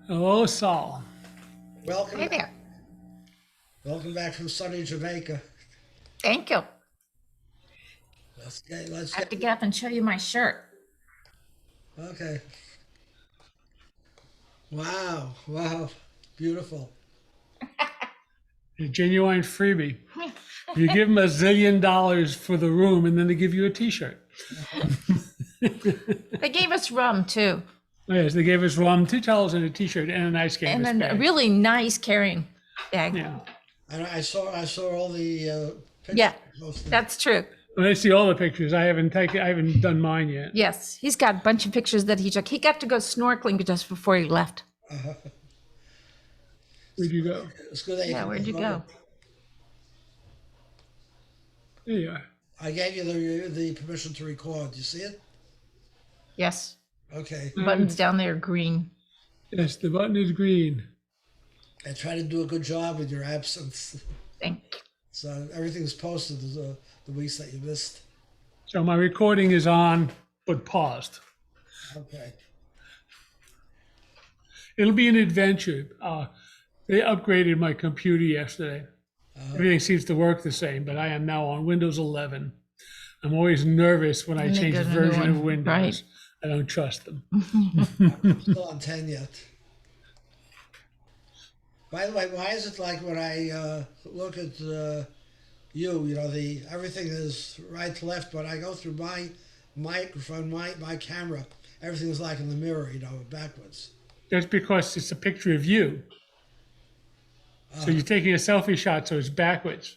Hello, Saul. Welcome Hey back. there. Welcome back from sunny Jamaica. Thank you. Let's I have get to get up and show you my shirt. okay. Wow, wow, beautiful. A genuine freebie. You give them $1 zillion for the room, and then they give you a T-shirt. They gave us rum too, Yes, they gave us rum, two towels, and a T-shirt, and a nice and canvas then a bag. really nice carrying bag. Yeah, I saw all the pictures Yeah, you posted. that's true. well, I see all the pictures. I haven't done mine yet. Yes, he's got a bunch of pictures that he took. He got to go snorkeling just before he left. Where'd you go? It's good that you Yeah, can where'd you promote go? it. There you are. I gave you the permission to record. You see it? Yes, Okay. the buttons down there are green. Yes, the button is green. I try to do a good job with your absence. Thank you. So everything's posted the weeks that you missed. So my recording is on, but paused. Okay. It'll be an adventure. They upgraded my computer yesterday. Everything seems to work the same, but I am now on Windows 11. I'm always nervous when I When they change get the a new version of one, Windows. right. I don't trust them. Still on 10 yet. By the way, why is it like when I look at you know, the everything is right to left, but I go through my microphone, my camera, everything is like in the mirror, you know, backwards. That's because it's a picture of you. So you're taking a selfie shot, so it's backwards.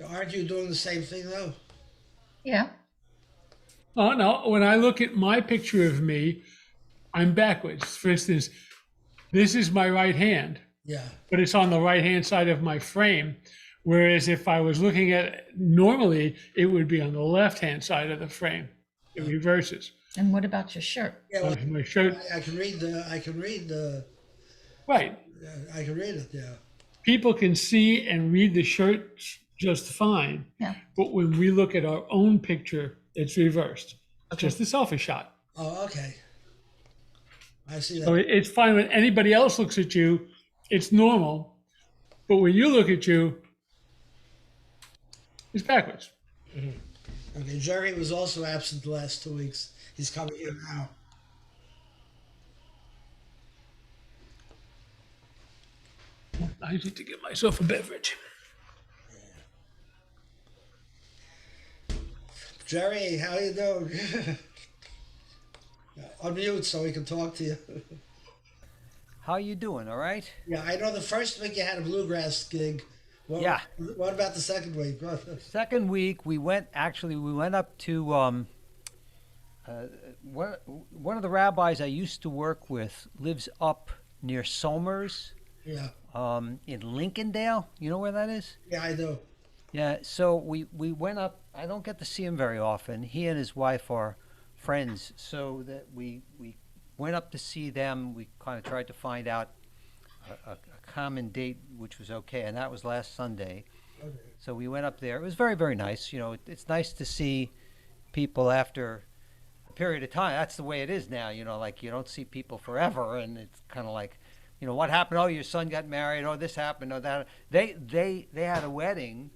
Aren't you doing the same thing though? Yeah. Oh, no. When I look at my picture of me, I'm backwards. For instance, this is my right hand, Yeah. but it's on the right hand side of my frame. Whereas if I was looking at it normally, it would be on the left hand side of the frame. It reverses. And what about your shirt? Yeah. Well, My shirt, I can read the. I can read the. right. I can read it. Yeah. People can see and read the shirt just fine. Yeah. But when we look at our own picture, it's reversed. It's just a selfie shot. Oh, okay. I see So that. it's fine when anybody else looks at you, it's normal. But when you look at you, it's backwards. Okay. Jerry was also absent the last 2 weeks. He's coming here now. I need to get myself a beverage. Jerry, how you doing? Unmute so we can talk to you. How you doing? All right? Yeah, I know the first week you had a bluegrass gig. What, Yeah. What about the second week? Second week we went up to one of the rabbis I used to work with lives up near Somers, Yeah, in Lincolndale. You know where that is? yeah, I do. Yeah. So we went up. I don't get to see him very often. He and his wife are friends, so that we went up to see them. We kind of tried to find out a common date, which was okay, and that was last Sunday. Okay. So we went up there. It was very, very nice. You know, it's nice to see people after a period of time. That's the way it is now. You know, like you don't see people forever, and it's kind of like, you know, what happened? Oh, your son got married. Oh, this happened. Oh, that. They had a wedding.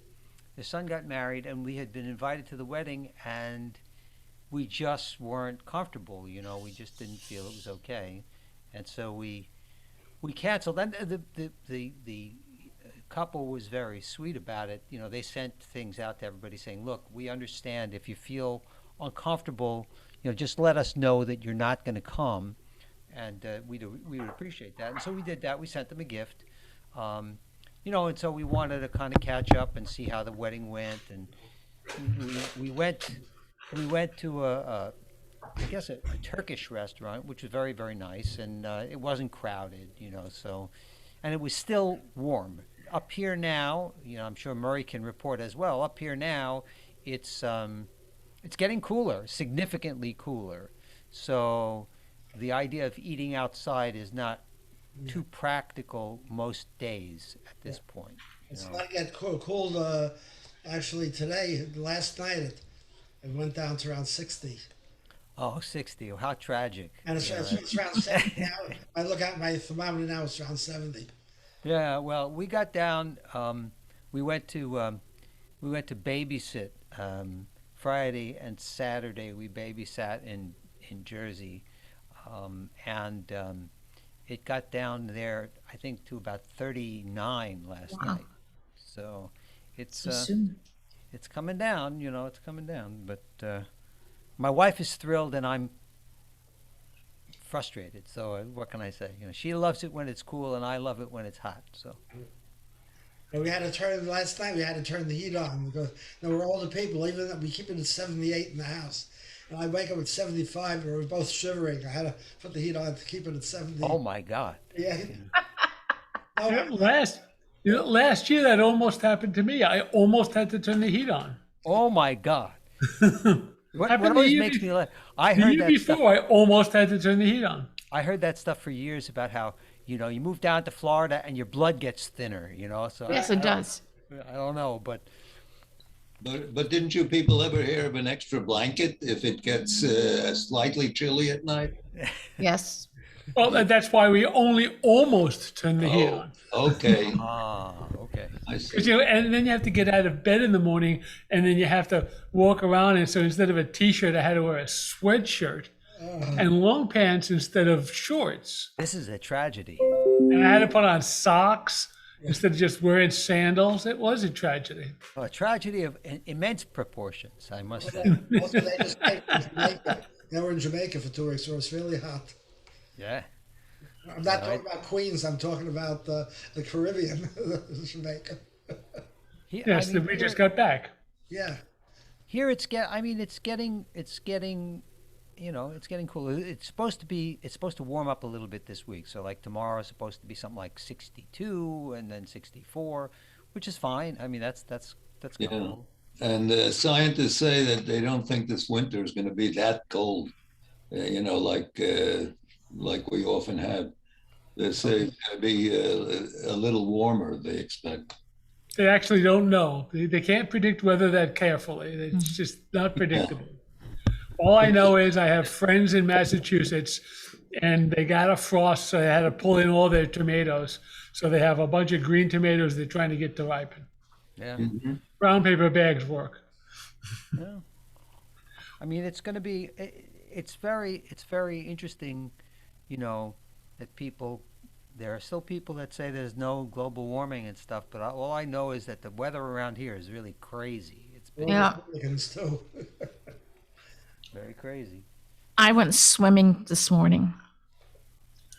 His son got married, and we had been invited to the wedding, and we just weren't comfortable. You know, we just didn't feel it was okay, and so we canceled. And the couple was very sweet about it. You know, they sent things out to everybody saying, "Look, we understand if you feel uncomfortable. You know, just let us know that you're not going to come, and we would appreciate that." And so we did that. We sent them a gift. You know, and so we wanted to kind of catch up and see how the wedding went, and we went to I guess a Turkish restaurant, which was very, very nice, and it wasn't crowded, you know. So, and it was still warm up here now. You know, I'm sure Murray can report as well. Up here now, it's getting cooler, significantly cooler. So, the idea of eating outside is not too practical most days at this point. You It's know. not yet cold. Actually, today, last night, it went down to around 60. Oh, 60. Oh, how tragic. And it's, Yeah, right. it's around 70 now. I look at my thermometer now, it's around 70. Yeah, well, we got down. We went to babysit Friday and Saturday. We babysat in Jersey, and it got down there. I think to about 39 last Wow. night. So it's So soon. it's coming down. You know, it's coming down. But my wife is thrilled, and I'm frustrated. So what can I say? You know, she loves it when it's cool, and I love it when it's hot. So. And we had to turn last night. We had to turn the heat on because we're older people. Even though we keep it at 78 in the house, and I wake up at 75, and we're both shivering. I had to put the heat on to keep it at 70. Oh my God. Yeah. Yeah, Oh, last year that almost happened to me. I almost had to turn the heat on. Oh my God. What Happened the always year makes be- me laugh. I The heard year that stuff. before, I almost had to turn the heat on. I heard that stuff for years about how, you know, you move down to Florida and your blood gets thinner, you know. So Yes, it does. I don't know, but But didn't you people ever hear of an extra blanket if it gets slightly chilly at night? Yes. Well, that's why we only almost turned the heat on. Okay. okay. I 'Cause, see. and then you have to get out of bed in the morning, and then you have to walk around. And so instead of a t-shirt, I had to wear a sweatshirt and long pants instead of shorts. This is a tragedy. And I had to put on socks instead of just wearing sandals. It was a tragedy. A tragedy of immense proportions, I must say. also, they just came from Jamaica. They were in Jamaica for 2 weeks, so it's really hot. Yeah. I'm not talking about Queens. I'm talking about the Caribbean, Jamaica. Yes, that we just got back. Yeah. Here it's getting, you know, it's getting cooler. It's supposed to warm up a little bit this week. So like tomorrow is supposed to be something like 62 and then 64, which is fine. I mean, that's Yeah. cool. And scientists say that they don't think this winter is going to be that cold, you know, like we often have. They say it's going to be a little warmer, they expect. They actually don't know. They can't predict weather that carefully. It's just not predictable. All I know is I have friends in Massachusetts, and they got a frost, so they had to pull in all their tomatoes. So they have a bunch of green tomatoes they're trying to get to ripen. Yeah. Brown paper bags work. Yeah. I mean, it's going to be. It's very interesting, you know, that there are still people that say there's no global warming and stuff, but all I know is that the weather around here is really crazy. It's been Yeah. Republicans too. very crazy. I went swimming this morning.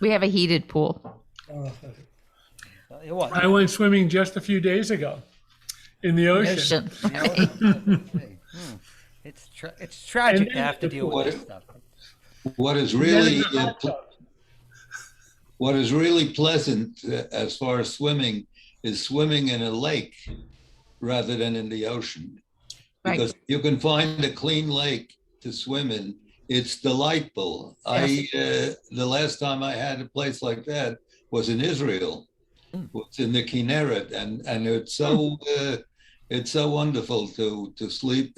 We have a heated pool. What? I went swimming just a few days ago in the ocean. Ocean. It's tragic And to have to deal with this stuff. What is Then really in the hot tub. what is really pleasant as far as swimming is swimming in a lake rather than in the ocean, Right. because you can find a clean lake to swim in. It's delightful. The last time I had a place like that was in Israel. It's in the Kinneret, and it's so wonderful to swim.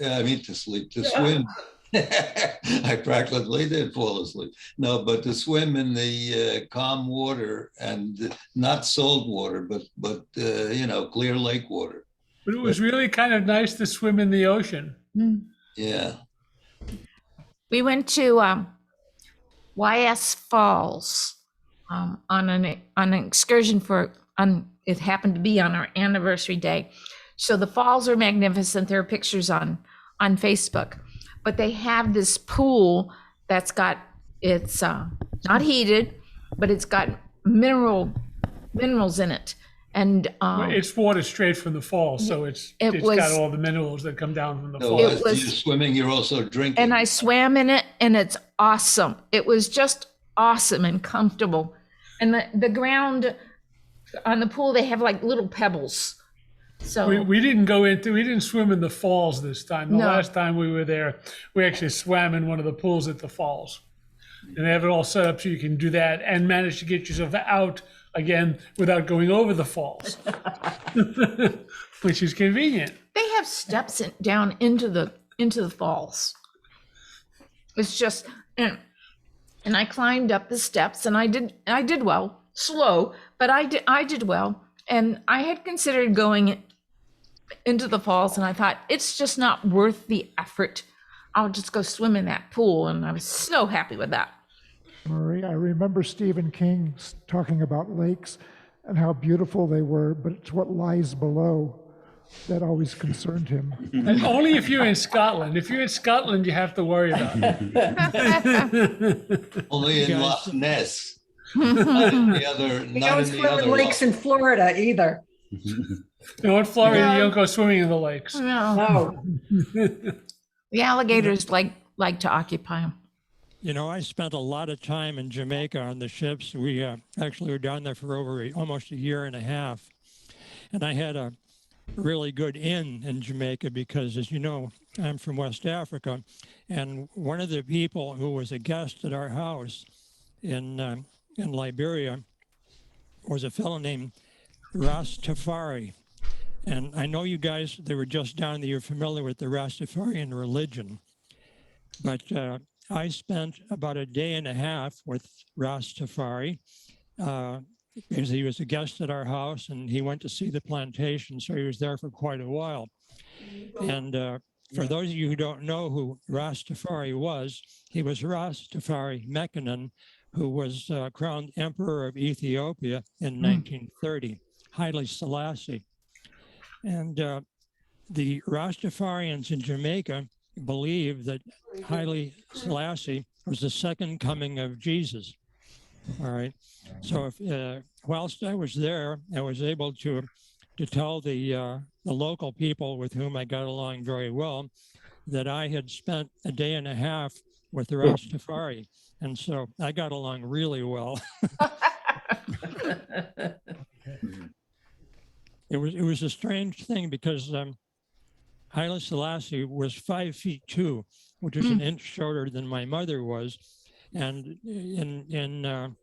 I practically did fall asleep. No, but to swim in the calm water and not salt water, but you know, clear lake water. But it was really kind of nice to swim in the ocean. Yeah. We went to YS Falls on an excursion it happened to be on our anniversary day. So the falls are magnificent. There are pictures on Facebook, but they have this pool that's it's not heated, but it's got minerals in it. And It's water straight from the falls, so it's got was- all the minerals that come down from the So falls. as was- you're swimming, you're also drinking. and I swam in it, and it's awesome. It was just awesome and comfortable. And the ground on the pool, they have like little pebbles. So We didn't swim in the falls this time. The No. last time we were there, we actually swam in one of the pools at the falls. And they have it all set up so you can do that and manage to get yourself out again without going over the falls, which is convenient. they have steps down into the falls. It's just, and I climbed up the steps, and I did well, slow, but I did well. And I had considered going into the falls, and I thought it's just not worth the effort. I'll just go swim in that pool, and I was so happy with that. Marie, I remember Stephen King talking about lakes and how beautiful they were, but it's what lies below that always concerned him. And only if you're in Scotland. If you're in Scotland, you have to worry about it. Only in Loch Ness. Not in the other, You not don't in the swim other. in lakes in Florida either. No, in Florida, you don't go swimming in the lakes. No, No. the alligators like to occupy them. You know, I spent a lot of time in Jamaica on the ships. We actually were down there for almost a year and a half. And I had a really good inn in Jamaica because, as you know, I'm from West Africa. And one of the people who was a guest at our house in Liberia was a fellow named Rastafari. And I know you guys, they were just down there, you're familiar with the Rastafarian religion. But I spent about a day and a half with Rastafari because he was a guest at our house and he went to see the plantation, so he was there for quite a while. And for those of you who don't know who Rastafari was, he was Rastafari Mekanen, who was crowned Emperor of Ethiopia in 1930, Haile Selassie. And the Rastafarians in Jamaica believe that Haile Selassie was the second coming of Jesus. All right. So if, whilst I was there, I was able to tell the local people with whom I got along very well that I had spent a day and a half with the Rastafari. And so I got along really well. It was a strange thing because Haile Selassie was 5'2", which is an inch shorter than my mother was. And in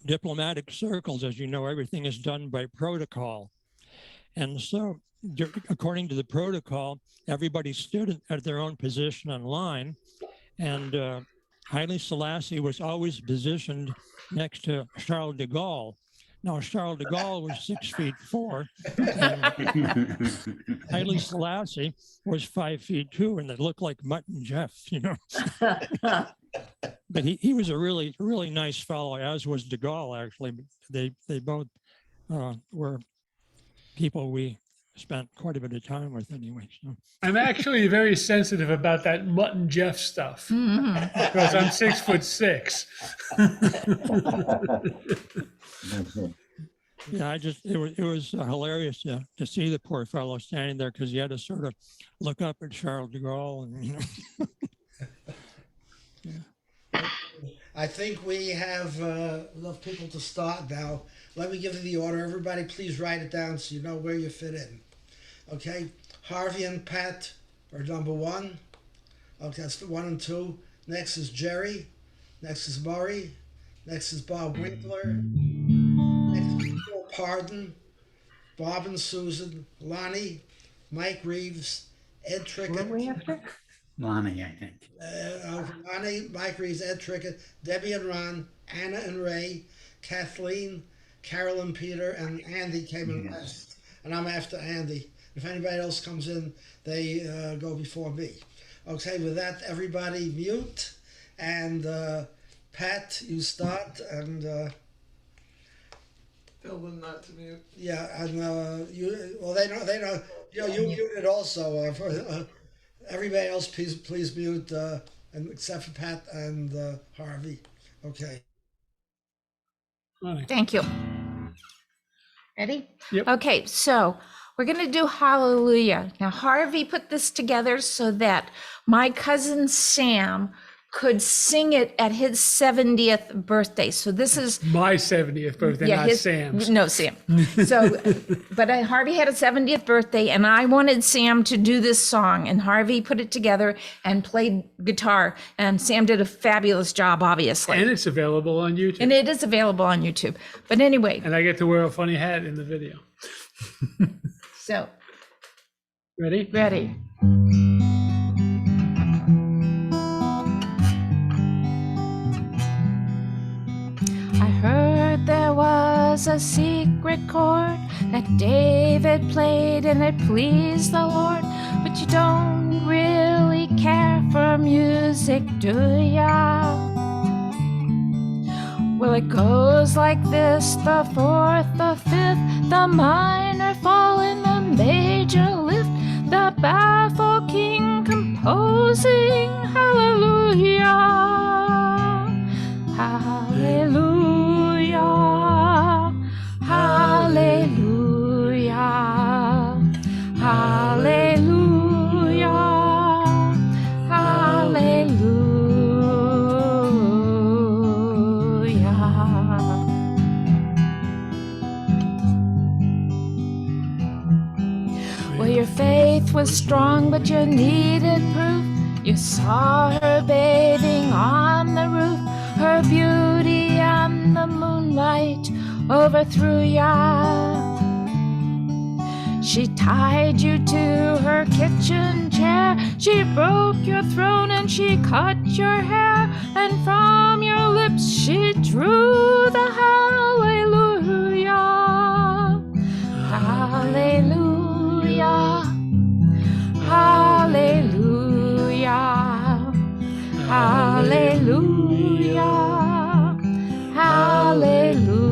diplomatic circles, as you know, everything is done by protocol. And so according to the protocol, everybody stood at their own position on line. And Haile Selassie was always positioned next to Charles de Gaulle. Now, Charles de Gaulle was 6'4", and Haile Selassie was 5'2", and they looked like Mutt and Jeff, you know. But he was a really, really nice fellow, as was de Gaulle, actually. They both were people we spent quite a bit of time with anyway. So. I'm actually very sensitive about that Mutt and Jeff stuff because I'm 6'6". Yeah, it was hilarious to see the poor fellow standing there because he had to sort of look up at Charles de Gaulle and you know. Yeah. I think we have enough people to start now. Let me give you the order. Everybody, please write it down so you know where you fit in. Okay, Harvey and Pat are number one. Okay, that's the 1 and 2. Next is Jerry. Next is Murray. Next is Bob Winkler. Next is Paul Pardon. Bob and Susan. Lonnie. Mike Reeves. Ed Trickett. What are we after? Lonnie, I think. Lonnie, Mike Reeves, Ed Trickett, Debbie and Ron, Anna and Ray, Kathleen, Carol and Peter, and Andy came in last. And I'm after Andy. If anybody else comes in, they go before me. Okay, with that, everybody mute. And Pat, you start. And Tell them not to mute. yeah, and you. Well, they know. You know, you muted also. Everybody else, please mute, and except for Pat and Harvey. Okay. Thank you. Ready? Yep. Okay, so we're going to do Hallelujah. Now, Harvey put this together so that my cousin Sam could sing it at his 70th birthday. So this is My 70th birthday, not Sam's. No, Sam. So, but Harvey had a 70th birthday, and I wanted Sam to do this song, and Harvey put it together and played guitar, and Sam did a fabulous job, obviously. And it's available on YouTube. And it is available on YouTube. But anyway, And I get to wear a funny hat in the video. so Ready? ready. was a secret chord that David played and it pleased the Lord. But you don't really care for music, do ya? Well, it goes like this: the fourth, the fifth, the minor fall, and the major lift, the baffled king composing hallelujah, hallelujah, hallelujah, hallelujah, hallelujah. Well, your faith was strong, but you needed proof. You saw her bathing on the roof. Her beauty and the moonlight overthrew ya. She tied you to her kitchen chair. She broke your throne and she cut your hair. And from your lips she drew the hallelujah, hallelujah, hallelujah, hallelujah, hallelujah.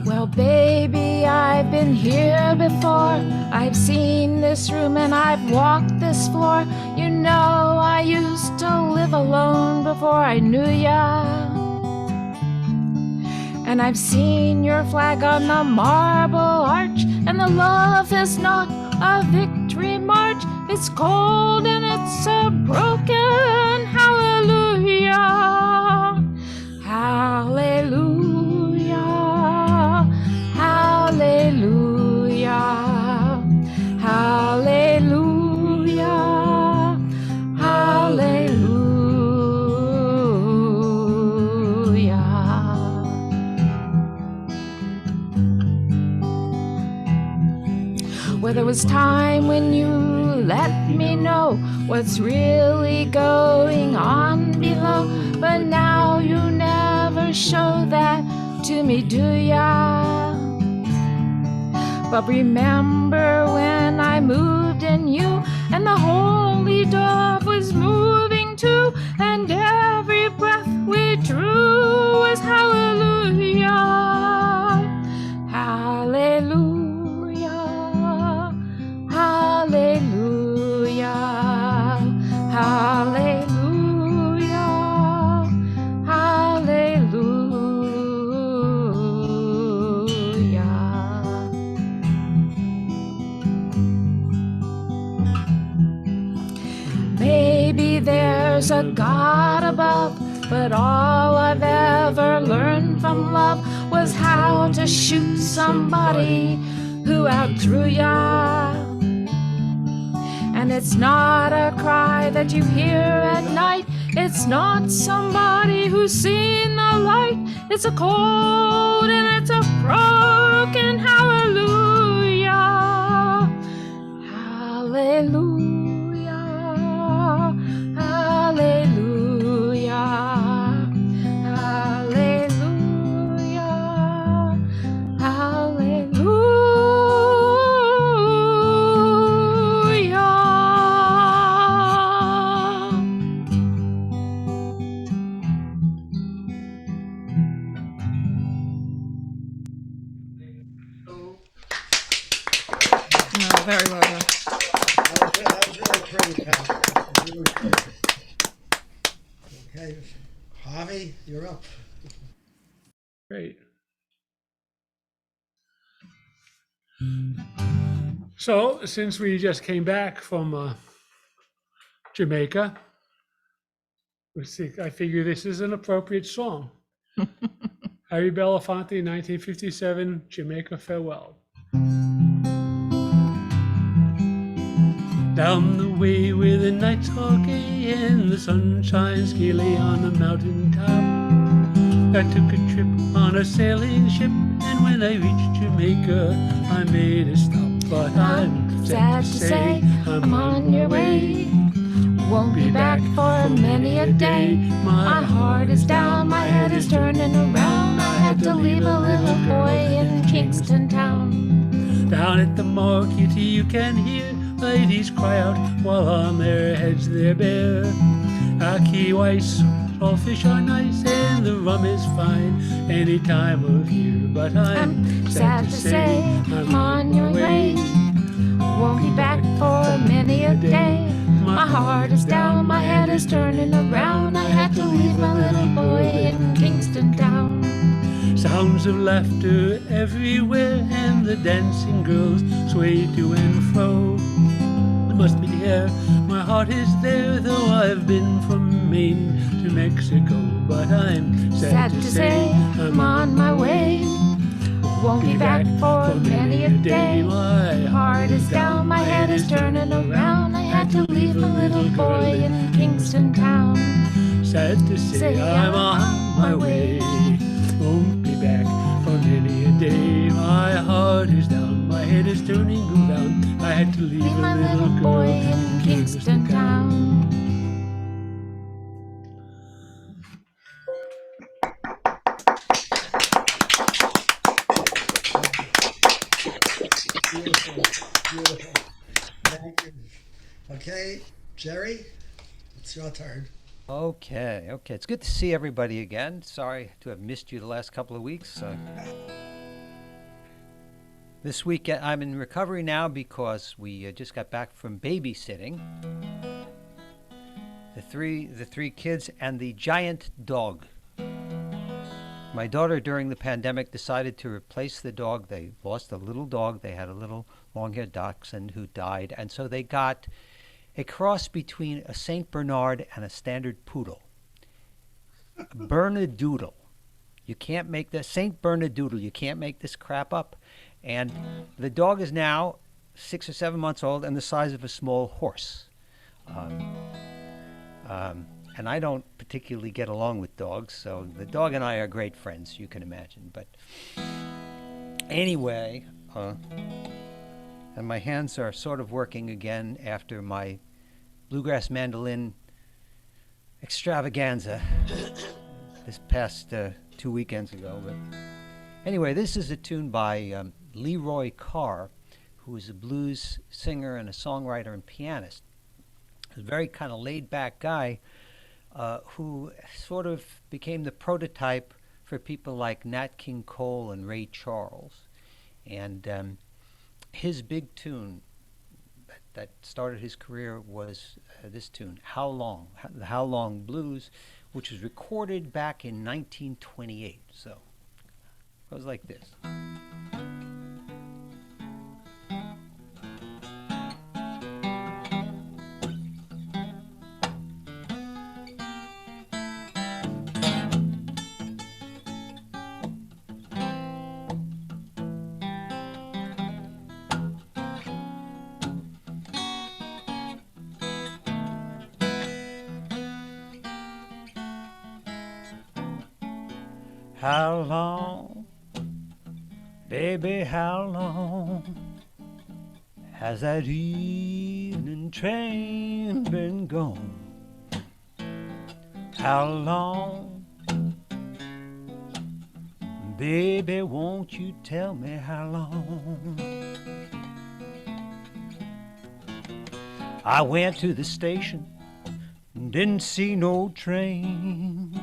Well, baby, I've been here before. I've seen this room and I've walked this floor. You know, I used to live alone before I knew ya. And I've seen your flag on the marble arch, and the love is not a victory march. It's cold and it's a broken hallelujah, hallelujah, hallelujah, hallelujah, hallelujah. Well, there was time when you let me know what's really going on below, but now you never show that to me, do ya? But remember when I moved in you, and the holy dove was moving too, and every breath we drew was hallelujah, hallelujah, hallelujah, hallelujah, hallelujah. Maybe there's a God above, but all I've ever learned from love was how to shoot somebody who outdrew ya. And it's not a cry that you hear at night. It's not somebody who's seen the light. It's a cold and it's a broken hallelujah, hallelujah, hallelujah, hallelujah, hallelujah. Very well done. That was really pretty, Pat. That was really pretty. Okay, Javi, you're up. Great. So, since we just came back from Jamaica, I figure this is an appropriate song. Harry Belafonte, 1957, Jamaica Farewell. Down the way where the nights are gay and the sun shines gaily on the mountain top, I took a trip on a sailing ship, and when I reached Jamaica, I made a stop. But I'm sad to say I'm on your way Won't be back for many a day. My heart is down, my head is turning around. I had to leave a little boy in Kingston town. Down at the market you can hear ladies cry out while on their heads they're bare. Ackee rice, saltfish are nice, and the rum is fine any time of year. But I'm Sad to say, I'm on your way. Won't be back for many a day. My heart is down, my head is turning around. I had to leave my little boy in Kingston town. Sounds of laughter everywhere, and the dancing girls sway to and fro. It must be here, my heart is there, though I've been from Maine to Mexico. But I'm Sad to say, I'm on my way. Won't be back for many a day. My heart is down, my head is turning around. I had to leave a little boy in Kingston town. Sad to say, I'm on my way. Won't be back for many a day. My heart is down, my head is turning around. I had to leave a my little little girl boy in Kingston town. Beautiful, beautiful. Thank you. Okay, Jerry, it's your turn. Okay, okay. It's good to see everybody again. Sorry to have missed you the last couple of weeks. This week I'm in recovery now because we just got back from babysitting. The three kids and the giant dog. My daughter, during the pandemic, decided to replace the dog. They lost a little dog. They had a little long-haired dachshund who died, and so they got a cross between a Saint Bernard and a standard poodle. Bernedoodle. You can't make this. Saint Bernedoodle. You can't make this crap up. And the dog is now 6 or 7 months old and the size of a small horse. And I don't particularly get along with dogs, so the dog and I are great friends, you can imagine. But anyway, and my hands are sort of working again after my bluegrass mandolin extravaganza this past 2 weekends ago. But anyway, this is a tune by Leroy Carr, who is a blues singer and a songwriter and pianist. He's a very kind of laid-back guy who sort of became the prototype for people like Nat King Cole and Ray Charles. And his big tune that started his career was this tune, How Long, the How Long Blues, which was recorded back in 1928. So it goes like this. How long, baby, how long has that evening train been gone? How long, baby, won't you tell me how long? I went to the station, didn't see no train.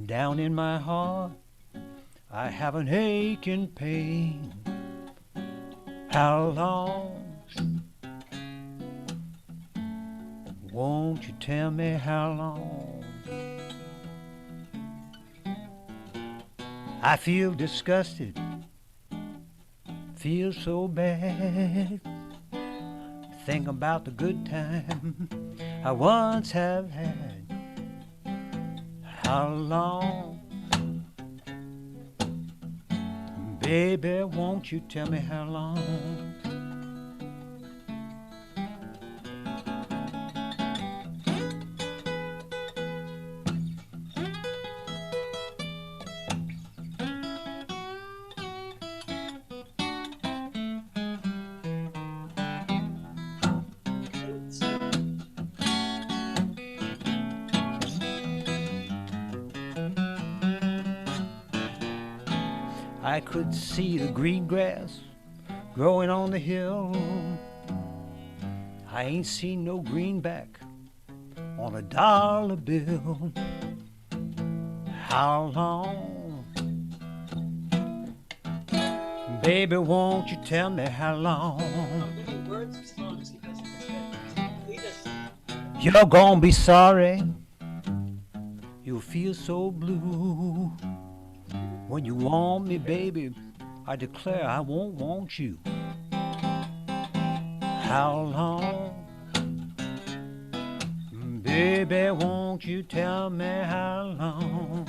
Down in my heart, I have an aching pain. How long? Won't you tell me how long? I feel disgusted, feel so bad. Think about the good time I once have had. How long? Baby, won't you tell me how long? I could see the green grass growing on the hill. I ain't seen no greenback on a dollar bill. How long? Baby, won't you tell me how long? You're gonna be sorry. You'll feel so blue. When you want me, baby, I declare I won't want you. How long? Baby, won't you tell me how long?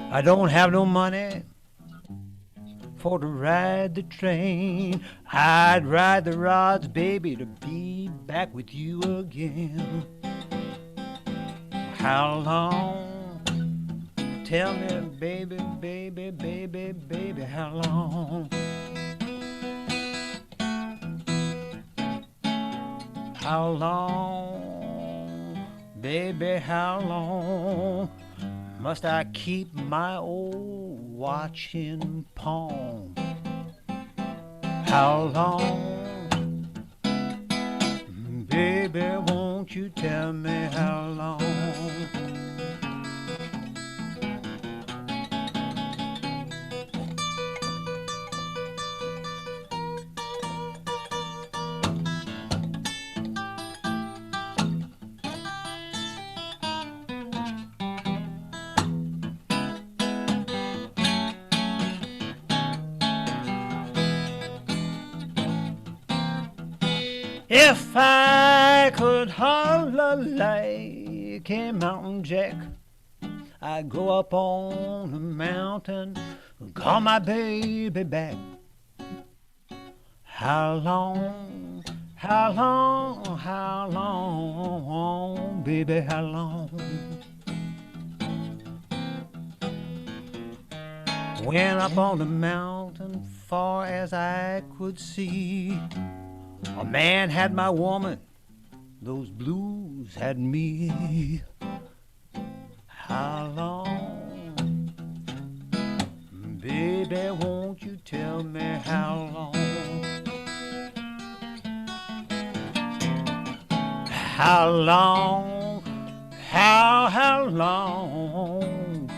I don't have no money for to ride the train. I'd ride the rods, baby, to be back with you again. How long? Tell me, baby, baby, baby, baby, how long? How long, baby, how long? Must I keep my old watch in pawn? How long? Baby, won't you tell me how long? If I could holler like a mountain jack, I'd go up on the mountain and call my baby back. How long, how long, how long, baby, how long? Went up on the mountain far as I could see. A man had my woman, those blues had me. How long? Baby, won't you tell me how long? How long, how long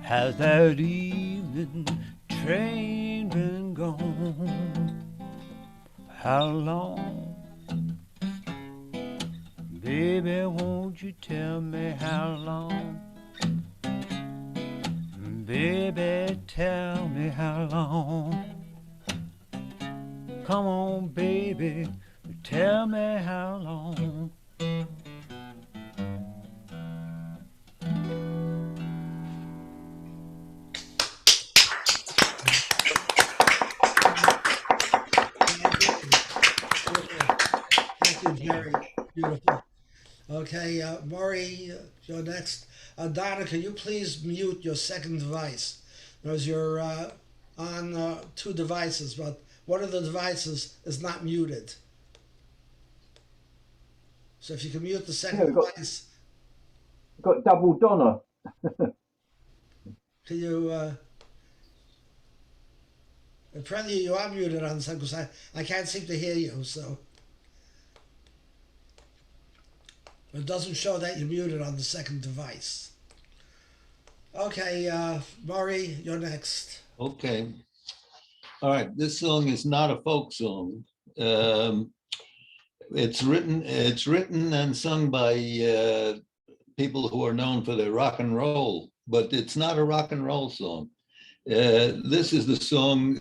has that evening train been gone? How long? Baby, won't you tell me how long? Baby, tell me how long? Come on, baby, tell me how long? Thank you, Jerry. Beautiful. Okay, Maury, you're next. Donna, can you please mute your second device? Because you're on two devices, but one of the devices is not muted. So if you can mute the second device, got double Donna. can you? Apparently you are muted on some because I can't seem to hear you. So it doesn't show that you're muted on the second device. Okay, Maury, you're next. Okay. All right. This song is not a folk song. It's written and sung by people who are known for their rock and roll, but it's not a rock and roll song. This is the song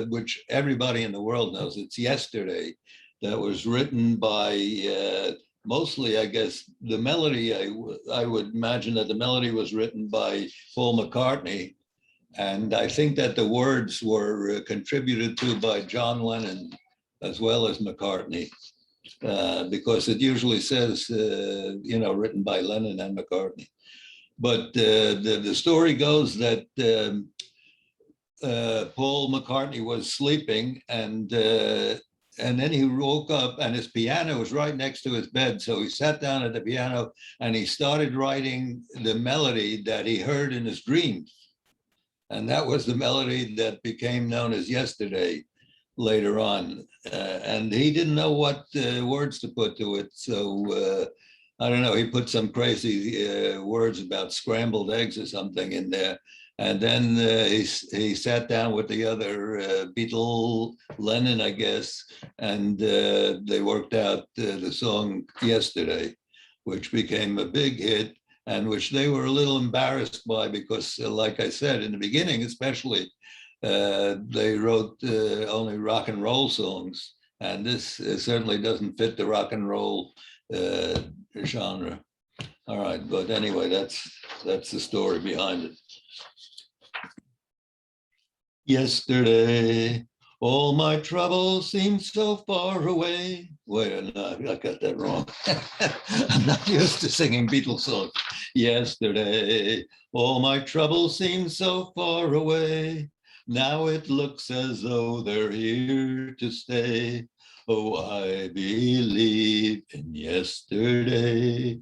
which everybody in the world knows. It's Yesterday, that was written by mostly, I guess, the melody. I would imagine that the melody was written by Paul McCartney, and I think that the words were contributed to by John Lennon as well as McCartney, because it usually says, written by Lennon and McCartney. But the story goes that Paul McCartney was sleeping, and then he woke up, and his piano was right next to his bed. So he sat down at the piano and he started writing the melody that he heard in his dreams. And that was the melody that became known as Yesterday later on. And he didn't know what words to put to it. So I don't know, he put some crazy words about scrambled eggs or something in there. And then he sat down with the other Beatle, Lennon, I guess, and they worked out the song Yesterday, which became a big hit, and which they were a little embarrassed by because, like I said, in the beginning especially, they wrote only rock and roll songs, and this certainly doesn't fit the rock and roll genre. All right, but anyway, that's the story behind it. Yesterday, all my troubles seem so far away. Wait, no, I got that wrong. I'm not used to singing Beatles songs. Yesterday, all my troubles seem so far away. Now it looks as though they're here to stay. Oh, I believe in yesterday.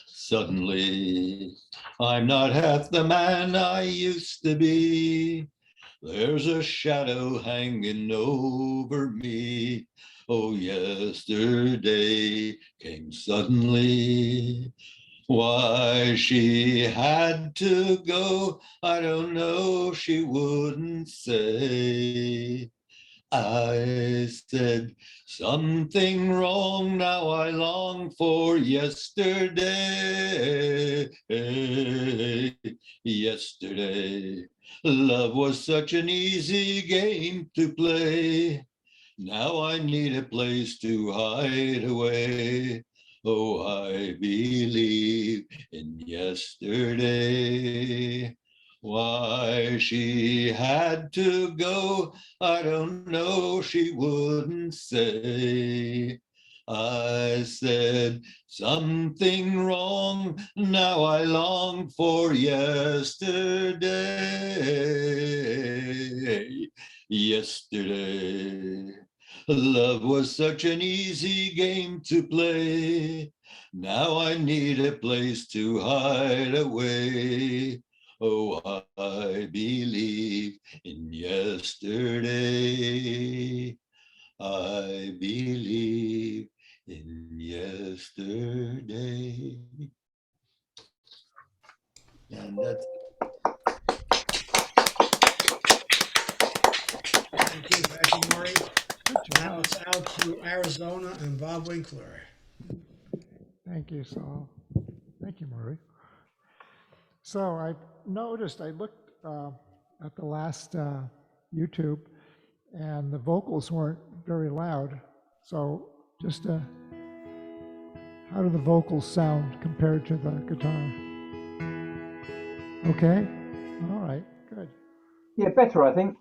Suddenly, I'm not half the man I used to be. There's a shadow hanging over me. Oh, yesterday came suddenly. Why she had to go, I don't know, she wouldn't say. I said, something wrong, now I long for yesterday. Yesterday, love was such an easy game to play. Now I need a place to hide away. Oh, I believe in yesterday. Why she had to go, I don't know, she wouldn't say. I said, something wrong, now I long for yesterday. Yesterday, love was such an easy game to play. Now I need a place to hide away. Oh, I believe in yesterday. I believe in yesterday. And that's Thank you, Maury. Now it's out to Arizona and Bob Winkler. Thank you, Saul. Thank you, Murray. So I noticed, I looked at the last YouTube, and the vocals weren't very loud. So just how do the vocals sound compared to the guitar? Okay? All right, good. Yeah, better, I think.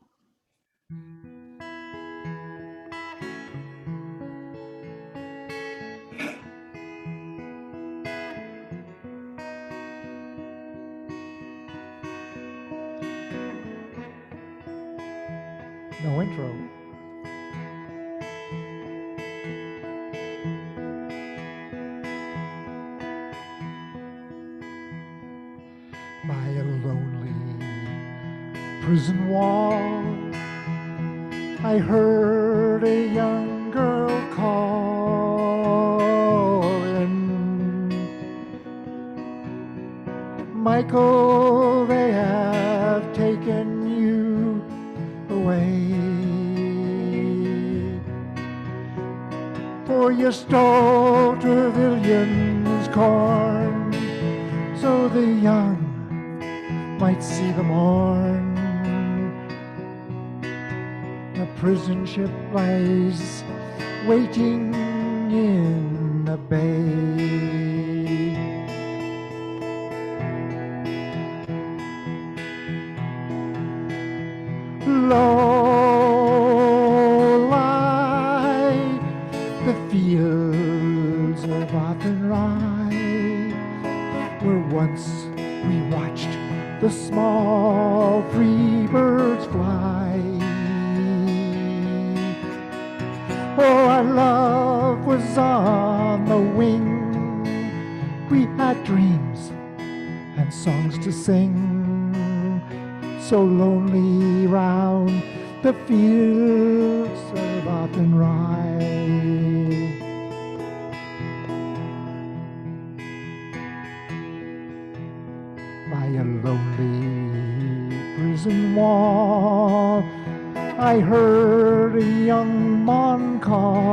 No intro. By a lonely prison wall, I heard a young girl calling, Michael, they have taken you away, for you stole Trevillion's corn, so the young might see the morn. A prison ship lies waiting in the bay. Low lie the small free birds fly. Oh, our love was on the wing. We had dreams and songs to sing, so lonely round the fields of Athenry. By a lonely prison wall, I heard a young mon calling.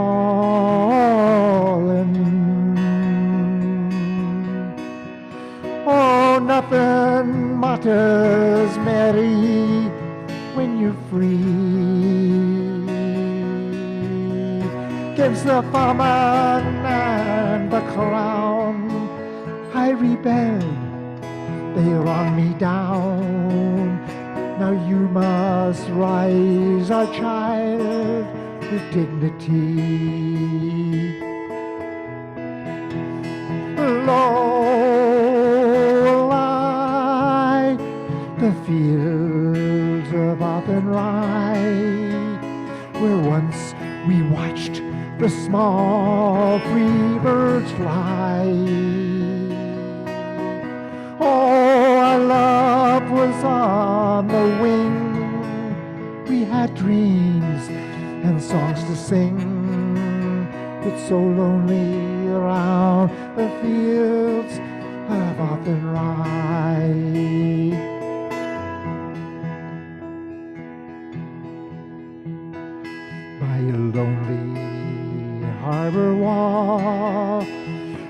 Oh, nothing matters, Mary, when you're free. 'Gainst the famine and the crown, I rebelled. They run me down. Now you must rise, our child, with dignity. Lo lie the fields of Athenry, where once we watched the small free birds fly. Oh, our love was on the wing. We had dreams and songs to sing. It's so lonely around the fields of Athenry. By a lonely harbor wall,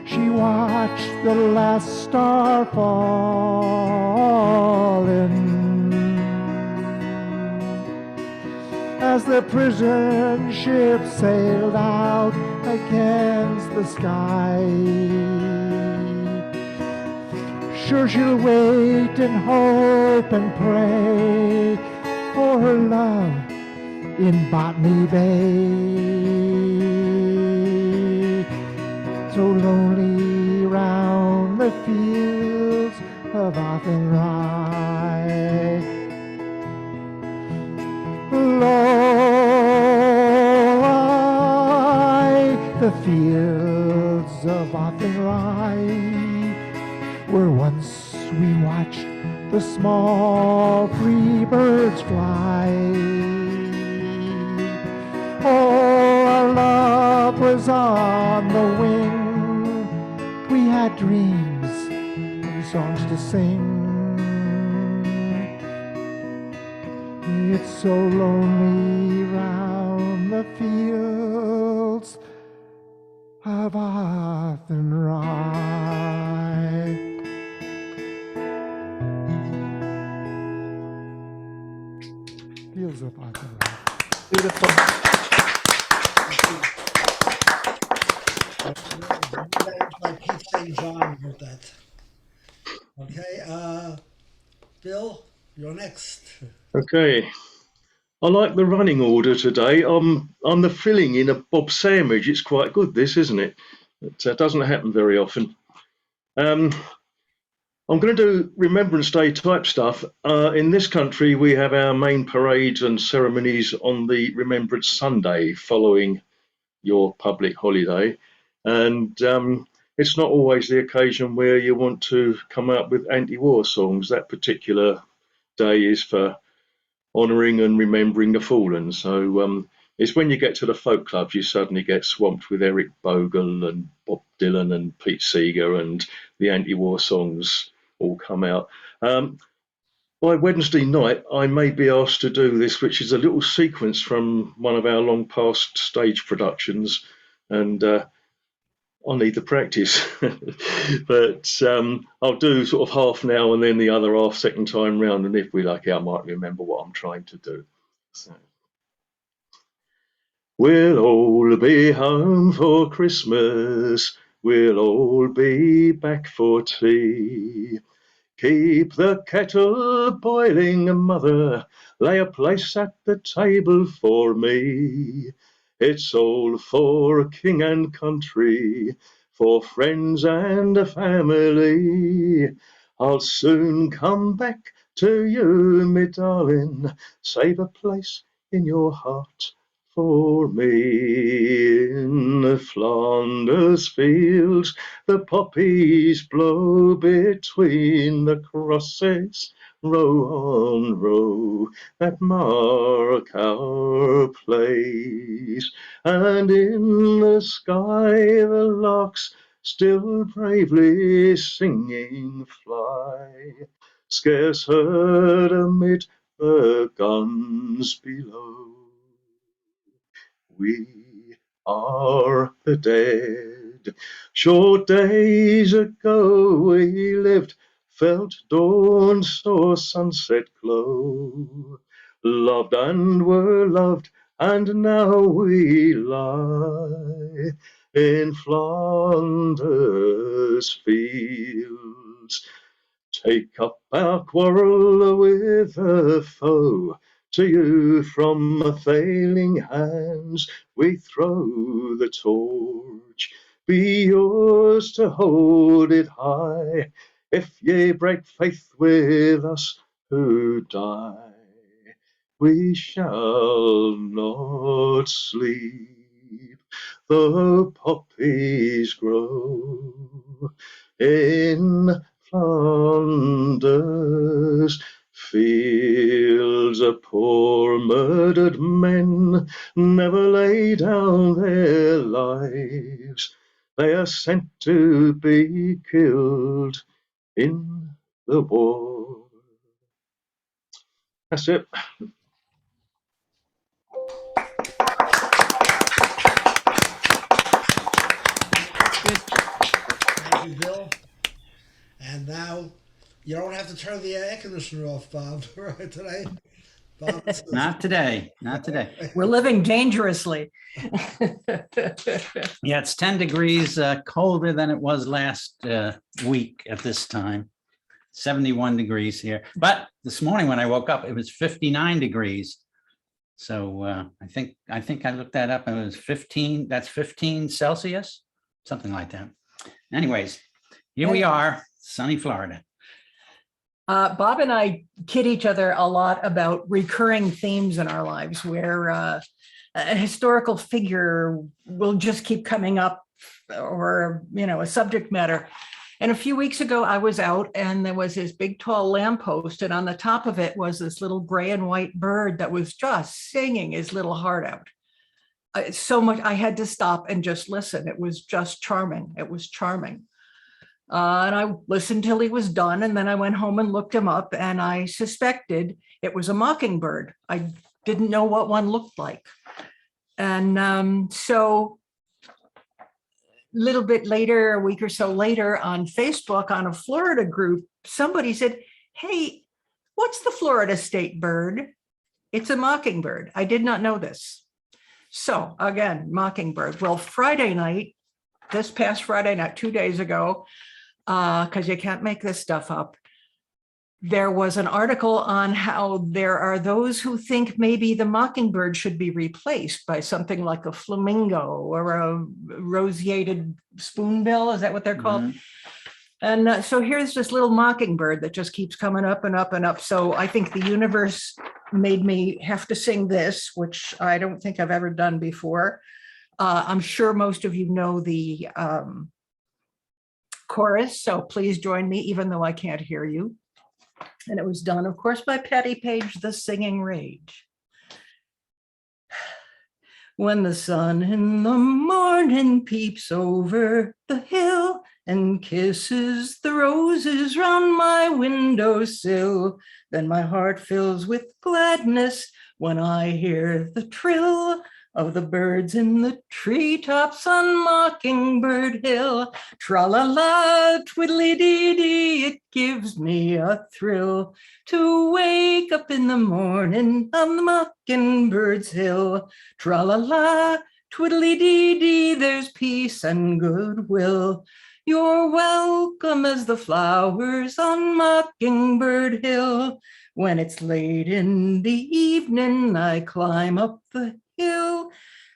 she watched the last star falling. As the prison ship sailed out against the sky, sure she'll wait and hope and pray for her love in Botany Bay. So lonely round the fields of Athenry. Lie the fields of Athenry, where once we watched the small free birds fly. Oh, our love was on the wing. We had dreams and songs to sing. It's so lonely round the fields of Athenry. Fields of Athenry. Beautiful. Like Keith St. John wrote that. Okay, Bill, you're next. Okay. I like the running order today. I'm the filling in a Bob sandwich. It's quite good, this, isn't it? It doesn't happen very often. I'm going to do Remembrance Day type stuff. In this country, we have our main parades and ceremonies on the Remembrance Sunday following your public holiday. And it's not always the occasion where you want to come out with anti-war songs. That particular day is for honouring and remembering the fallen. So it's when you get to the folk clubs, you suddenly get swamped with Eric Bogle and Bob Dylan and Pete Seeger, and the anti-war songs all come out. By Wednesday night, I may be asked to do this, which is a little sequence from one of our long past stage productions, and I'll need the practice. But I'll do sort of half now and then the other half second time round, and if we're lucky, I might remember what I'm trying to do. So. We'll all be home for Christmas, we'll all be back for tea. Keep the kettle boiling, mother, lay a place at the table for me. It's all for king and country, for friends and family. I'll soon come back to you, me darling. Save a place in your heart for me. In the Flanders fields, the poppies blow between the crosses, row on row, that mark our place. And in the sky the larks still bravely singing fly, scarce heard amid the guns below. We are the dead. Short days ago we lived, felt dawn, saw sunset glow, loved and were loved, and now we lie in Flanders fields. Take up our quarrel with the foe. To you from failing hands we throw the torch. Be yours to hold it high, if ye break faith with us who die. We shall not sleep, the poppies grow in Flanders fields. A poor murdered men never lay down their lives. They are sent to be killed in the war. That's it. Thank you, Bill. And now you don't have to turn the air conditioner off, Bob, right today. Bob, Not today. Not today. We're living dangerously. Yeah, it's 10 degrees colder than it was last week at this time. 71 degrees here. But this morning when I woke up, it was 59 degrees. So I think I looked that up and it was 15. That's 15 Celsius, something like that. Anyways, here we are, sunny Florida. Bob and I kid each other a lot about recurring themes in our lives where a historical figure will just keep coming up, or, you know, a subject matter. And a few weeks ago, I was out and there was this big tall lamppost, and on the top of it was this little gray and white bird that was just singing his little heart out. So much, I had to stop and just listen. It was just charming. It was charming. And I listened till he was done, and then I went home and looked him up, and I suspected it was a mockingbird. I didn't know what one looked like. And so a little bit later, a week or so later, on Facebook, on a Florida group, somebody said, "Hey, what's the Florida state bird?" It's a mockingbird. I did not know this. So again, mockingbird. Well, Friday night, this past Friday night, 2 days ago, because you can't make this stuff up, there was an article on how there are those who think maybe the mockingbird should be replaced by something like a flamingo or a roseated spoonbill. Is that what they're called? Mhm. And so here's this little mockingbird that just keeps coming up and up and up. So I think the universe made me have to sing this, which I don't think I've ever done before. I'm sure most of you know the chorus, so please join me, even though I can't hear you. And it was done, of course, by Patty Page, the Singing Rage. When the sun in the morning peeps over the hill and kisses the roses round my windowsill, then my heart fills with gladness when I hear the trill of the birds in the treetops on Mockingbird Hill. Tra-la-la, twiddly-dee-dee, it gives me a thrill to wake up in the morning on the Mockingbird's Hill. Tra-la-la, twiddly-dee-dee, there's peace and goodwill. You're welcome as the flowers on Mockingbird Hill. When it's late in the evening, I climb up the hill,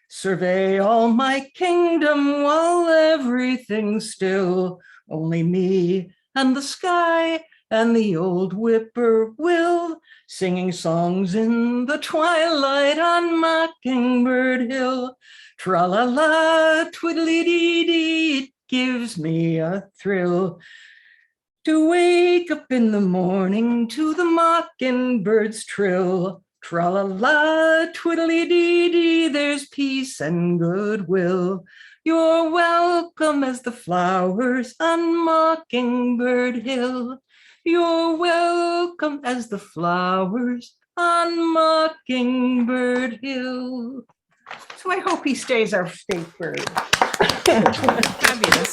survey all my kingdom while everything's still. Only me and the sky and the old whippoorwill singing songs in the twilight on Mockingbird Hill. Tra-la-la, twiddly-dee-dee, it gives me a thrill to wake up in the morning to the mockingbird's trill. Tra-la-la, twiddly-dee-dee, there's peace and goodwill. You're welcome as the flowers on Mockingbird Hill. You're welcome as the flowers on Mockingbird Hill. So I hope he stays our state bird. Fabulous.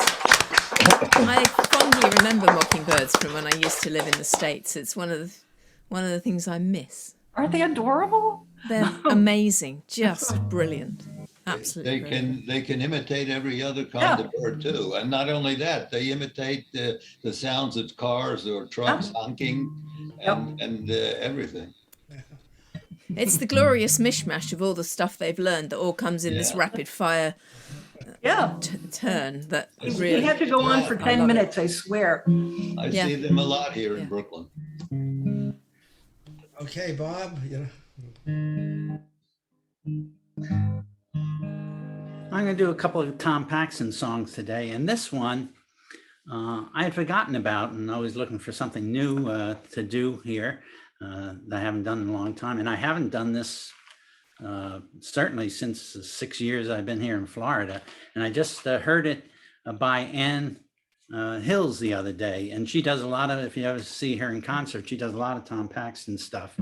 I fondly remember mockingbirds from when I used to live in the States. It's one of the things I miss. Aren't they adorable? They're amazing, just brilliant. Absolutely. They can imitate every other kind of bird too. And not only that, they imitate the sounds of cars or trucks honking and everything. It's the glorious mishmash of all the stuff they've learned that all comes in this rapid fire turn that really. We had to go on for 10 minutes, I swear. I see them a lot here in Brooklyn. Okay, Bob, I'm going to do a couple of Tom Paxton songs today, and this one I had forgotten about, and I was looking for something new to do here that I haven't done in a long time, and I haven't done this certainly since the 6 years I've been here in Florida, and I just heard it by Ann Hills the other day, and she does a lot of, if you ever see her in concert, she does a lot of Tom Paxton stuff.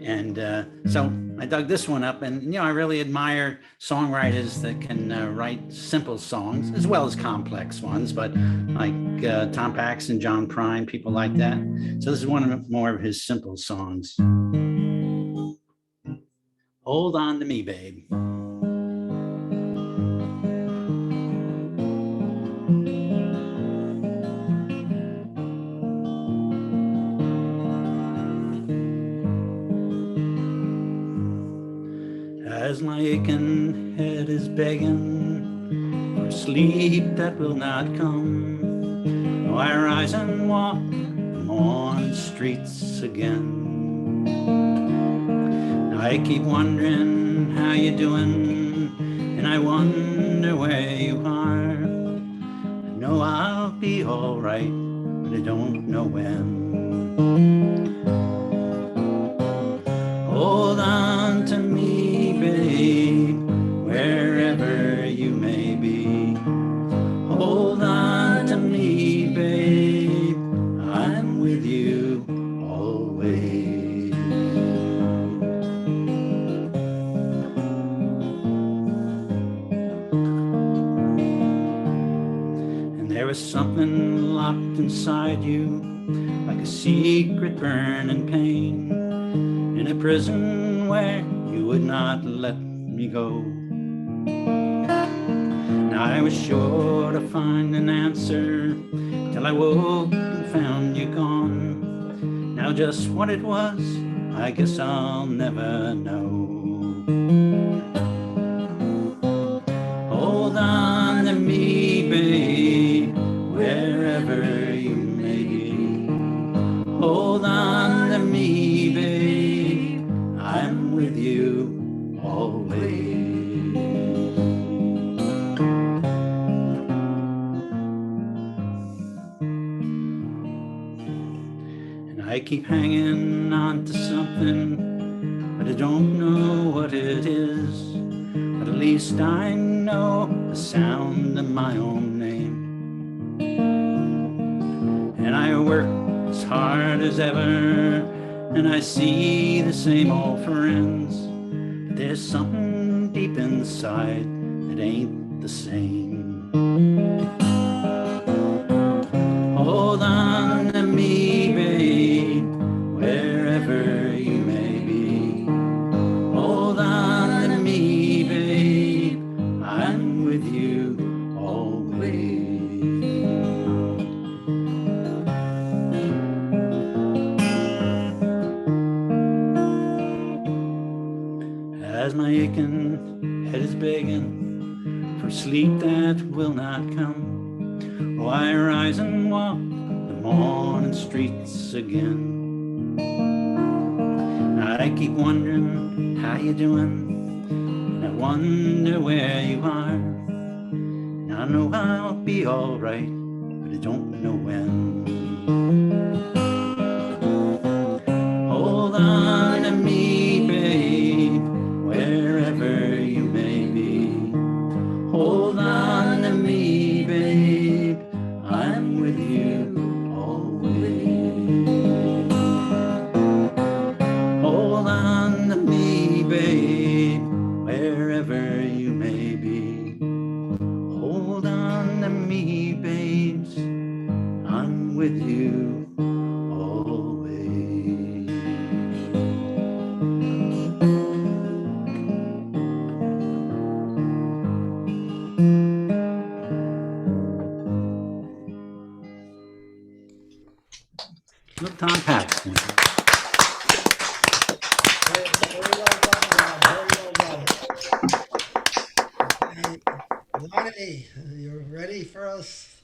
And so I dug this one up, and I really admire songwriters that can write simple songs as well as complex ones, but like Tom Paxton, John Prine, people like that. So this is one of more of his simple songs. Hold on to me, babe. As my aching head is begging for sleep that will not come, I rise and walk the morning streets again. I keep wondering how you're doing, and I wonder where you are. I know I'll be all right, but I don't know when. Hold on to me, babe, wherever you may be. Hold on to me, babe, I'm with you always. And there was something locked inside you, like a secret burning pain, in a prison where you would not let me go. Now I was sure to find an answer till I woke and found you gone. Now just what it was, I guess I'll never know. Hold on to me, babe, wherever you may be. Hold on to me, babe, I'm with you always. And I keep hanging on to something, but I don't know what it is. But at least I know the sound of my own name. And I work as hard as ever, and I see the same old friends. But there's something deep inside that ain't the same. Hold on to me, babe, wherever you may be. Hold on to me, babe, I'm with you always. As my aching head is begging for sleep that will not come, oh, I rise and walk the morning streets again. I keep wondering how you doing, and I wonder where you are. I know I'll be all right, but I don't know when. Hold on to me, babe, wherever you may be. Hold on to me, babe, I'm with you always. Hold on to me, babe, wherever you may be. Hold on to me, babes, I'm with you always. Look, Tom Paxton. Very well done, Rob. Very well done. Hey, Lonnie, you ready for us?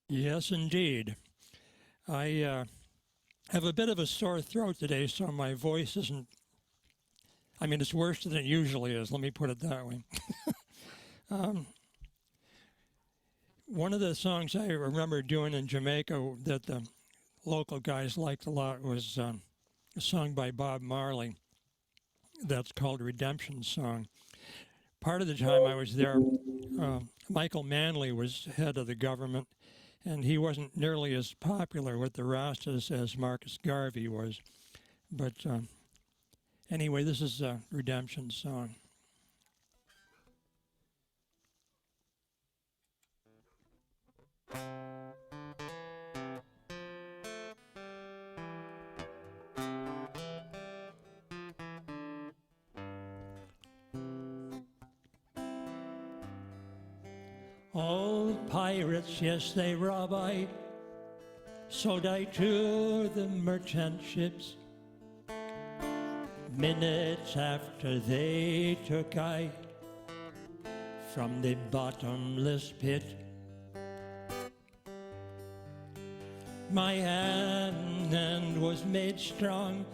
Yes, indeed. I have a bit of a sore throat today, so my voice isn't, I mean, it's worse than it usually is. Let me put it that way. One of the songs I remember doing in Jamaica that the local guys liked a lot was a song by Bob Marley that's called Redemption Song. Part of the time I was there, Michael Manley was head of the government, and he wasn't nearly as popular with the Rastas as Marcus Garvey was. But anyway, this is a Redemption Song. Old pirates, yes, they rob I, sold I to the merchant ships. Minutes after they took I from the bottomless pit. My hand was made strong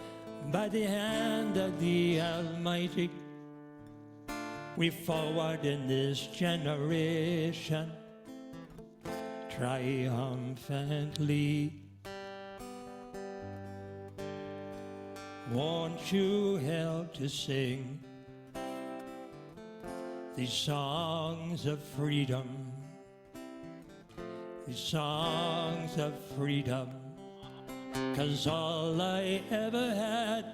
by the hand of the Almighty. We forward in this generation triumphantly. Won't you help to sing these songs of freedom? These songs of freedom, 'cause all I ever had,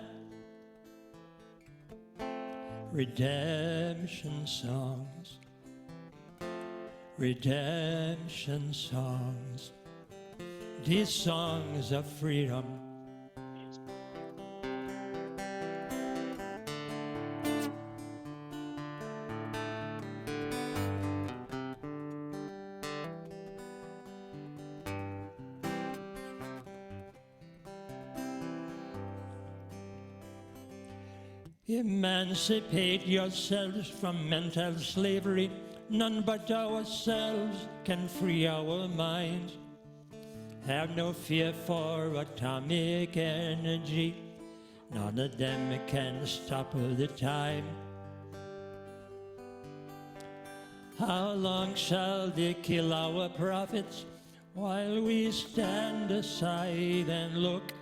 redemption songs, redemption songs, these songs of freedom. Emancipate yourselves from mental slavery. None but ourselves can free our minds. Have no fear for atomic energy. None of them can stop the time. How long shall they kill our prophets while we stand aside and look?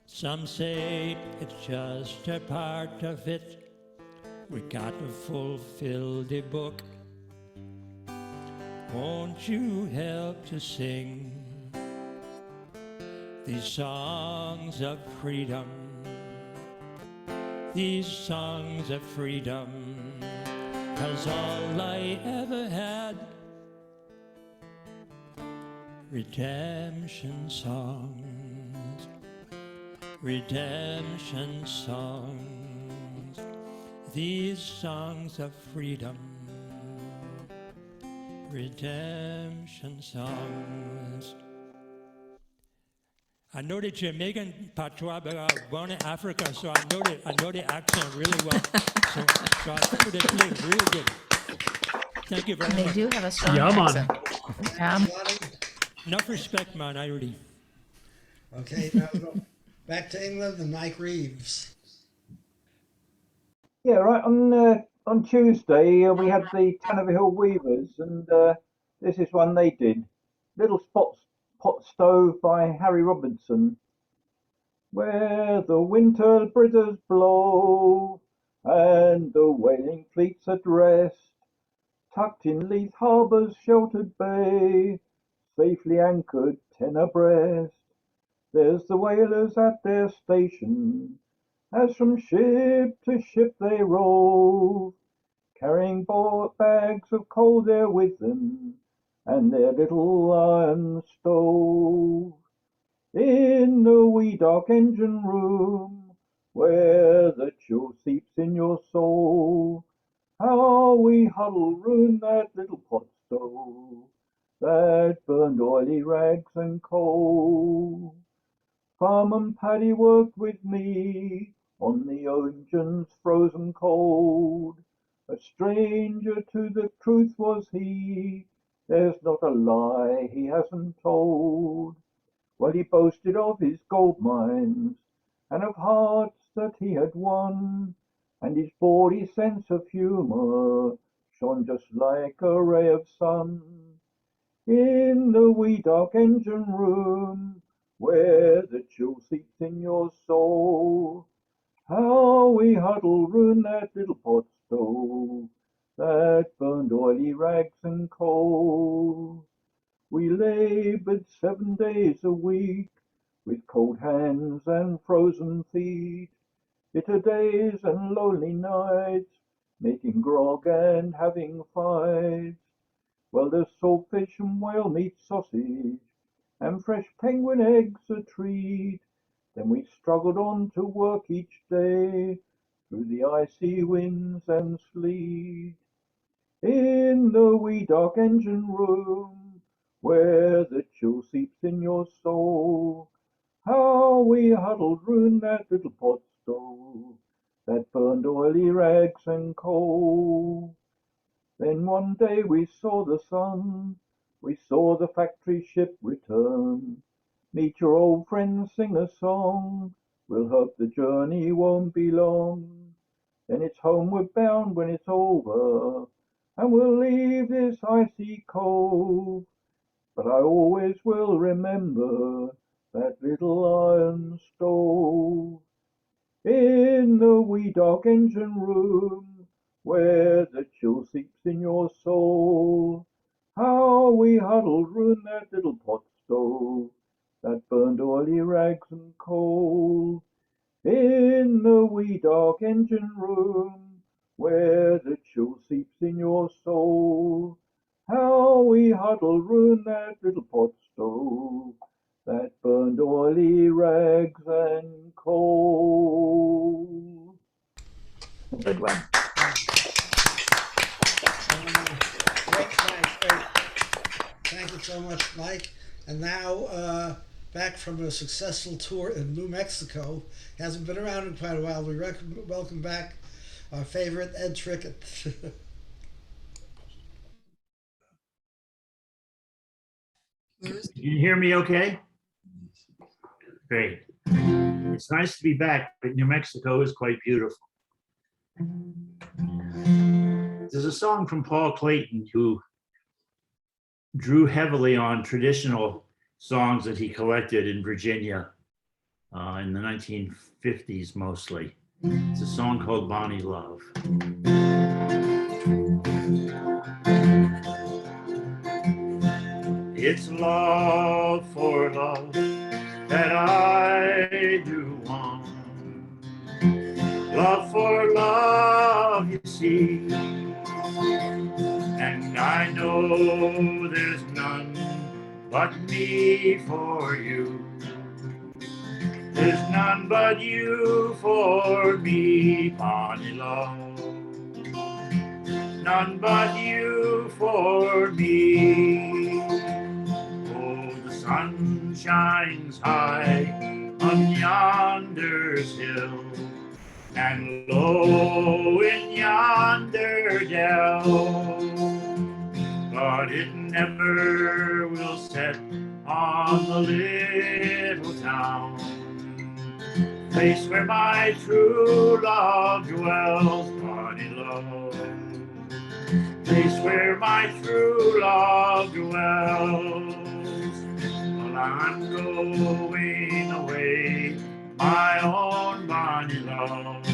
Some say it's just a part of it. We got to fulfill the book. Won't you help to sing these songs of freedom? These songs of freedom, 'cause all I ever had, redemption songs. Redemption songs, these songs of freedom, redemption songs. I know the Jamaican patois, but I was born in Africa, so I know the accent really well. So I think they play really good. Thank you very much. They do have a strong Yeah, man. accent. Enough respect, Mount Irony. Okay, now we go back to England and Mike Reeves. Yeah, right. On Tuesday, we had the Tanner Hill Weavers, and this is one they did. Little Pot Stove by Harry Robinson. Where the winter breezes blow, and the whaling fleets at rest, tucked in Leith Harbour's sheltered bay, safely anchored 10 abreast. There's the whalers at their station, as from ship to ship they rove, carrying bags of coal there with them, and their little iron stove. In the wee dark engine room, where the chill seeps in your soul, how we huddle round that little pot stove that burned oily rags and coal. Farmer Paddy worked with me on the engine's frozen cold. A stranger to the truth was he, there's not a lie he hasn't told. Well, he boasted of his gold mines and of hearts that he had won, and his bawdy sense of humour shone just like a ray of sun. In the wee dark engine room, where the chill seeps in your soul, how we huddled round that little pot stove that burned oily rags and coal. We laboured 7 days a week, with cold hands and frozen feet, bitter days and lonely nights, making grog and having fights. Well, there's saltfish and whale meat sausage, and fresh penguin eggs a treat. Then we struggled on to work each day, through the icy winds and sleet. In the wee dark engine room, where the chill seeps in your soul, how we huddled round that little pot stove that burned oily rags and coal. Then one day we saw the sun, we saw the factory ship return. Meet your old friends, sing a song, we'll hope the journey won't be long. Then it's homeward bound when it's over, and we'll leave this icy cove. But I always will remember that little iron stove. In the wee dark engine room, where the chill seeps in your soul, how we huddled round that little pot stove that burned oily rags and coal. In the wee dark engine room, where the chill seeps in your soul, how we huddled round that little pot stove that burned oily rags and coal. Good one. Great, great. Thank you so much, Mike. And now, back from a successful tour in New Mexico. He hasn't been around in quite a while. We welcome back our favorite Ed Trickett. Can you hear me okay? Great. It's nice to be back, but New Mexico is quite beautiful. There's a song from Paul Clayton, who drew heavily on traditional songs that he collected in Virginia in the 1950s mostly. It's a song called Bonnie Love. It's love for love that I do want. Love for love, you see. And I know there's none but me for you. There's none but you for me, Bonnie Love. None but you for me. Oh, the sun shines high on yonder's hill, and low in yonder dell, but it never will set on the little town, place where my true love dwells, Bonnie love, place where my true love dwells. Well, I'm going away, my own Bonnie love,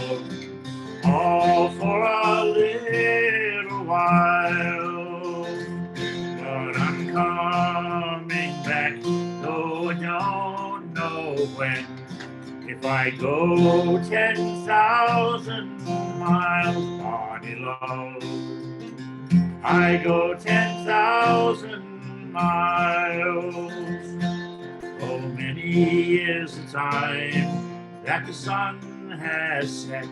all for a little while, but I'm coming back, though I don't know when. If I go 10,000 miles, Bonnie love, I go 10,000 miles. Oh, many is the time that the sun has set,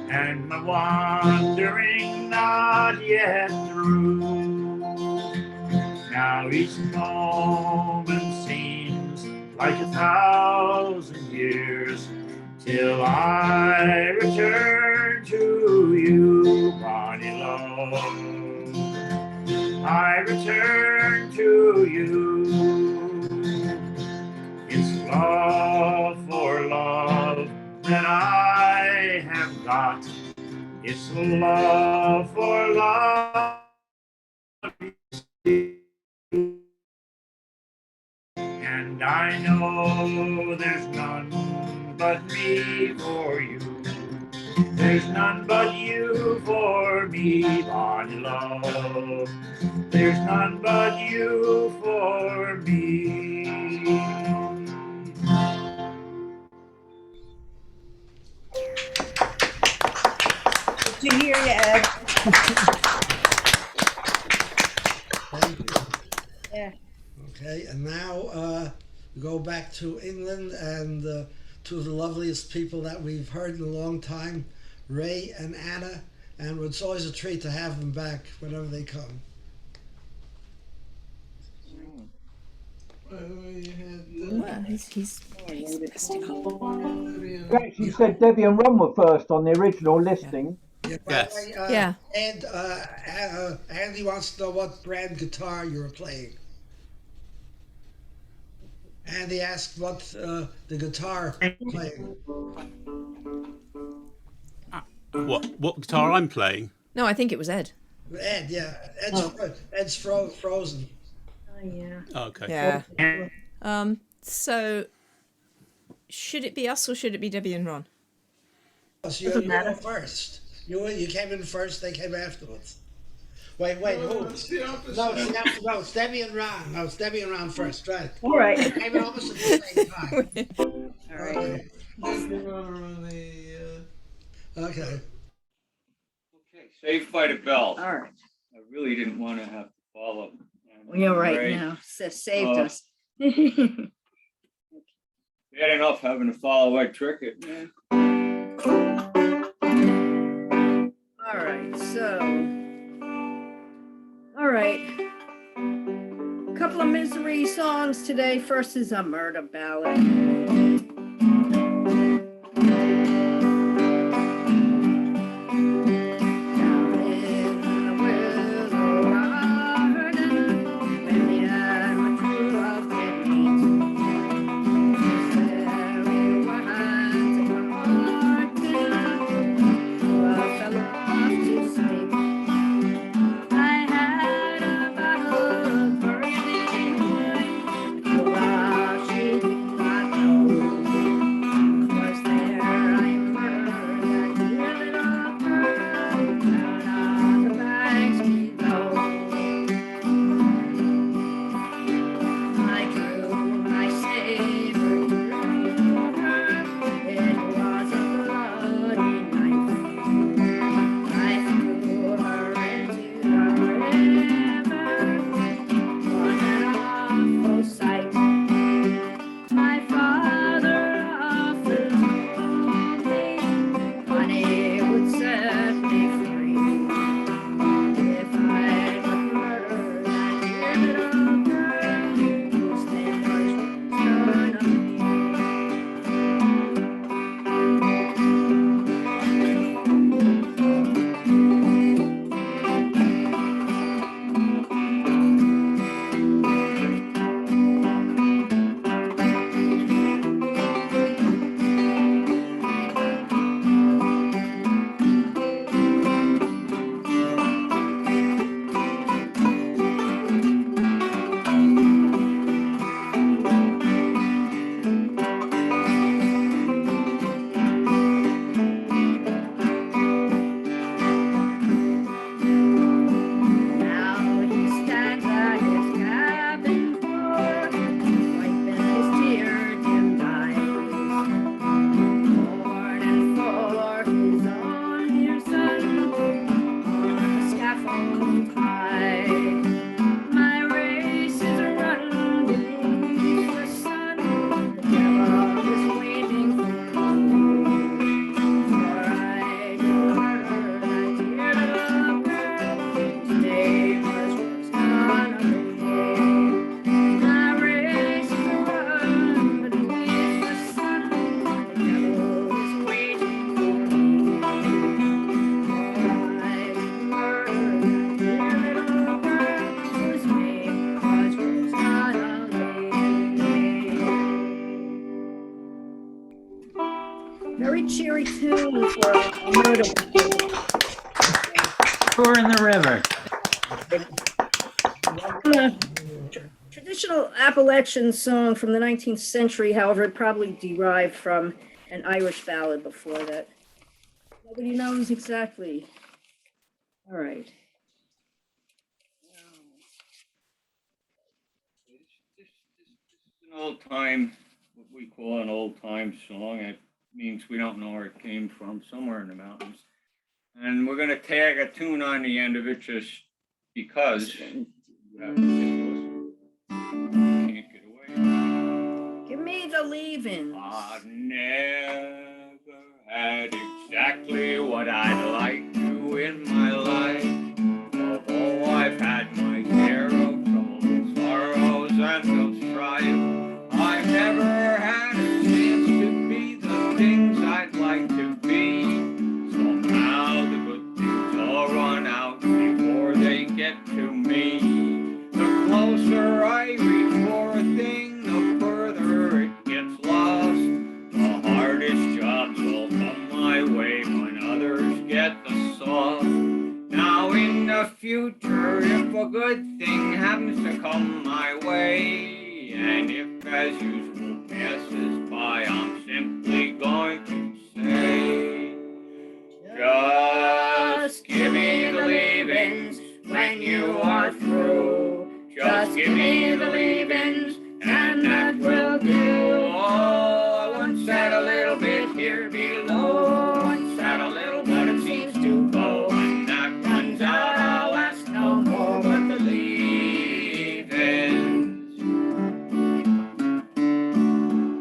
and my wandering not yet through. Now each moment seems like 1,000 years, till I return to you, Bonnie love. I return to you. It's love for love that I have got. It's love for love. And I know there's none but me for you. There's none but you for me, Bonnie love. There's none but you for me. Good to hear you, Ed. Thank you. Yeah. Okay, and now we go back to England and to the loveliest people that we've heard in a long time, Ray and Anna, and it's always a treat to have them back whenever they come. Well, he's messed it up. You actually said Debbie and Ron were first on the original listing. Yeah. Yes. Yeah. And Andy wants to know what brand guitar you were playing. Andy asked what the guitar playing. What guitar I'm playing? No, I think it was Ed. Ed, yeah. Ed's frozen. Oh, yeah. Okay. Yeah. So, should it be us or should it be Debbie and Ron? So you go first. You came in first, they came afterwards. Wait, who? It's Debbie and Ron. No, it's Debbie and Ron first, right? All right. They came in almost at the same time. All right. Okay. Saved by the bell. All right. I really didn't want to have to follow. Yeah, right Ray, now. Saved us. Bad enough having to follow White Tricket. Yeah. All right, so. All right. A couple of misery songs today. First is a murder ballad. Very cheery tune for a murder. Tour in the river. Traditional Appalachian song from the 19th century, however, it probably derived from an Irish ballad before that. Nobody knows exactly. All right. This is an old time, what we call an old time song. It means we don't know where it came from, somewhere in the mountains. And we're going to tag a tune on the end of it just because. Can't get away. Give me the leaving. I've never had exactly what I'd like to in my life. Although I've had my share of troubles, sorrows, and of strife, I've never had a chance to be the things I'd like to be. Somehow the good things all run out before they get to me. The closer I reach for a thing, the further it gets lost. The hardest jobs will come my way when others get the sauce. Now in the future, if a good thing happens to come my way, and if as usual passes by, I'm simply going to say, just give me the leavings when you are through. Just give me the leavings, and that will do. Oh, I once had a little bit here below. Once had a little, but it seems to go. When that runs out, I'll ask no more but the leavings.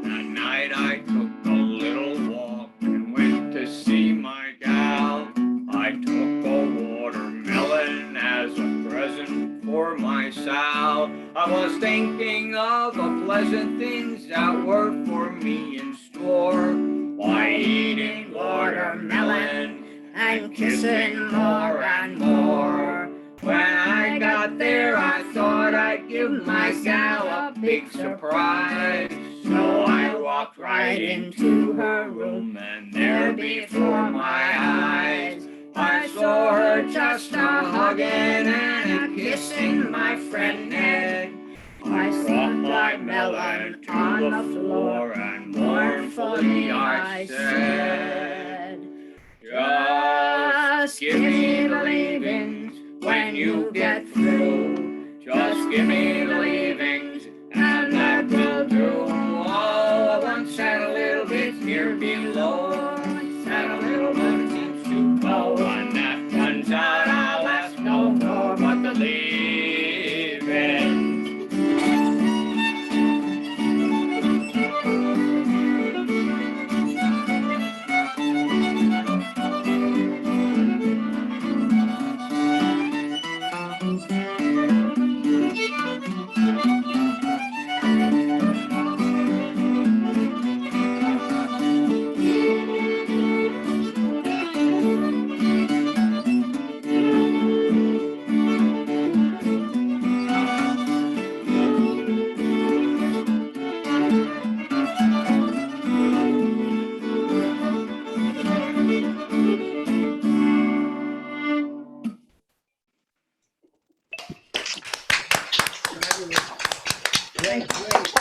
That night I took a little walk and went to see my gal. I took a watermelon as a present for my Sal. I was thinking of the pleasant things that were for me in store. Why, eating watermelon and kissing more and more. When I got there, I thought I'd give my gal a big surprise. So I walked right into her room, and there before my eyes, I saw her just a-hugging and a-kissing my friend Ned. I saw my melon on the floor, and mournfully I said, just give me the leavings when you get through. Just give me the leavings, and that will do. Oh, I once had a little bit here below. Once had a little, but it seems to go. When that runs out, I'll ask no more but the leavings. Great, great.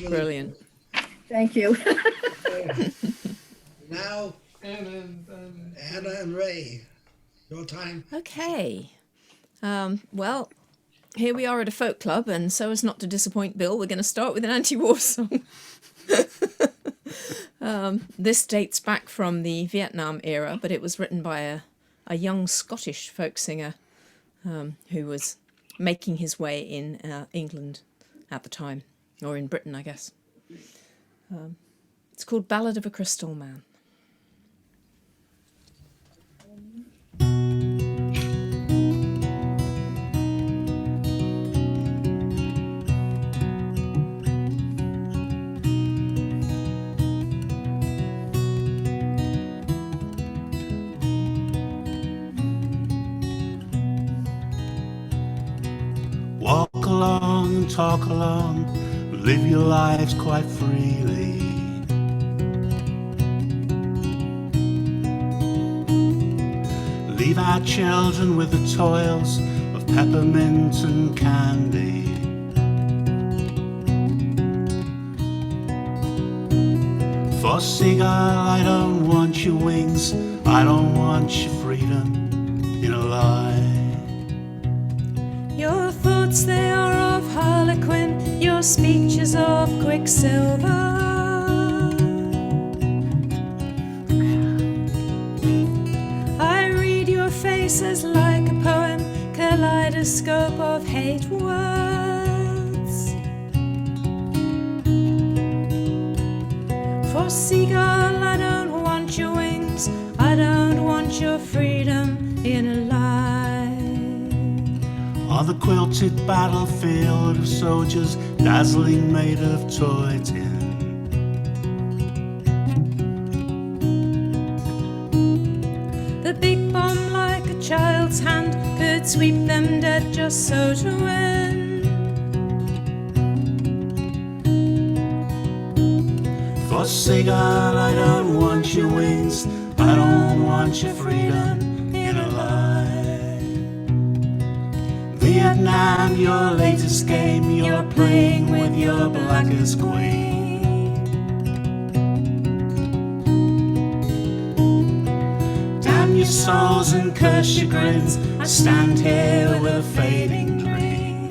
Brilliant. Thank you. Now, Anna and Ray, your time. Okay. Well, here we are at a folk club, and so as not to disappoint Bill, we're going to start with an anti-war song. This dates back from the Vietnam era, but it was written by a young Scottish folk singer who was making his way in England at the time, or in Britain, I guess. It's called Ballad of a Crystal Man. Walk along and talk along, live your lives quite freely. Leave our children with the toils of peppermint and candy. For seagull, I don't want your wings, I don't want your freedom in a lie. Your thoughts, they are of harlequin, your speech is of quicksilver. I read your faces like a poem, kaleidoscope of hate words. For seagull, I don't want your wings, I don't want your freedom in a lie. On the quilted battlefield of soldiers, dazzling made of toy tin. The big bomb like a child's hand could sweep them dead just so to win. For seagull, I don't want your wings, I don't want your freedom in a lie. Vietnam, your latest game, you're playing with your blackest queen. Damn your souls and curse your grins, I stand here with a fading dream.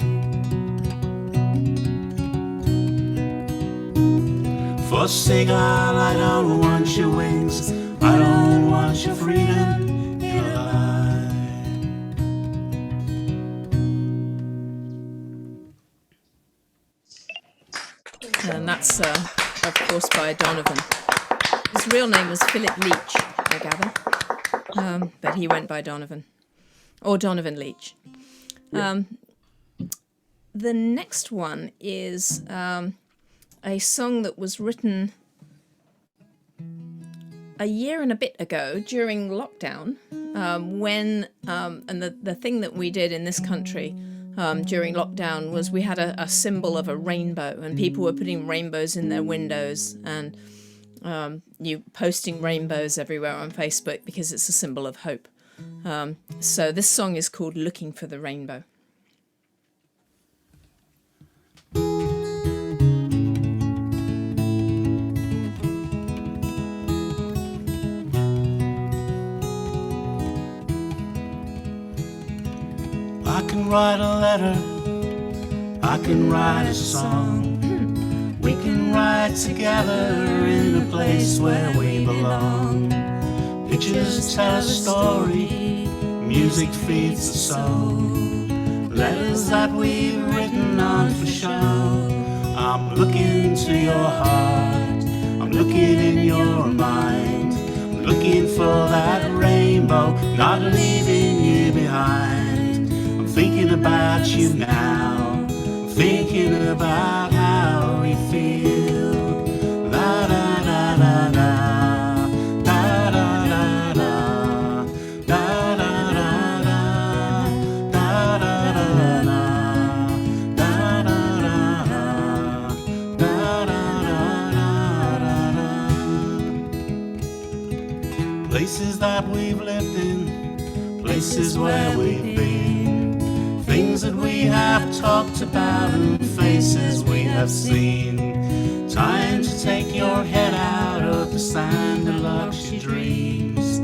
For seagull, I don't want your wings, I don't want your freedom in a lie. And that's, of course, by Donovan. His real name was Philip Leach, I gather, but he went by Donovan, or Donovan Leach. The next one is a song that was written a year and a bit ago during lockdown, when, and the thing that we did in this country during lockdown was we had a symbol of a rainbow, and people were putting rainbows in their windows, and you posting rainbows everywhere on Facebook because it's a symbol of hope. So this song is called Looking for the Rainbow. I can write a letter, I can write a song. We can ride together in a place where we belong. Pictures tell a story, music feeds the soul. Letters that we've written on for show. I'm looking to your heart, I'm looking in your mind. I'm looking for that rainbow, not leaving you behind. I'm thinking about you now, I'm thinking about how we feel. La da da da da, da da da da, da da da da, da da da da, da da da da. Places that we've lived in, places where we've been, things that we have talked about and faces we have seen. Time to take your head out of the sand and lock your dreams.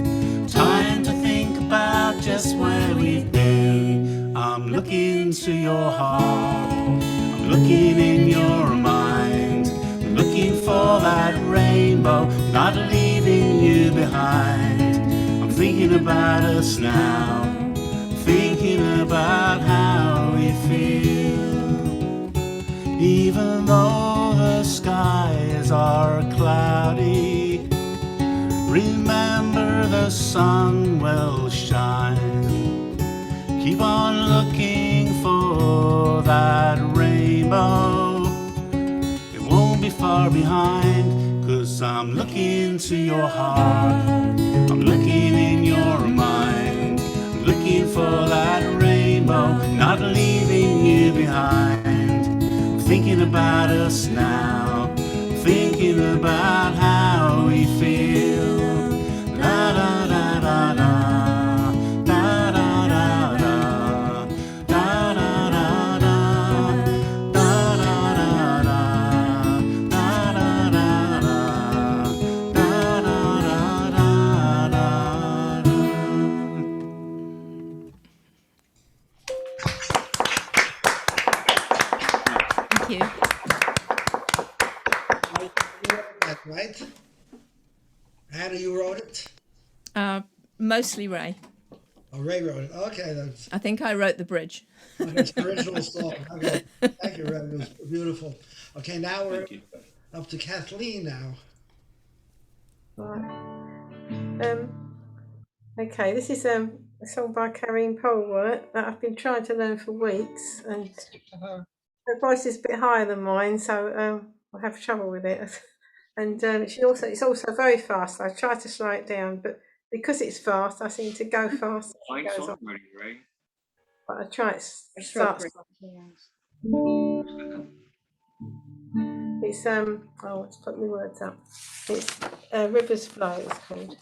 Time to think about just where we've been. I'm looking to your heart, I'm looking in your mind. I'm looking for that rainbow, not leaving you behind. I'm thinking about us now, thinking about how we feel. Even though the skies are cloudy, remember the sun will shine. Keep on looking for that rainbow, it won't be far behind. 'Cause I'm looking to your heart, I'm looking in your mind. I'm looking for that rainbow, not leaving you behind. I'm thinking about us now, thinking about how we feel. Da da da da da, da da da da, da da da da, da da da da, da da da da, da da da da. Thank you. That's right. Anna, you wrote it? Mostly Ray. Oh, Ray wrote it. Okay, that's I think I wrote the bridge. it's an original song. Okay, thank you, Ray. It was beautiful. Okay, now we're up to Kathleen now. Okay, this is a song by Karine Polwart that I've been trying to learn for weeks, and her voice is a bit higher than mine, so I have trouble with it. And it's also very fast. I try to slow it down, but because it's fast, I seem to go fast. As it goes on. But I try it. Starts. It's oh, let's put my words up. It's Rivers Flow. It's called.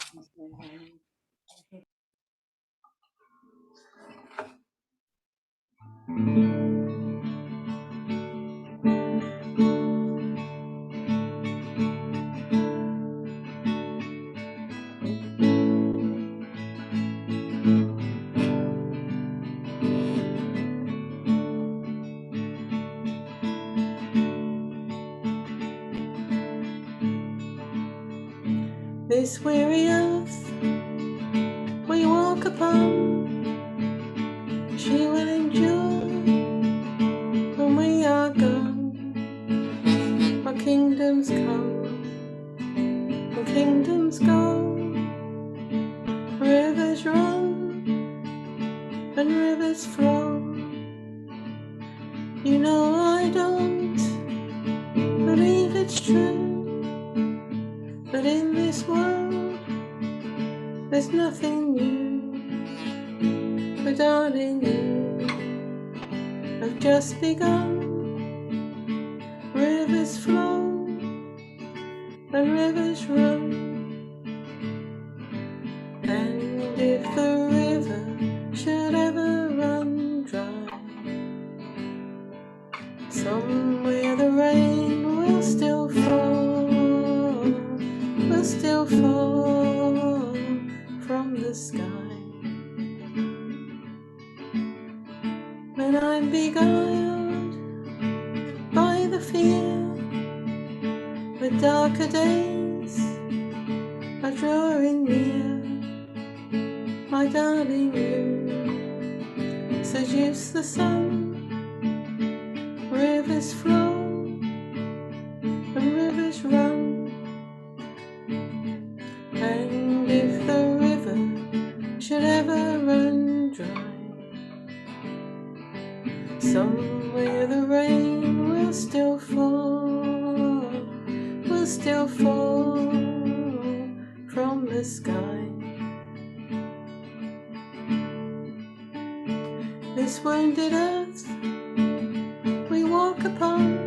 This weary earth we walk upon, she will endure when we are gone. Our kingdoms come and kingdoms go, rivers run and rivers flow. You know I don't believe it's true, but in this world there's nothing new. But darling, you have just begun. Rivers flow and rivers run, and if the river should ever run dry, somewhere the rain will still fall, will still fall from the sky. When I'm beguiled by the fear, the darker days are drawing near, my darling, you seduce the sun. Rivers flow and rivers run, and if the river should ever run dry, somewhere the rain will still fall, will still fall from the sky. This wounded earth we walk upon,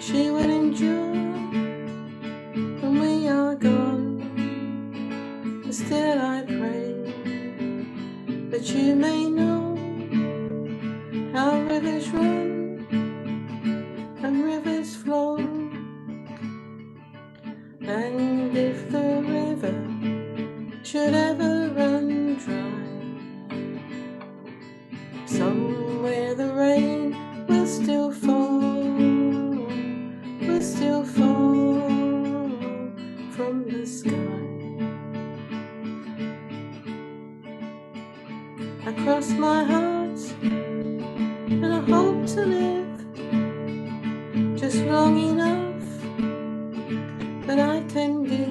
she will endure when we are gone. But still I pray that you may know how rivers run and rivers flow, and if the river should ever run dry, somewhere the rain will still fall, will still fall from the sky. I cross my heart and I hope to live just long enough that I can give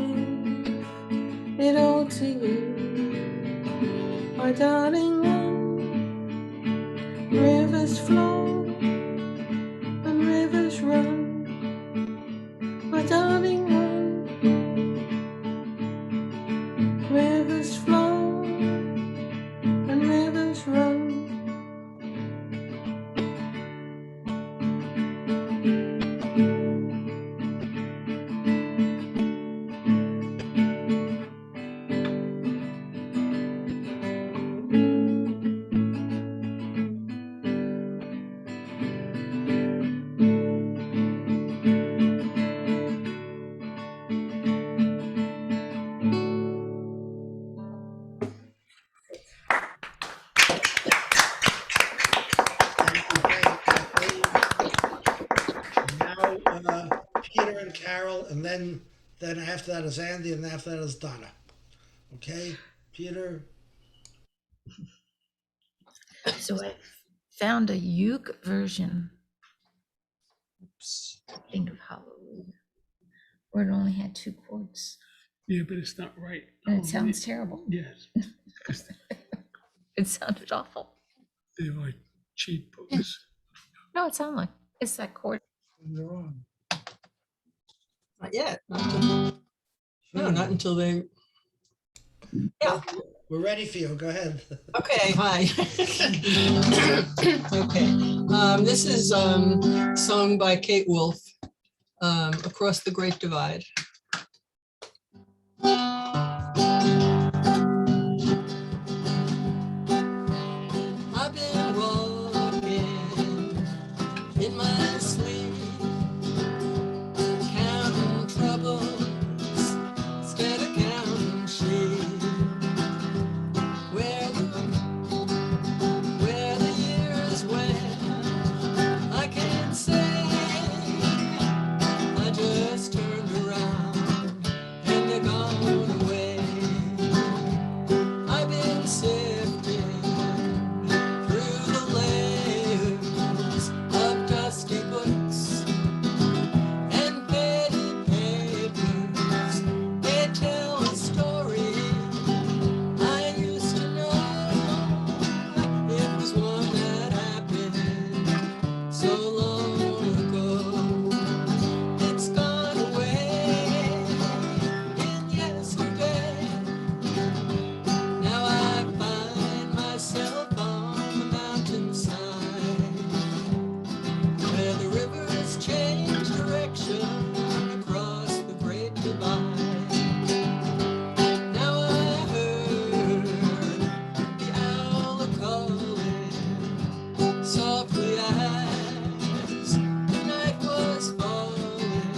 it all to you, my darling one. Rivers flow and rivers run, my darling one. Rivers flow and rivers run. Peter and Carol, and then after that is Andy, and after that is Donna. Okay, Peter. So I found a uke version. Oops. Think of Hallelujah, where it only had 2 chords. Yeah, but it's not right. And it sounds terrible. Yes. It sounded awful. They're like cheat books. No, it sounded like it's that chord. No. Not yet. No, not until they. Yeah. We're ready for you. Go ahead. Okay. Hi. Okay. This is sung by Kate Wolf, Across the Great Divide. I've been walking in my sleep, counting troubles instead of counting sheep. Where the years went, I can't say. I just turned around and they're gone away. I've been sifting through the layers of dusty books and faded papers. They tell a story I used to know. It was one that happened so long ago. It's gone away in yesterday. Now I find myself on the mountainside, where the rivers change direction across the great divide. Now I heard the owl calling softly as the night was falling.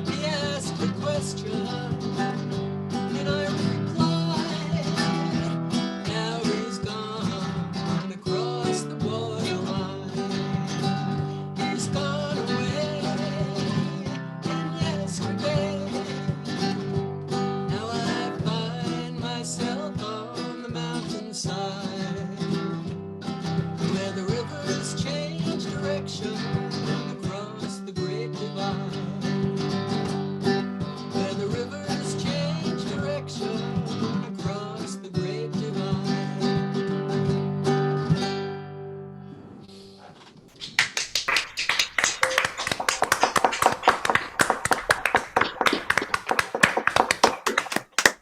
He asked a question and I replied. Now he's gone across the borderline. He's gone away in yesterday. Now I find myself on the mountainside, where the rivers change direction across the great divide. Where the rivers change direction across the great divide.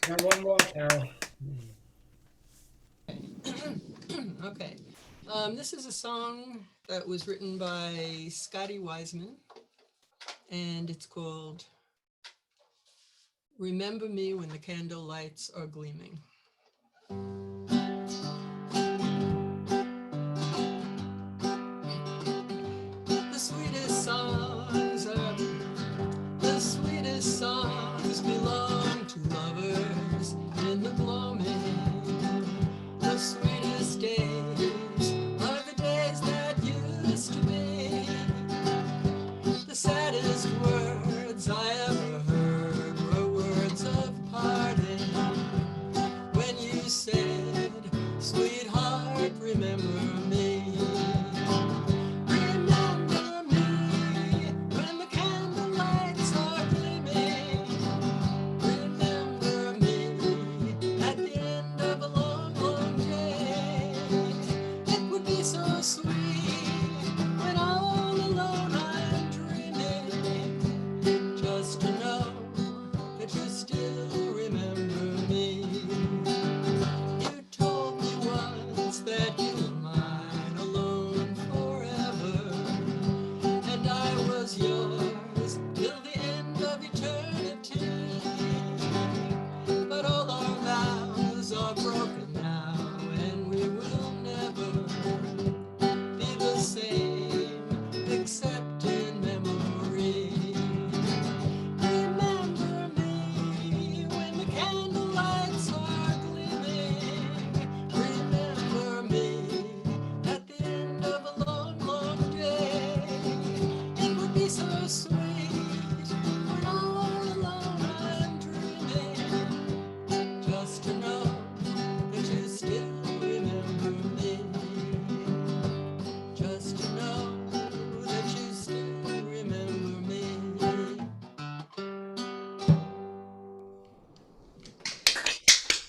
Now one more, Carol. Okay. This is a song that was written by Scotty Wiseman, and it's called Remember Me When the Candle Lights Are Gleaming. The sweetest songs belong to lovers in the gloaming. The sweetest days are the days that used to be. The saddest words I ever heard were words of parting, when you said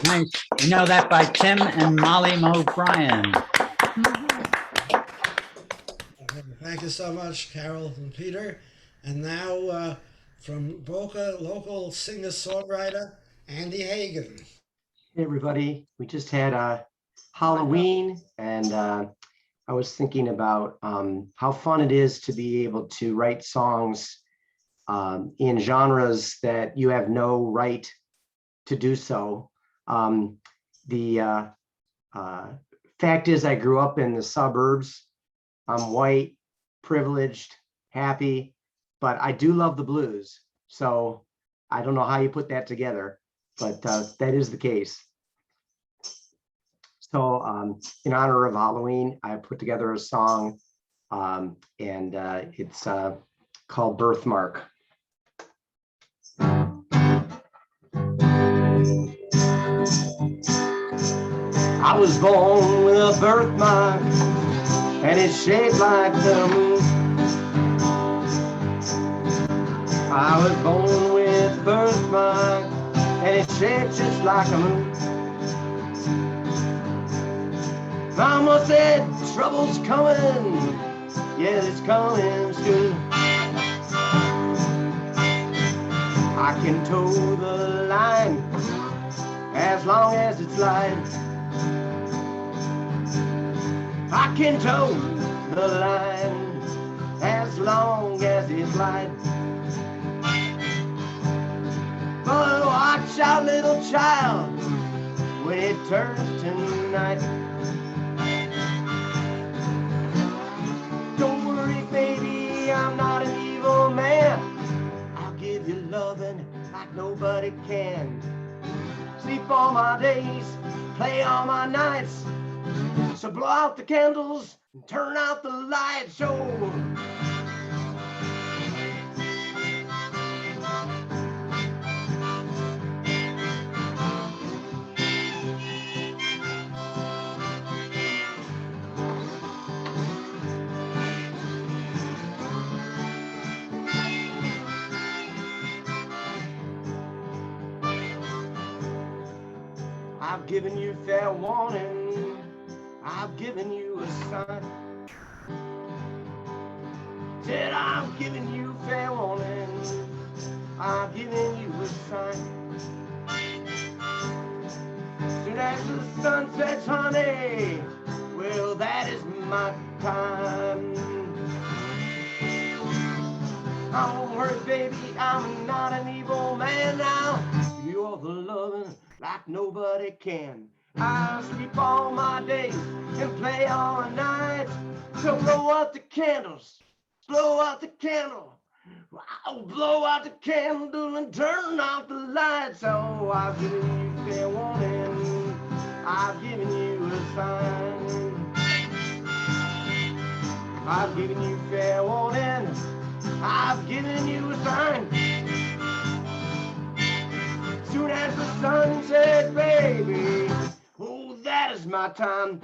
Nice. You know that by Tim and Molly O'Brien. Thank you so much, Carol and Peter. And now from Boca, local singer-songwriter Andy Hagan. Hey everybody, we just had Halloween, and I was thinking about how fun it is to be able to write songs in genres that you have no right to do so. The fact is, I grew up in the suburbs. I'm white, privileged, happy, but I do love the blues. So I don't know how you put that together, but that is the case. So in honor of Halloween, I put together a song, and it's called Birthmark. I was born with a birthmark, and it's shaped like the moon. I was born with a birthmark, and it's shaped just like a moon. Mama said trouble's coming, yeah, it's coming soon. I can toe the line as long as it's light. I can toe the line as long as it's light. But watch out, little child, when it turns to night. Don't worry, baby, I'm not an evil man. I'll give you loving like nobody can. Sleep all my days, play all my nights. So blow out the candles and turn out the lights. So I've given you fair warning, I've given you a sign. Said I've given you fair warning, I've given you a sign. Soon as the sun sets, honey, well, that is my time. Don't worry, baby, I'm not an evil man now. You're the loving like nobody can. I'll sleep all my days and play all my nights. So blow out the candles, blow out the candle. I'll blow out the candle and turn out the lights. Oh, I've given you fair warning, I've given you a sign. I've given you fair warning, I've given you a sign. Soon as the sun sets, baby, oh, that is my time.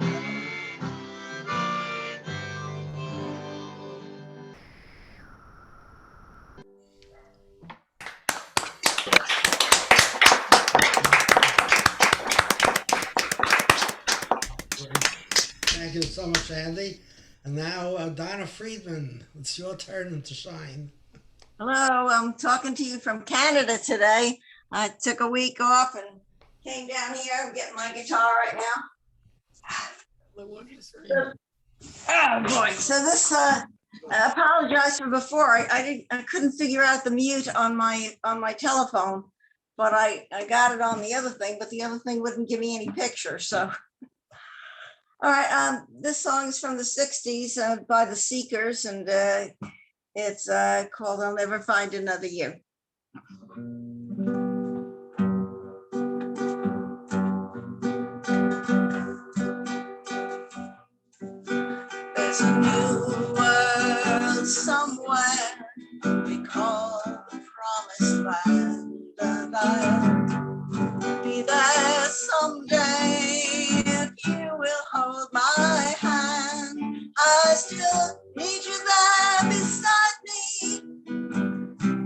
Thank you so much, Andy. And now, Donna Friedman, it's your turn to shine. Hello, I'm talking to you from Canada today. I took a week off and came down here. I'm getting my guitar right now. Oh boy! So this, I apologize for before. I couldn't figure out the mute on my telephone, but I got it on the other thing. But the other thing wouldn't give me any picture. So, all right. This song is from the '60s by the Seekers, and it's called "I'll Never Find Another You." There's a new world somewhere we call the promised land, and I'll be there someday if you will hold my hand. I still need you there beside me,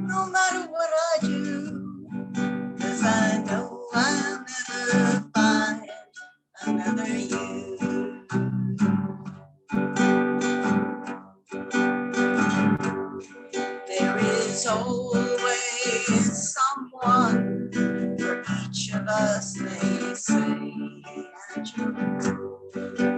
no matter what I do, 'cause I know I'll never always someone for each of us, they say. And you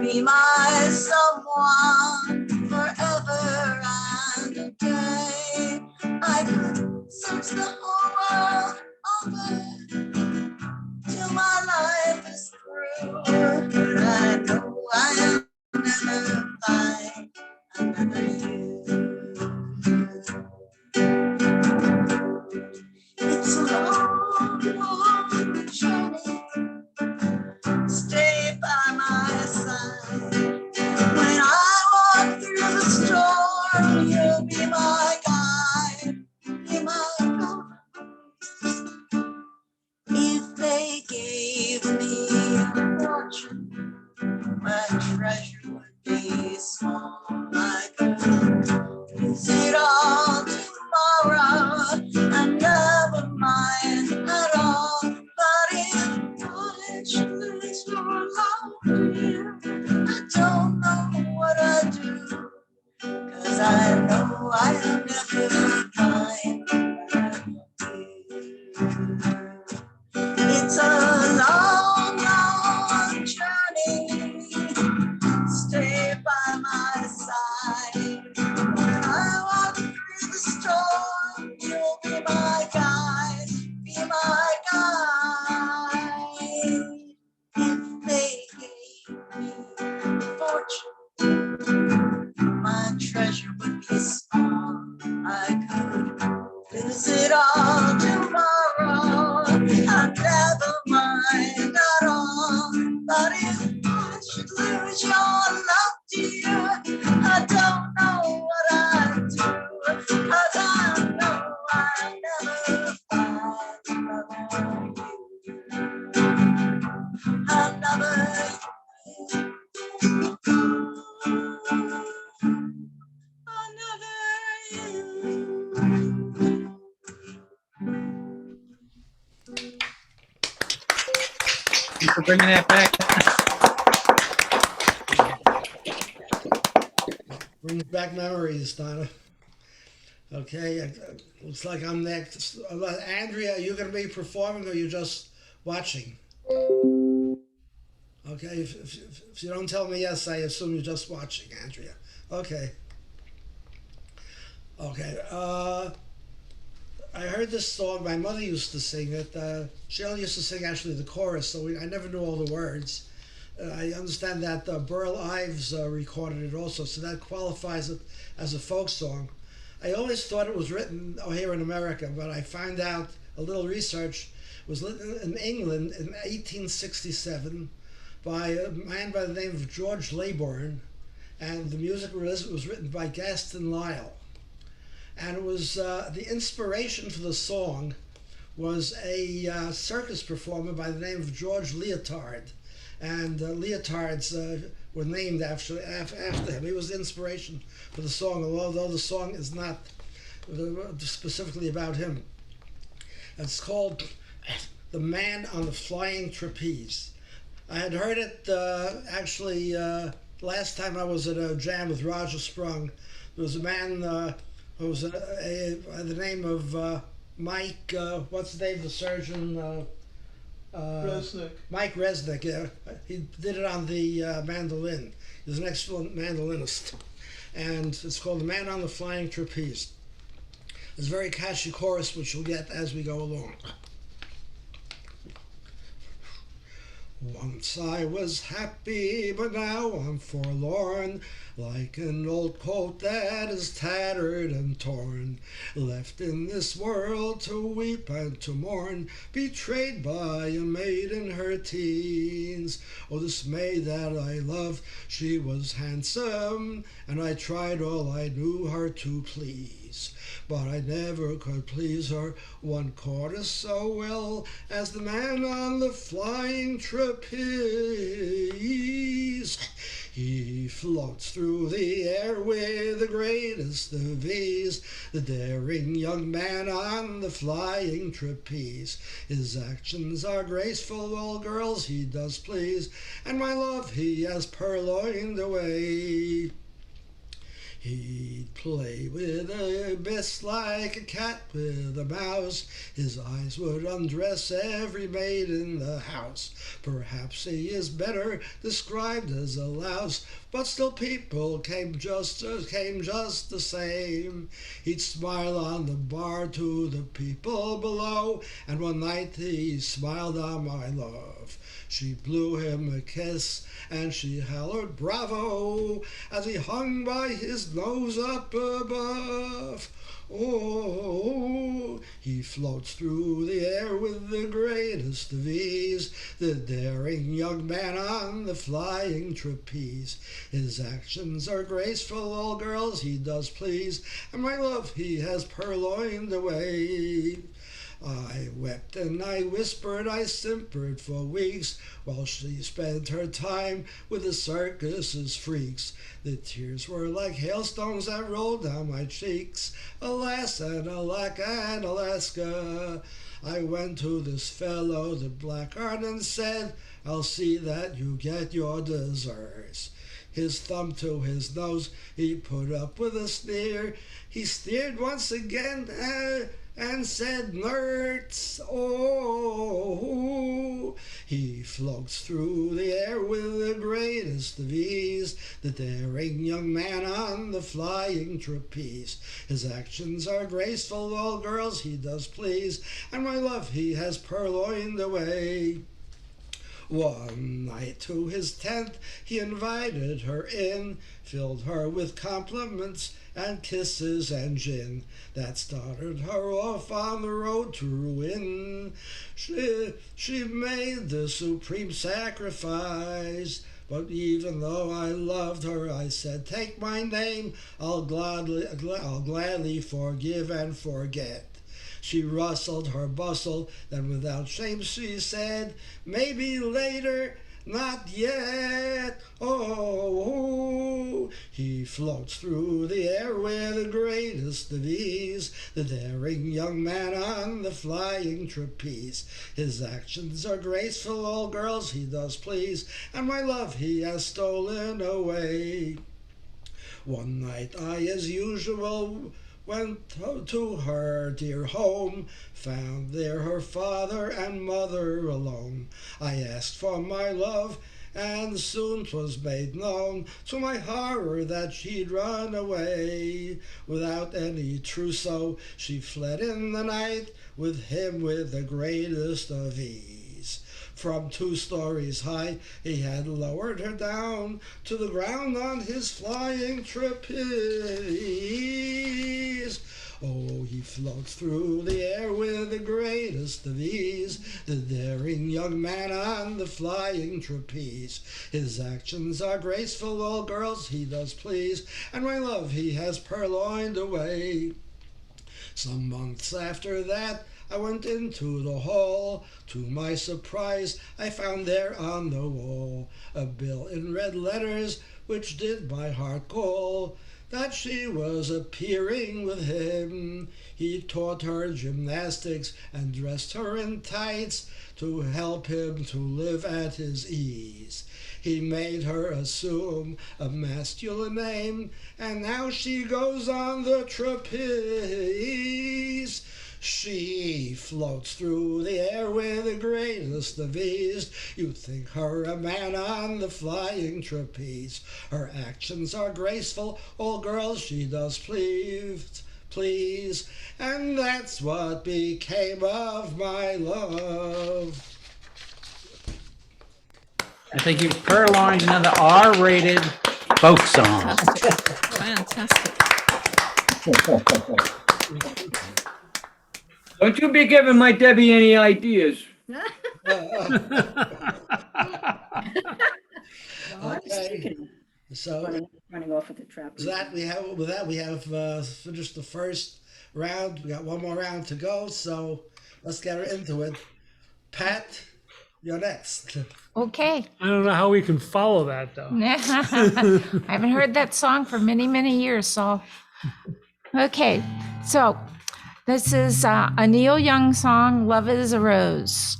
be my someone forever and a day. I could search the whole world over till my life is through, but I know I'll never find another you. It's a long, long journey. Stay by my side. When I walk through the storm, you'll be my guide, be my compass. If they gave me a fortune, my treasure would be small. I could lose it all tomorrow and never mind at all. But if I should lose your love, dear, I don't know what I'd do, 'cause I know I'll never find you. It's a long, long journey. Stay by my side. When I walk through the storm, you'll be my guide, be my guide. If they gave me a fortune, my treasure would be small. I could lose it all tomorrow. I'd never mind at all. But if I should lose your love, dear, I don't know what I'd do, 'cause I know I'll never find another you. Another you. Thanks for bringing that back. Brings back memories, Donna. Okay, looks like I'm next. Andrea, are you going to be performing or are you just watching? Okay, if you don't tell me yes, I assume you're just watching, Andrea. Okay. Okay. I heard this song. My mother used to sing it. She only used to sing actually the chorus, so I never knew all the words. I understand that Burl Ives recorded it also, so that qualifies it as a folk song. I always thought it was written here in America, but I found out a little research. It was written in England in 1867 by a man by the name of George Laybourne, and the music was written by Gaston Lyle. And it was the inspiration for the song was a circus performer by the name of George Leotard, and leotards were named after him. He was the inspiration for the song, although the song is not specifically about him. It's called "The Man on the Flying Trapeze." I had heard it actually last time I was at a jam with Roger Sprung. There was a man who was by the name of Mike, what's the name, the surgeon? Resnick. Mike Resnick, yeah. He did it on the mandolin. He's an excellent mandolinist. And it's called "The Man on the Flying Trapeze." It's a very catchy chorus, which you'll get as we go along. Once I was happy, but now I'm forlorn, like an old coat that is tattered and torn, left in this world to weep and to mourn, betrayed by a maid in her teens. Oh, this maid that I loved, she was handsome, and I tried all I knew her to please. But I never could please her one quarter so well as the man on the flying trapeze. He floats through the air with the greatest of ease, the daring young man on the flying trapeze. His actions are graceful, all girls he does please, and my love he has purloined away. He play with a best like a cat with a mouse. His eyes would undress every maid in the house. Perhaps he is better described as a louse, but still people came just the same. He'd smile on the bar to the people below, and one night he smiled on my love. She blew him a kiss, and she hollered bravo as he hung by his nose up above. Oh, he floats through the air with the greatest of ease, the daring young man on the flying trapeze. His actions are graceful, all girls he does please, and my love he has purloined away. I wept and I whispered, I simpered for weeks, while she spent her time with the circus's freaks. The tears were like hailstones that rolled down my cheeks. Alas and alack and Alaska. I went to this fellow, the blackguard, and said, I'll see that you get your deserts. His thumb to his nose he put up with a sneer. He sneered once again and said, nerds, oh. He floats through the air with the greatest of ease, the daring young man on the flying trapeze. His actions are graceful, all girls he does please, and my love he has purloined away. One night to his tent he invited her in, filled her with compliments and kisses and gin that started her off on the road to ruin. She made the supreme sacrifice, but even though I loved her, I said, take my name, I'll gladly forgive and forget. She rustled her bustle, then without shame she said, maybe later, not yet. Oh, he floats through the air with the greatest of ease, the daring young man on the flying trapeze. His actions are graceful, all girls he does please, and my love he has stolen away. One night I, as usual, went to her dear home, found there her father and mother alone. I asked for my love, and soon 'twas made known to my horror that she'd run away. Without any trousseau she fled in the night, with him with the greatest of ease. From 2 stories high he had lowered her down to the ground on his flying trapeze. Oh, he floats through the air with the greatest of ease, the daring young man on the flying trapeze. His actions are graceful, all girls he does please, and my love he has purloined away. Some months after that I went into the hall. To my surprise, I found there on the wall a bill in red letters which did my heart call, that she was appearing with him. He taught her gymnastics and dressed her in tights to help him to live at his ease. He made her assume a masculine name, and now she goes on the trapeze. She floats through the air with the greatest of ease. You think her a man on the flying trapeze. Her actions are graceful, all girls she does please, and that's what became of my love. I think you've purloined another R-rated folk song. Fantastic. Don't you be giving my Debbie any ideas. Okay. So running off with the trap. with that we have finished the first round. We got one more round to go, so let's get into it. Pat, you're next. Okay. I don't know how we can follow that though. I haven't heard that song for many, many years, so. Okay, so this is a Neil Young song, Love is a Rose.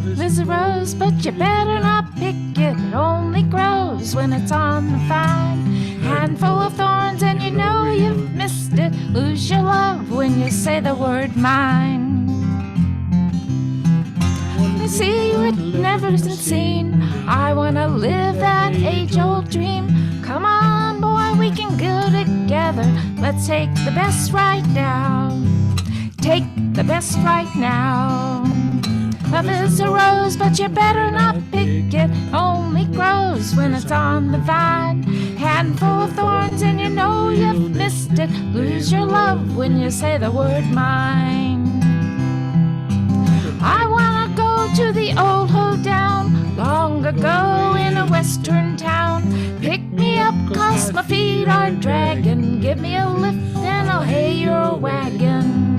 is a rose, but you better not pick it. It only grows when it's on the vine. Handful of thorns and you know you've missed it. Lose your love when you say the word mine. I see you had never been seen. I wanna live that age-old dream. Come on, boy, we can go together. Let's take the best right now. Take the best right now. Love is a rose, but you better not pick it. Only grows when it's on the vine. Handful of thorns and you know you've missed it. Lose your love when you say the word mine. I wanna go to the old hoedown, long ago in a western town. Pick me up, 'cause my feet are dragging. Give me a lift and I'll hay your wagon.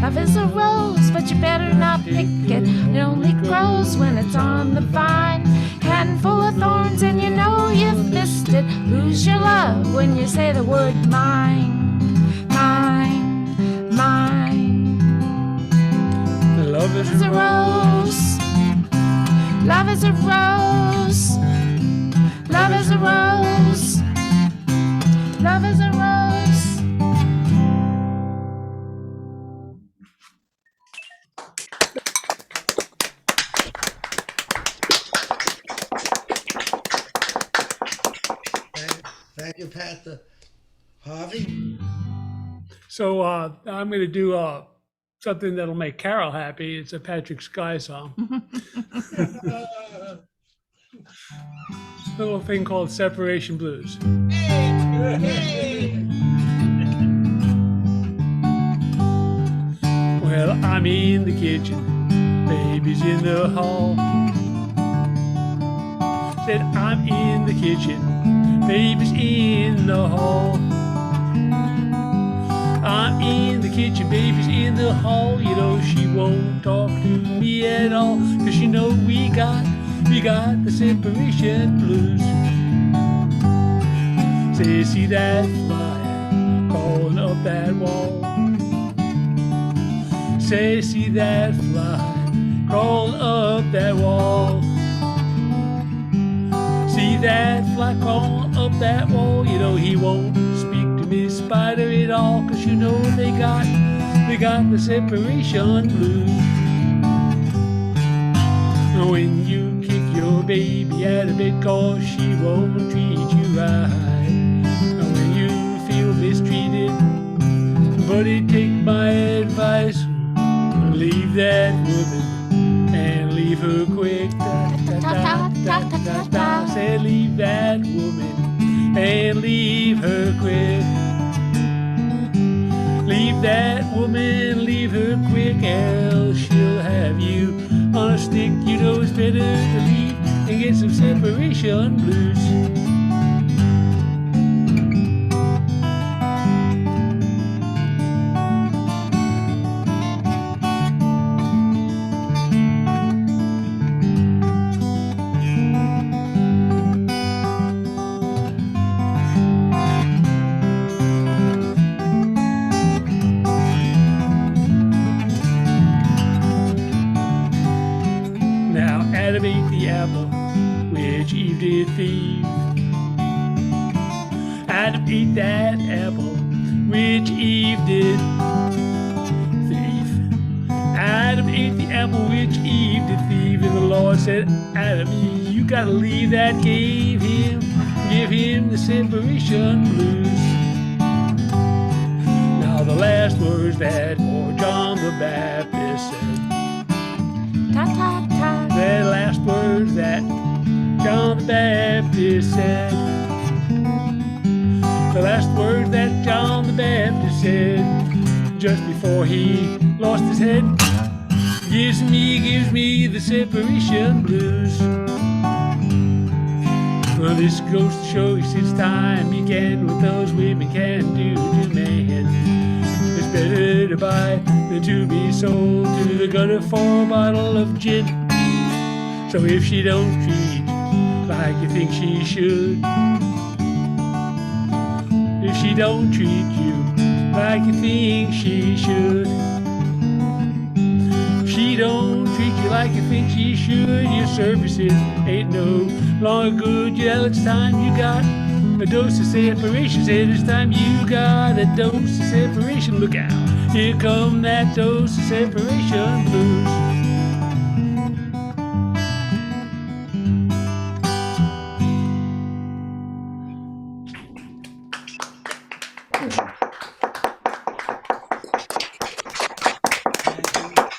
Love is a rose, but you better not pick it. It only grows when it's on the vine. Handful of thorns and you know you've missed it. Lose your love when you say the word mine. Mine, mine. Love is a rose. Love is a rose. Love is a rose. Love is a rose. Thank you, Pat. Harvey? So I'm going to do something that'll make Carol happy. It's a Patrick Sky song. A little thing called Separation Blues. Well, I'm in the kitchen, baby's in the hall. Said I'm in the kitchen, baby's in the hall. I'm in the kitchen, baby's in the hall. You know she won't talk to me at all, 'cause you know we got the separation blues. Say, see that fly crawling up that wall. Say, see that fly crawling up that wall. See that fly crawling up that wall. You know he won't speak to Miss Spider at all, 'cause you know they got the separation blues. When you kick your baby out of bed 'cause she won't treat you right, and when you feel mistreated, buddy, take my advice. Leave that woman and leave her quick. Say leave that woman and leave her quick. Leave that woman, leave her quick, else she'll have you on a stick. You know it's better to leave and get some separation blues. Adam ate the apple which Eve did thieve. Adam ate that apple which Eve did thieve. Adam ate the apple which Eve did thieve. And the Lord said, Adam, you gotta leave that. Give him the separation blues. Now the last words that poor John the Baptist said. The last words that John the Baptist said. The last words that John the Baptist said just before he lost his head. Gives me the separation blues. Well, this goes to show you since time began, what those women can do to men. It's better to buy than to be sold to the gutter for a bottle of gin. So if she don't treat like you think she should, if she don't treat you like you think she should, if she don't treat treat you like you think she should. Your services ain't no longer good. Yeah, it's time you got a dose of separation. Said it's time you got a dose of separation. Look out, here come that dose of separation blues.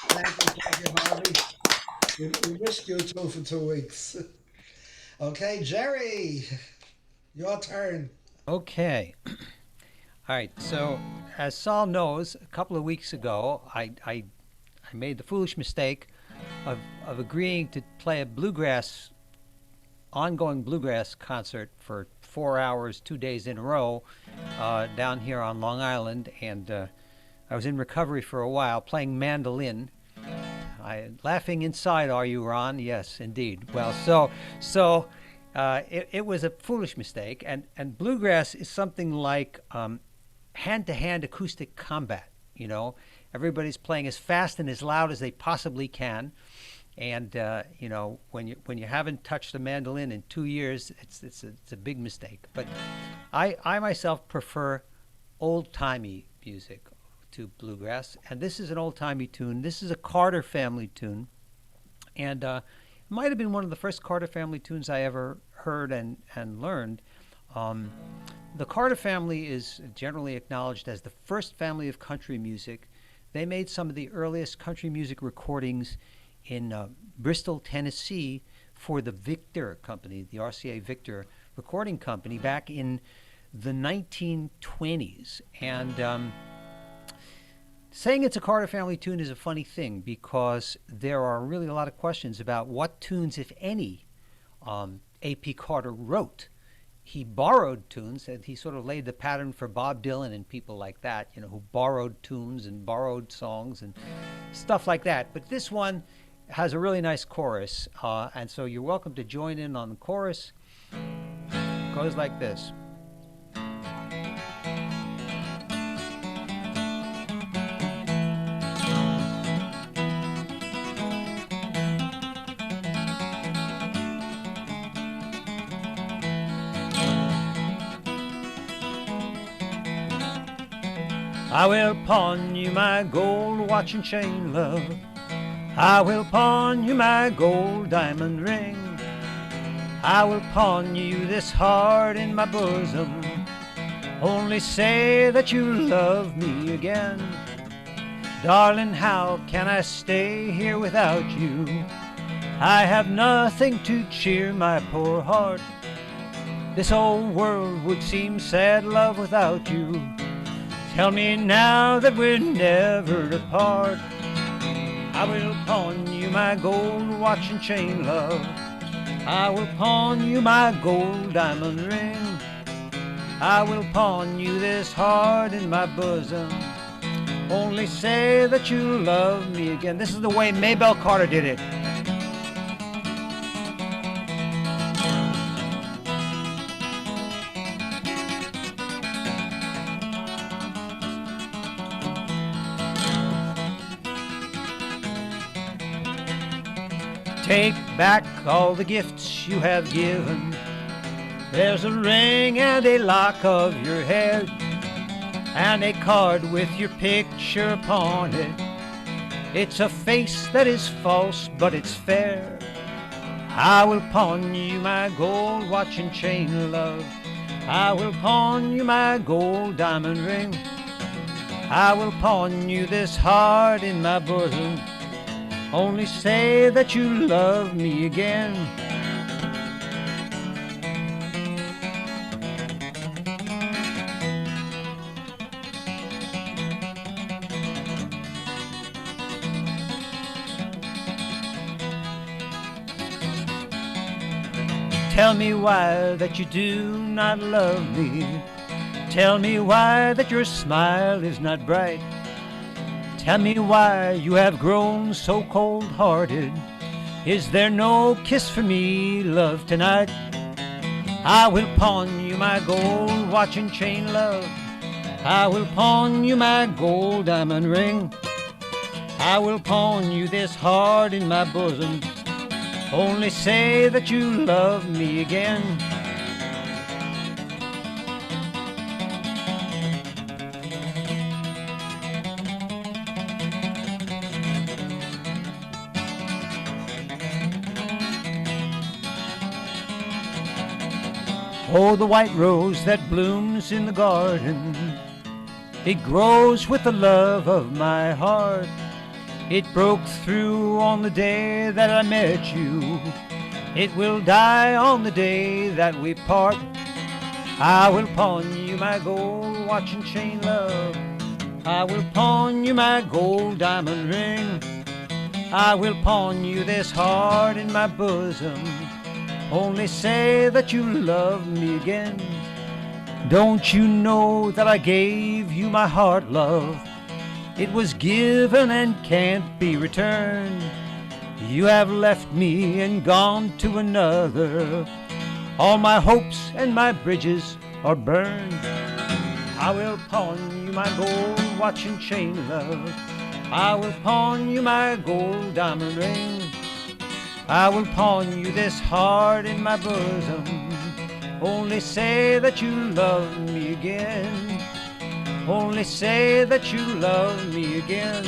Thank you, Bobby. We missed you too for 2 weeks. Okay, Jerry, your turn. Okay. All right. So, as Saul knows, a couple of weeks ago, I made the foolish mistake of agreeing to play a ongoing bluegrass concert for 4 hours, 2 days in a row, down here on Long Island, and I was in recovery for a while, playing mandolin. Laughing inside, are you, Ron? Yes, indeed. Well, it was a foolish mistake, and bluegrass is something like hand-to-hand acoustic combat. You know, everybody's playing as fast and as loud as they possibly can, and you know, when you haven't touched a mandolin in 2 years, it's a big mistake. But I myself prefer old-timey music to bluegrass, and this is an old-timey tune. This is a Carter family tune, and it might have been one of the first Carter family tunes I ever heard and learned. The Carter family is generally acknowledged as the first family of country music. They made some of the earliest country music recordings in Bristol, Tennessee for the Victor Company, the RCA Victor Recording Company, back in the 1920s. And saying it's a Carter family tune is a funny thing, because there are really a lot of questions about what tunes, if any, A.P. Carter wrote. He borrowed tunes, and he sort of laid the pattern for Bob Dylan and people like that, you know, who borrowed tunes and borrowed songs and stuff like that. But this one has a really nice chorus, and so you're welcome to join in on the chorus. It goes like this. I will pawn you my gold watch and chain, love. I will pawn you my gold diamond ring. I will pawn you this heart in my bosom. Only say that you love me again. Darling, how can I stay here without you? I have nothing to cheer my poor heart. This whole world would seem sad, love, without you. Tell me now that we're never to part. I will pawn you my gold watch and chain, love. I will pawn you my gold diamond ring. I will pawn you this heart in my bosom. Only say that you love me again. This is the way Maybelle Carter did it. Take back all the gifts you have given. There's a ring and a lock of your hair, and a card with your picture upon it. It's a face that is false, but it's fair. I will pawn you my gold watch and chain, love. I will pawn you my gold diamond ring. I will pawn you this heart in my bosom. Only say that you love me again. Tell me why that you do not love me. Tell me why that your smile is not bright. Tell me why you have grown so cold-hearted. Is there no kiss for me, love, tonight? I will pawn you my gold watch and chain, love. I will pawn you my gold diamond ring. I will pawn you this heart in my bosom. Only say that you love me again. Oh, the white rose that blooms in the garden, it grows with the love of my heart. It broke through on the day that I met you. It will die on the day that we part. I will pawn you my gold watch and chain, love. I will pawn you my gold diamond ring. I will pawn you this heart in my bosom. Only say that you love me again. Don't you know that I gave you my heart, love? It was given and can't be returned. You have left me and gone to another. All my hopes and my bridges are burned. I will pawn you my gold watch and chain, love. I will pawn you my gold diamond ring. I will pawn you this heart in my bosom. Only say that you love me again. Only say that you love me again.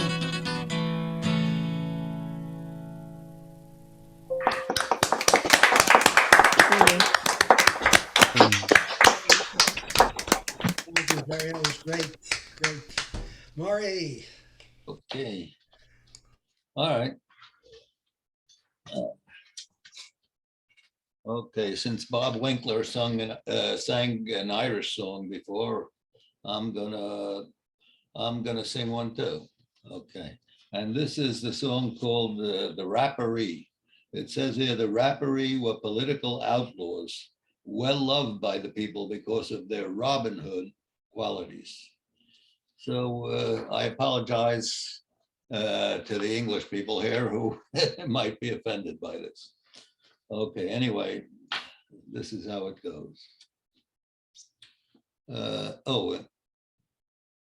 Thank you, Barry. That was great. Great. Maury. Okay. All right. Okay, since Bob Winkler sang an Irish song before, I'm gonna sing one too. Okay, and this is the song called the Rapparee. It says here the Rapparee were political outlaws, well loved by the people because of their Robin Hood qualities. So I apologize to the English people here who might be offended by this. Okay, anyway, this is how it goes.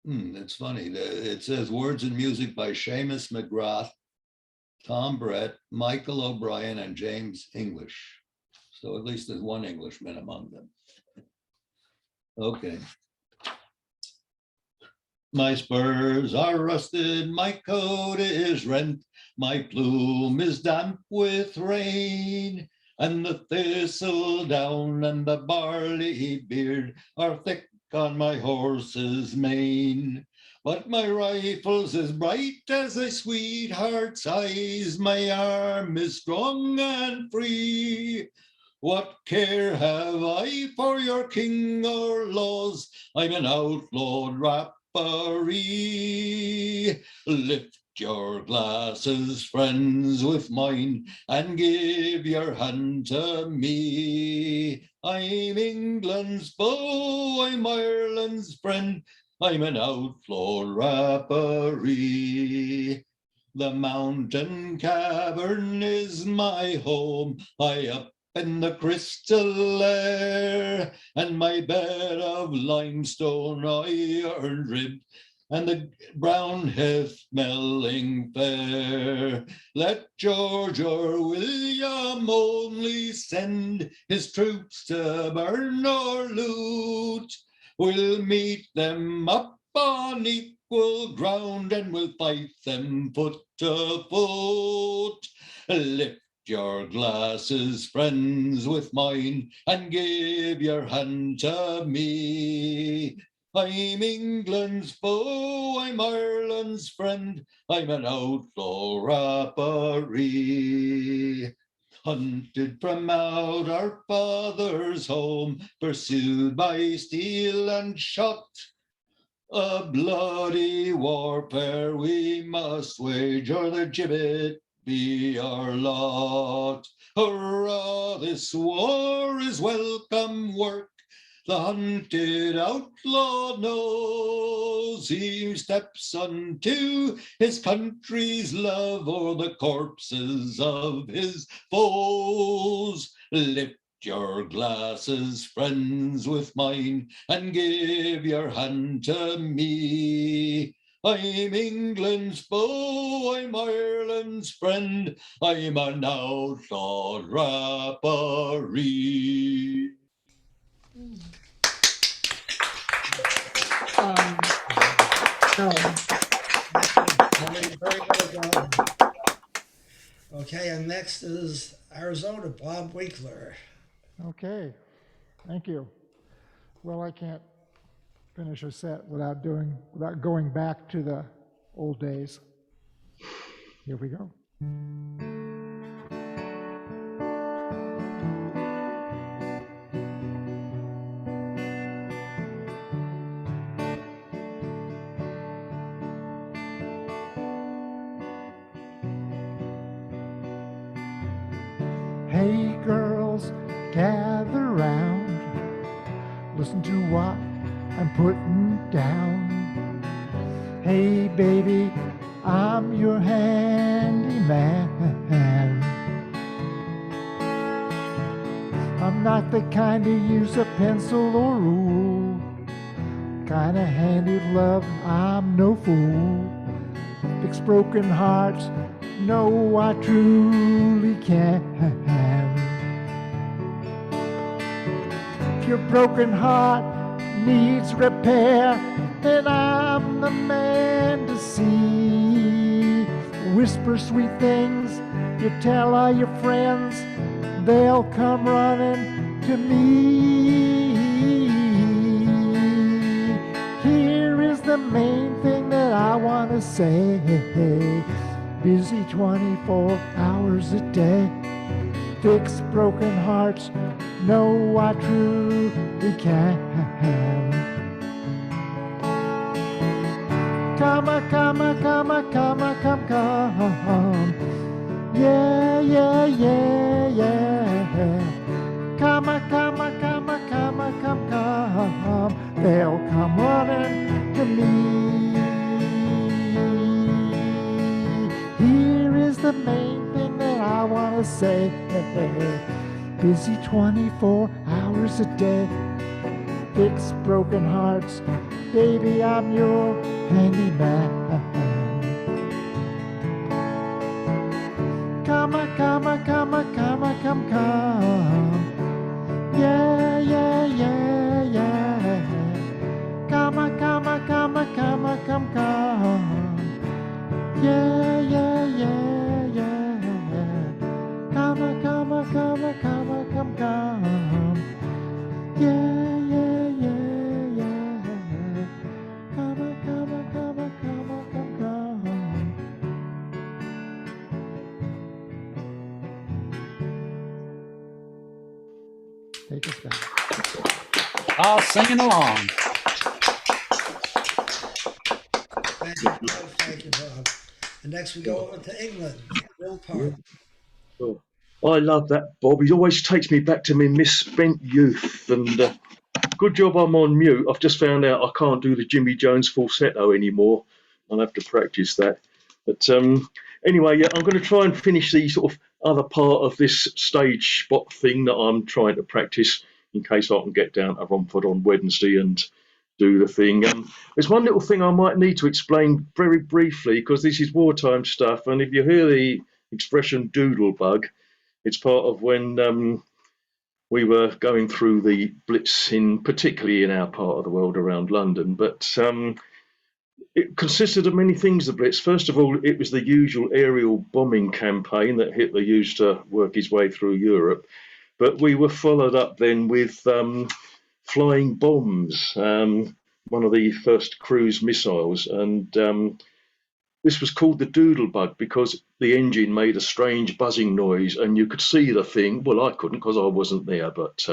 It's funny. It says words and music by Seamus McGrath, Tom Brett, Michael O'Brien, and James English. So at least there's one Englishman among them. Okay. My spurs are rusted, my coat is rent, my plume is damp with rain, and the thistle down and the barley beard are thick on my horse's mane. But my rifle's as bright as a sweetheart's eyes, my arm is strong and free. What care have I for your king or laws? I'm an outlawed Rapparee. Lift your glasses, friends, with mine, and give your hand to me. I'm England's foe, I'm Ireland's friend, I'm an outlawed Rapparee. The mountain cavern is my home, high up in the crystal air, and my bed of limestone iron ribbed, and the brown heath smelling fair. Let George or William only send his troops to burn or loot. We'll meet them up on equal ground, and we'll fight them foot to foot. Lift your glasses, friends, with mine, and give your hand to me. I'm England's foe, I'm Ireland's friend, I'm an outlaw Rapparee. Hunted from out our father's home, pursued by steel and shot, a bloody warfare we must wage, or the gibbet be our lot. Hurrah, this war is welcome work, the hunted outlaw knows. He steps unto his country's love o'er the corpses of his foes. Lift your glasses, friends, with mine, and give your hand to me. I'm England's foe, I'm Ireland's friend, I'm an outlaw rapparee. Very well done. Okay, and next is Arizona, Bob Winkler. Okay, thank you. Well, I can't finish a set without going back to the old days. Here we go. Hey girls, gather round, listen to what I'm putting down. Hey baby, I'm your handyman. I'm not the kind to use a pencil or rule, kind of handy love, I'm no fool. Fix broken hearts, no, I truly can. If your broken heart needs repair, then I'm the man to see. Whisper sweet things, you tell all your friends, they'll come running to me. Here is the main thing that I want to say. Busy 24 hours a day. Fix broken hearts, no, I truly can. Come, come, come, come, come, come. Yeah, yeah, yeah, yeah. Come, come, come, come, come, come. They'll come running to me. Here is the main thing that I want to say. Busy 24 hours a day. Fix broken hearts, baby, I'm your handyman. Come, come, come, come, come, come. Yeah, yeah, yeah, yeah. Come, come, come, come, come, come. Yeah, yeah, yeah, yeah. Come, come, come, come, come, come. Yeah, yeah, yeah, yeah. Come, come, come, come, come, come. Take us back. All singing along. Thank you, Bob. And next we go over to England, Bill Park. Oh, I love that, Bob. He always takes me back to my misspent youth. And good job I'm on mute. I've just found out I can't do the Jimmy Jones falsetto anymore. I'll have to practice that. But anyway, yeah, I'm going to try and finish the sort of other part of this stage spot thing that I'm trying to practice in case I can get down to Romford on Wednesday and do the thing. There's one little thing I might need to explain very briefly because this is wartime stuff. And if you hear the expression doodle bug, it's part of when we were going through the Blitz, particularly in our part of the world around London. But it consisted of many things, the Blitz. First of all, it was the usual aerial bombing campaign that Hitler used to work his way through Europe. But we were followed up then with flying bombs, one of the first cruise missiles. And this was called the doodle bug because the engine made a strange buzzing noise and you could see the thing. Well, I couldn't because I wasn't there, but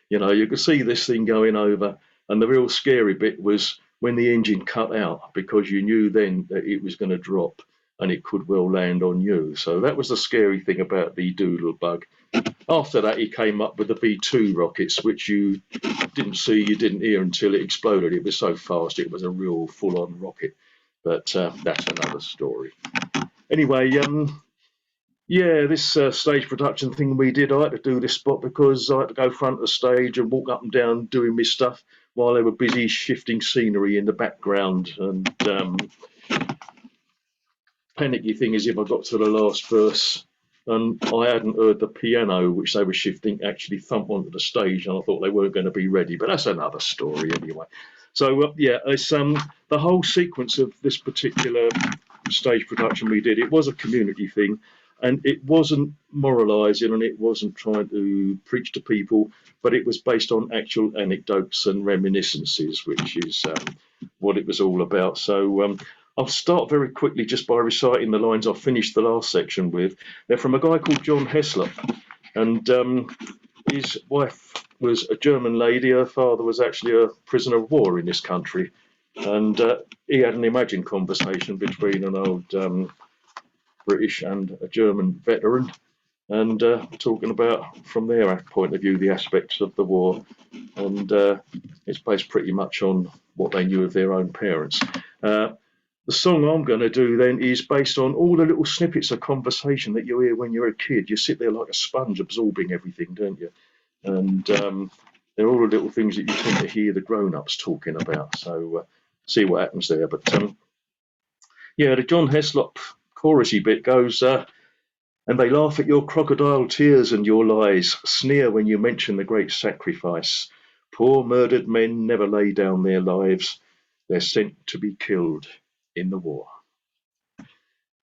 you could see this thing going over. And the real scary bit was when the engine cut out because you knew then that it was going to drop and it could well land on you. So that was the scary thing about the doodle bug. After that, he came up with the V2 rockets, which you didn't see, you didn't hear until it exploded. It was so fast, it was a real full-on rocket. But that's another story. Anyway, yeah, this stage production thing we did, I had to do this spot because I had to go front of the stage and walk up and down doing my stuff while they were busy shifting scenery in the background. And panicky thing is, if I got to the last verse and I hadn't heard the piano, which they were shifting, actually thump onto the stage, and I thought they weren't going to be ready. But that's another story anyway. So yeah, it's the whole sequence of this particular stage production we did. It was a community thing, and it wasn't moralising, and it wasn't trying to preach to people, but it was based on actual anecdotes and reminiscences, which is what it was all about. So I'll start very quickly just by reciting the lines I finished the last section with. They're from a guy called John Heslop, and his wife was a German lady. Her father was actually a prisoner of war in this country, and he had an imagined conversation between an old British and a German veteran, and talking about, from their point of view, the aspects of the war, and it's based pretty much on what they knew of their own parents. The song I'm going to do then is based on all the little snippets of conversation that you hear when you're a kid. You sit there like a sponge absorbing everything, don't you? And they're all the little things that you tend to hear the grown-ups talking about. So see what happens there. But yeah, the John Heslop chorusy bit goes, and they laugh at your crocodile tears and your lies, sneer when you mention the great sacrifice. Poor murdered men never lay down their lives. They're sent to be killed in the war.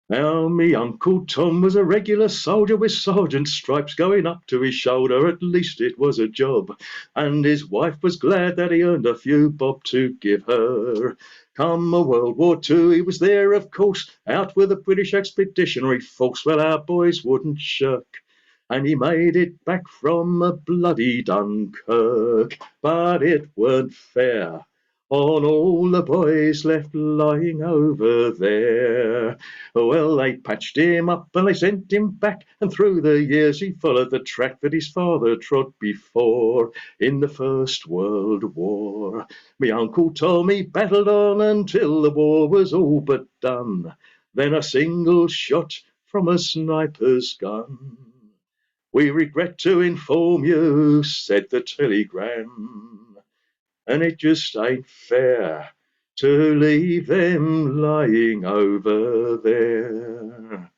Now, me Uncle Tom was a regular soldier with sergeant's stripes going up to his shoulder. At least it was a job. And his wife was glad that he earned a few bob to give her. Come a World War II, he was there, of course, out with the British Expeditionary Force. Well, our boys wouldn't shirk, and he made it back from a bloody Dunkirk. But it weren't fair on all the boys left lying over there. Well, they patched him up and they sent him back, and through the years he followed the track that his father trod before in the First World War. Me Uncle Tommy battled on until the war was all but done. Then a single shot from a sniper's gun. We regret to inform you, said the telegram, and it just ain't fair to leave them lying over there.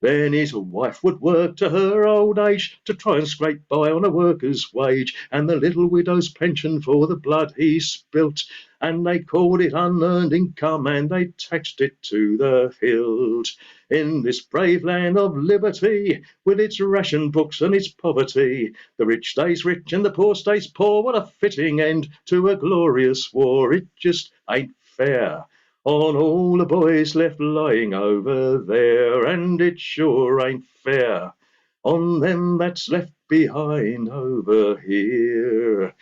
Then his wife would work to her old age to try and scrape by on a worker's wage, and the little widow's pension for the blood he spilt, and they called it unearned income, and they taxed it to the hilt. In this brave land of liberty, with its ration books and its poverty, the rich stays rich and the poor stays poor. What a fitting end to a glorious war. It just ain't fair on all the boys left lying over there, and it sure ain't fair on them that's left behind over here.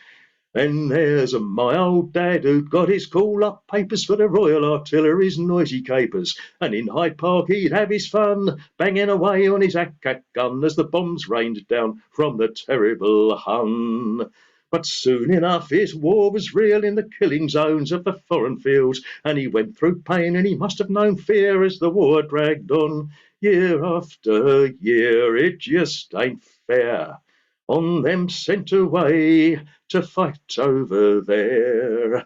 Then there's my old dad who'd got his call-up papers for the Royal Artillery's noisy capers, and in Hyde Park he'd have his fun, banging away on his ack-ack gun as the bombs rained down from the terrible Hun. But soon enough his war was real in the killing zones of the foreign fields, and he went through pain and he must have known fear as the war dragged on. Year after year, it just ain't fair on them sent away to fight over there.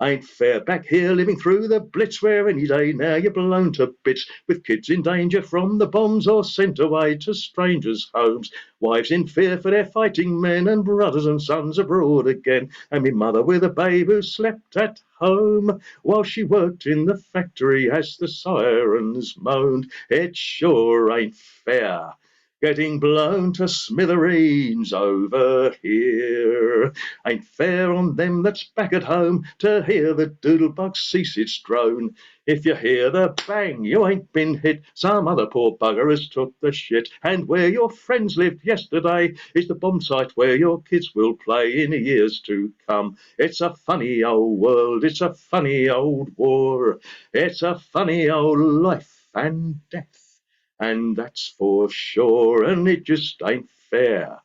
Ain't fair back here living through the blitz, where any day now you're blown to bits, with kids in danger from the bombs or sent away to strangers' homes, wives in fear for their fighting men, and brothers and sons abroad again, and me mother with a babe who slept at home while she worked in the factory as the sirens moaned. It sure ain't fair getting blown to smithereens over here. Ain't fair on them that's back at home to hear the doodlebug cease its drone. If you hear the bang, you ain't been hit. Some other poor bugger has took the shit. And where your friends lived yesterday is the bomb site where your kids will play in years to come. It's a funny old world, it's a funny old war, it's a funny old life and death. And that's for sure, and it just ain't fair,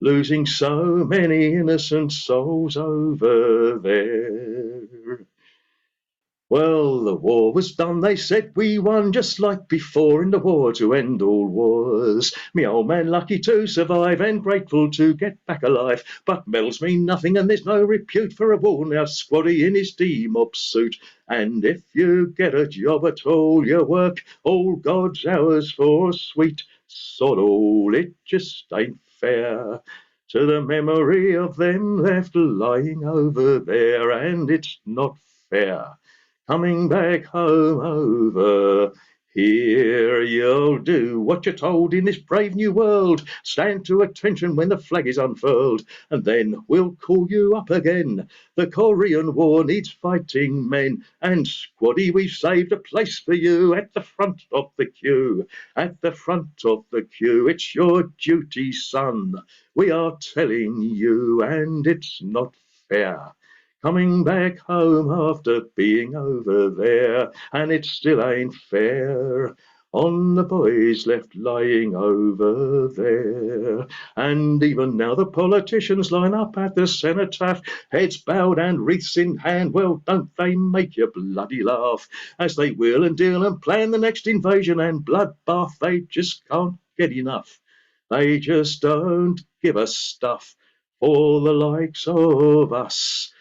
losing so many innocent souls over there. Well, the war was done, they said we won, just like before in the war to end all wars. Me old man lucky to survive and grateful to get back alive. But medals mean nothing and there's no repute for a war now squaddy in his D-mob suit. And if you get a job at all, you work all God's hours for sweet sod all. It just ain't fair to the memory of them left lying over there, and it's not fair coming back home over here. You'll do what you're told in this brave new world. Stand to attention when the flag is unfurled, and then we'll call you up again. The Korean War needs fighting men, and squaddy, we've saved a place for you at the front of the queue. At the front of the queue, it's your duty, son. We are telling you, and it's not fair coming back home after being over there, and it still ain't fair on the boys left lying over there. And even now the politicians line up at the cenotaph, heads bowed and wreaths in hand. Well, don't they make you bloody laugh as they wheel and deal and plan the next invasion and bloodbath? They just can't get enough. They just don't give a stuff for the likes of us,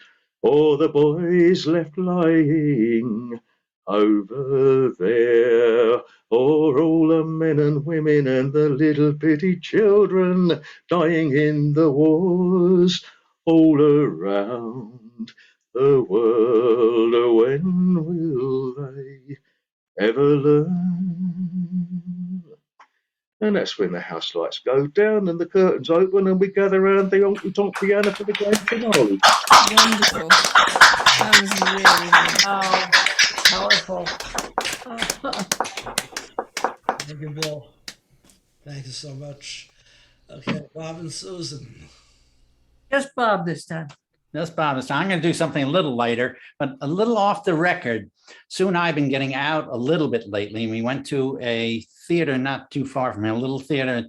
or the boys left lying over there, or all the men and women and the little bitty children dying in the wars all around the world. When will they ever learn? And that's when the house lights go down and the curtains open and we gather around the honky tonk piano for the grand finale. Wonderful. That was really Powerful. Thank you, Bill. Thank you so much. Okay, Bob and Susan. Just Bob this time. That's Bob. So I'm going to do something a little lighter, but a little off the record. Sue and I have been getting out a little bit lately. We went to a theater not too far from here, a little theater,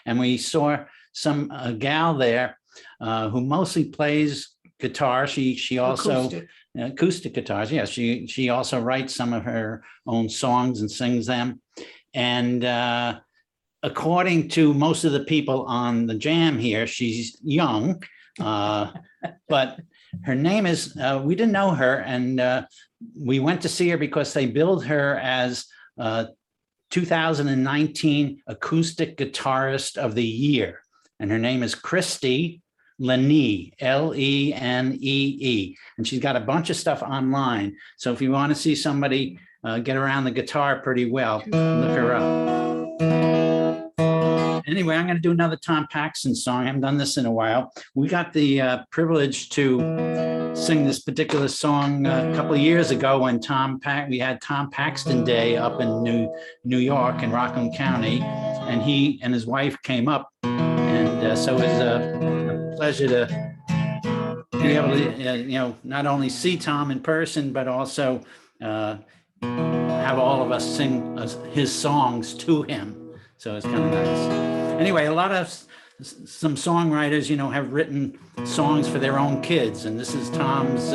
and we saw a gal there who mostly plays guitar. She also acoustic guitars. Yeah, she also writes some of her own songs and sings them. And according to most of the people on the jam here, she's young. But her name is, we didn't know her, and we went to see her because they billed her as 2019 Acoustic Guitarist of the Year. And her name is Christy Lenee, Lenee. And she's got a bunch of stuff online. So if you want to see somebody get around the guitar pretty well, look her up. Anyway, I'm going to do another Tom Paxton song. I haven't done this in a while. We got the privilege to sing this particular song a couple of years ago when we had Tom Paxton Day up in New York in Rockland County, and he and his wife came up, and so it was a pleasure to be able to, not only see Tom in person, but also have all of us sing his songs to him. So it's kind of nice. Anyway, some songwriters, have written songs for their own kids, and this is Tom's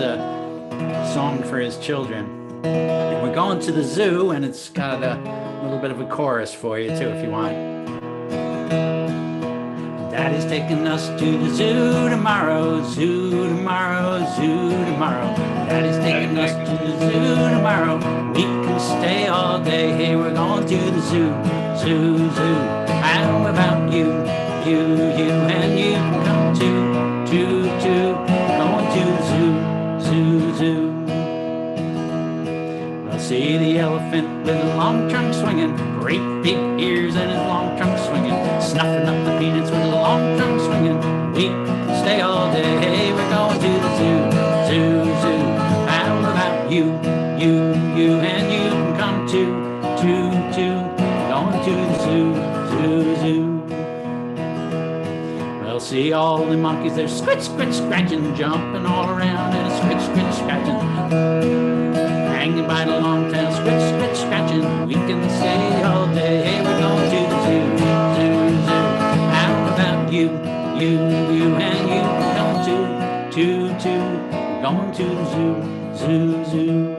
song for his children. And we're going to the zoo, and it's got a little bit of a chorus for you too, if you want. Daddy's taking us to the zoo tomorrow, zoo tomorrow, zoo tomorrow. Daddy's taking us to the zoo tomorrow. We can stay all day. Hey, we're going to the zoo, zoo, zoo. How about you, and you can come too, going to the zoo, zoo, zoo. I'll see the elephant with a long trunk swinging, great big ears and his long trunk swinging, snuffing up the peanuts with a long trunk swinging. We can stay all day, hey, we're going to the zoo, zoo, zoo. How about you, and you can come too, going to the zoo, zoo, zoo. We'll see all the monkeys, they're scritch, scritch, scratching, jumping all around and scritch, scritch, scratching, hanging by the long tail, scritch, scritch, scratching. We can stay all day, hey, we're going to the zoo, zoo, zoo. How about you, and you can come too, going to the zoo, zoo, zoo.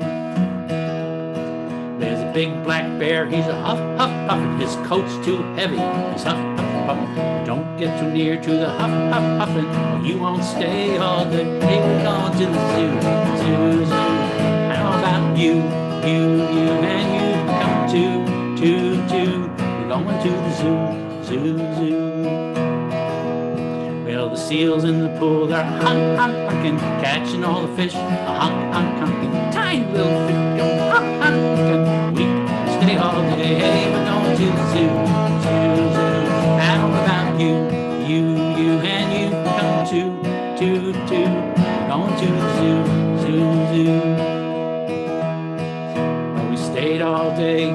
big black bear, he's a huff, huff, puffin'. His coat's too heavy, he's huff, huff, puffin'. Don't get too near to the huff, huff, puffin', or you won't stay all day. Hey, we're going to the zoo, zoo, zoo. How about you, and you come too. We're going to the zoo, zoo, zoo. Well, the seals in the pool, they're honking, catching all the fish, honking. Tiny little fish go honking. We can stay all day. Hey, we're going to the zoo, zoo, zoo. How about you, and you come too. We're going to the zoo, zoo, zoo. Well, we stayed all day.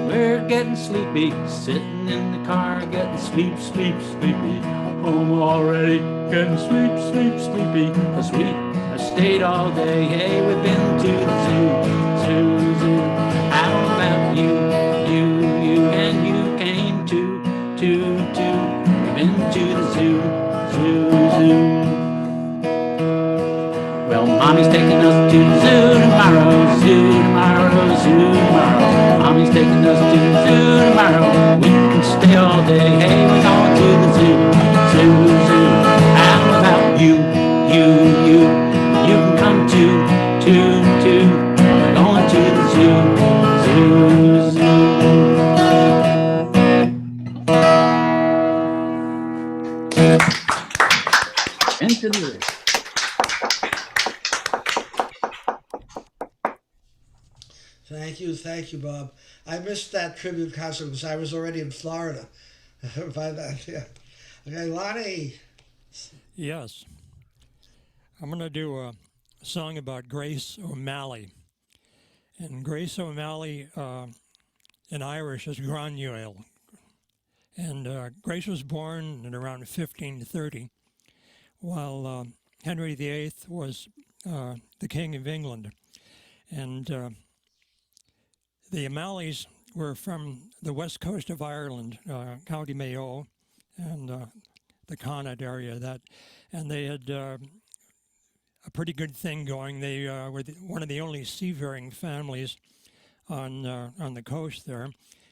We're getting sleepy, sitting in the car, getting sleepy. Home already, getting sleepy. 'Cause we have stayed all day. Hey, we've been to the zoo. How about you, and you came too. We've been to the zoo. Well, Mommy's taking us to the zoo tomorrow. Mommy's taking us to the zoo tomorrow. We can stay all day. Hey, we're going to the zoo. How about you, you can come too. We're going to the zoo. Into the zoo. Thank you, Bob. I missed that tribute concert because I was already in Florida by that. Yeah. Okay, Lonnie. Yes. I'm going to do a song about Grace O'Malley. And Grace O'Malley in Irish is Granuaile. And Grace was born in around 1530, while Henry VIII was the King of England. And the O'Malleys were from the west coast of Ireland, County Mayo, and the Connaught area. And they had a pretty good thing going. They were one of the only seafaring families on the coast there,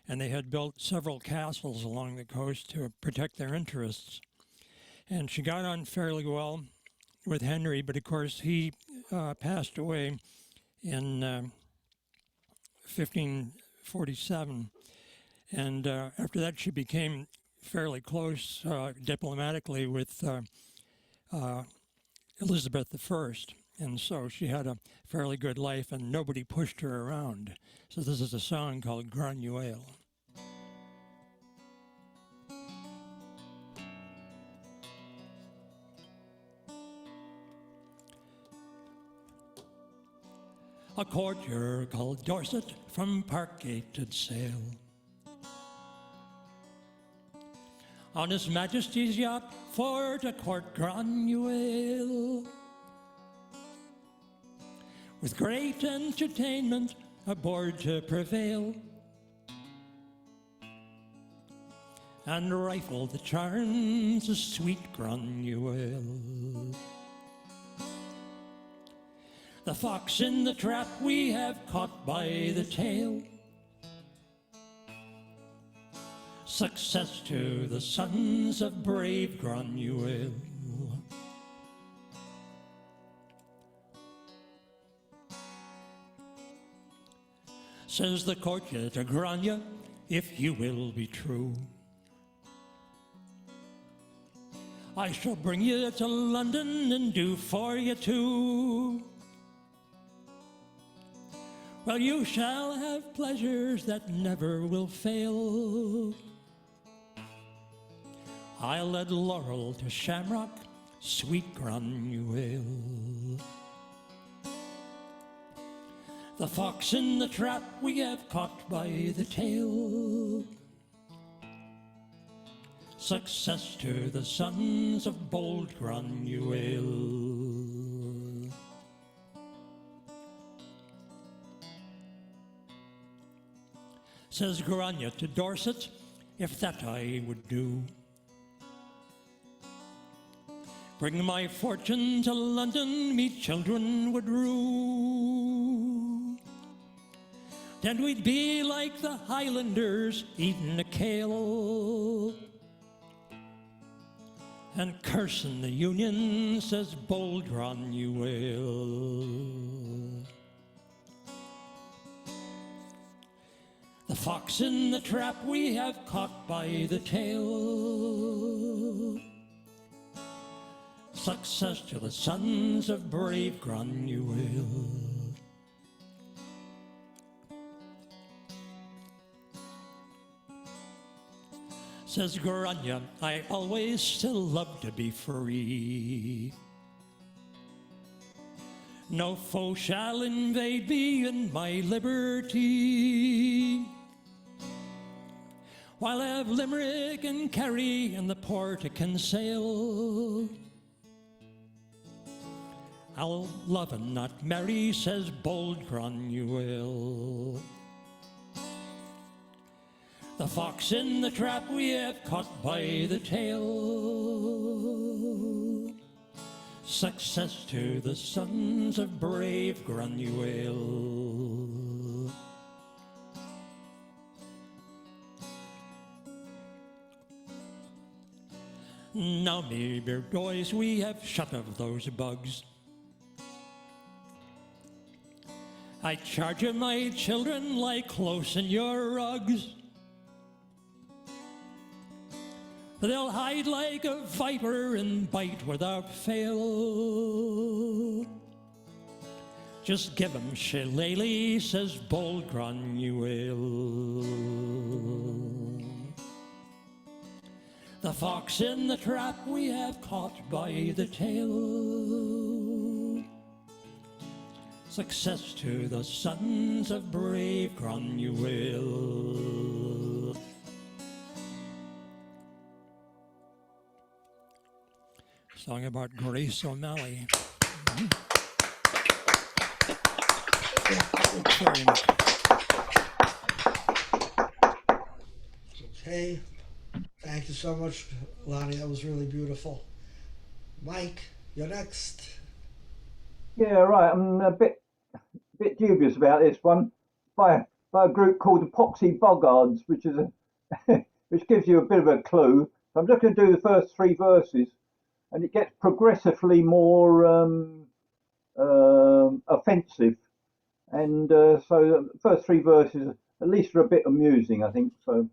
and they had built several castles along the coast to protect their interests. And she got on fairly well with Henry, but of course he passed away in 1547, and after that she became fairly close diplomatically with Elizabeth I, and so she had a fairly good life and nobody pushed her around. So this is a song called Granuaile. A courtier called Dorset from Parkgate did sail on His Majesty's yacht for to court Granuaile, with great entertainment aboard to prevail, and rifle the charms of sweet Granuaile. The fox in the trap we have caught by the tail. Success to the sons of brave Granuaile. Says the courtier to Grania, if you will be true, I shall bring you to London and do for you too. Well, you shall have pleasures that never will fail. I'll add laurel to shamrock, sweet Granuaile. The fox in the trap we have caught by the tail. Success to the sons of bold Granuaile. Says Grania to Dorset, if that I would do, bring my fortune to London, me children would rue. then we'd be like the Highlanders eating a kale and cursing the Union, says bold Granuaile. The fox in the trap we have caught by the tail. Success to the sons of brave Granuaile. Says Grania, I always still love to be free. No foe shall invade me in my liberty. While I have Limerick and Kerry and the port I can sail, I'll love and not marry, says bold Granuaile. The fox in the trap we have caught by the tail. Success to the sons of brave Granuaile. Now, me dear boys, we have shut of those bugs. I charge you, my children, lie close in your rugs. They'll hide like a viper and bite without fail. Just give 'em shillelagh, says bold Granuaile. The fox in the trap we have caught by the tail. Success to the sons of brave Granuaile. Song about Grace O'Malley. Very much. Okay. Thank you so much, Lonnie. That was really beautiful. Mike, you're next. Yeah, right. I'm a bit dubious about this one. By a group called the Poxy Boggards, which is which gives you a bit of a clue. So I'm just going to do the first three verses, and it gets progressively more offensive. And so the first three verses, at least, are a bit amusing, I think. So,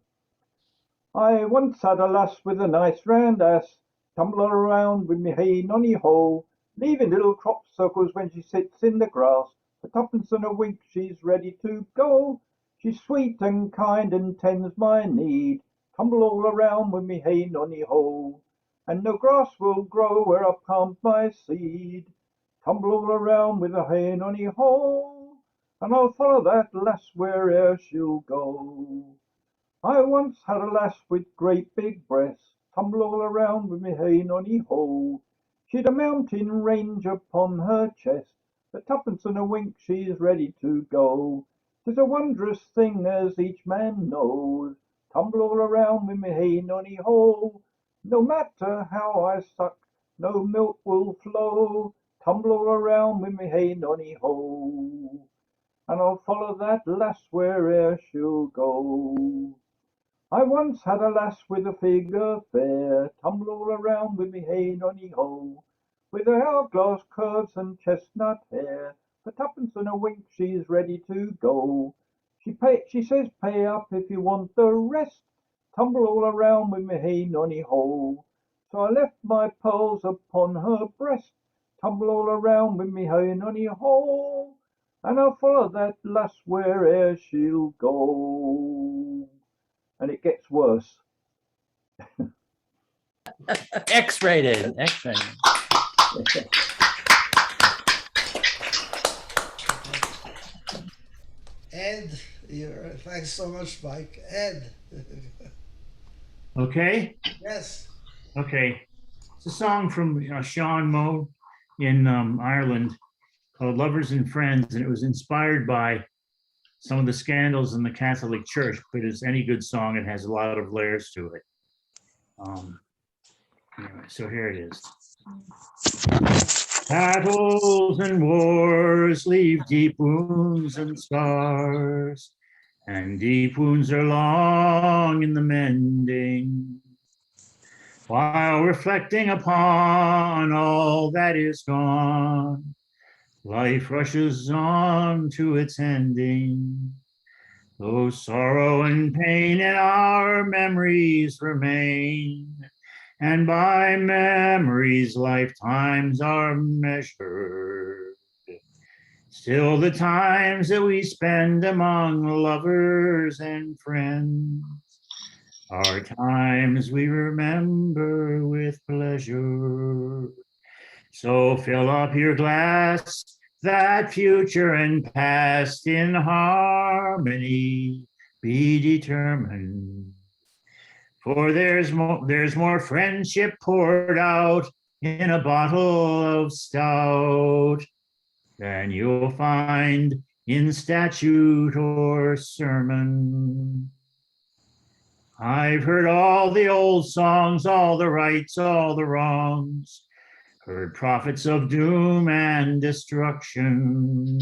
I once had a lass with a nice round ass, tumble her around with me hey nonny ho, leaving little crop circles when she sits in the grass. For tuppence and a wink, she's ready to go. She's sweet and kind and tends my need. Tumble all around with me hey nonny ho, and no grass will grow where I plant my seed. Tumble all around with a hey nonny ho, and I'll follow that lass where'er she'll go. I once had a lass with great big breasts, tumble all around with me hey nonny ho. She'd a mountain range upon her chest, for tuppence and a wink she's ready to go. 'Tis a wondrous thing as each man knows, tumble all around with me hey nonny ho. No matter how I suck, no milk will flow, tumble all around with me hey nonny ho, and I'll follow that lass where'er she'll go. I once had a lass with a figure fair, tumble all around with me hey nonny ho, with her hourglass curves and chestnut hair, for tuppence and a wink she's ready to go. She says pay up if you want the rest, tumble all around with me hey nonny ho. So I left my pearls upon her breast, tumble all around with me hey nonny ho, and I'll follow that lass where'er she'll go. And it gets worse. X-rated. X-rated. Ed, thanks so much, Mike. Ed. Okay. Yes. Okay. It's a song from Sean Moe in Ireland called Lovers and Friends, and it was inspired by some of the scandals in the Catholic Church, but as any good song, it has a lot of layers to it. Anyway, so here it is. Battles and wars leave deep wounds and scars. and deep wounds are long in the mending. While reflecting upon all that is gone, life rushes on to its ending. Though sorrow and pain in our memories remain, and by memories lifetimes are measured, still the times that we spend among lovers and friends are times we remember with pleasure. So fill up your glass, that future and past in harmony be determined. For there's more friendship poured out in a bottle of stout than you'll find in statute or sermon. I've heard all the old songs, all the rights, all the wrongs, heard prophets of doom and destruction,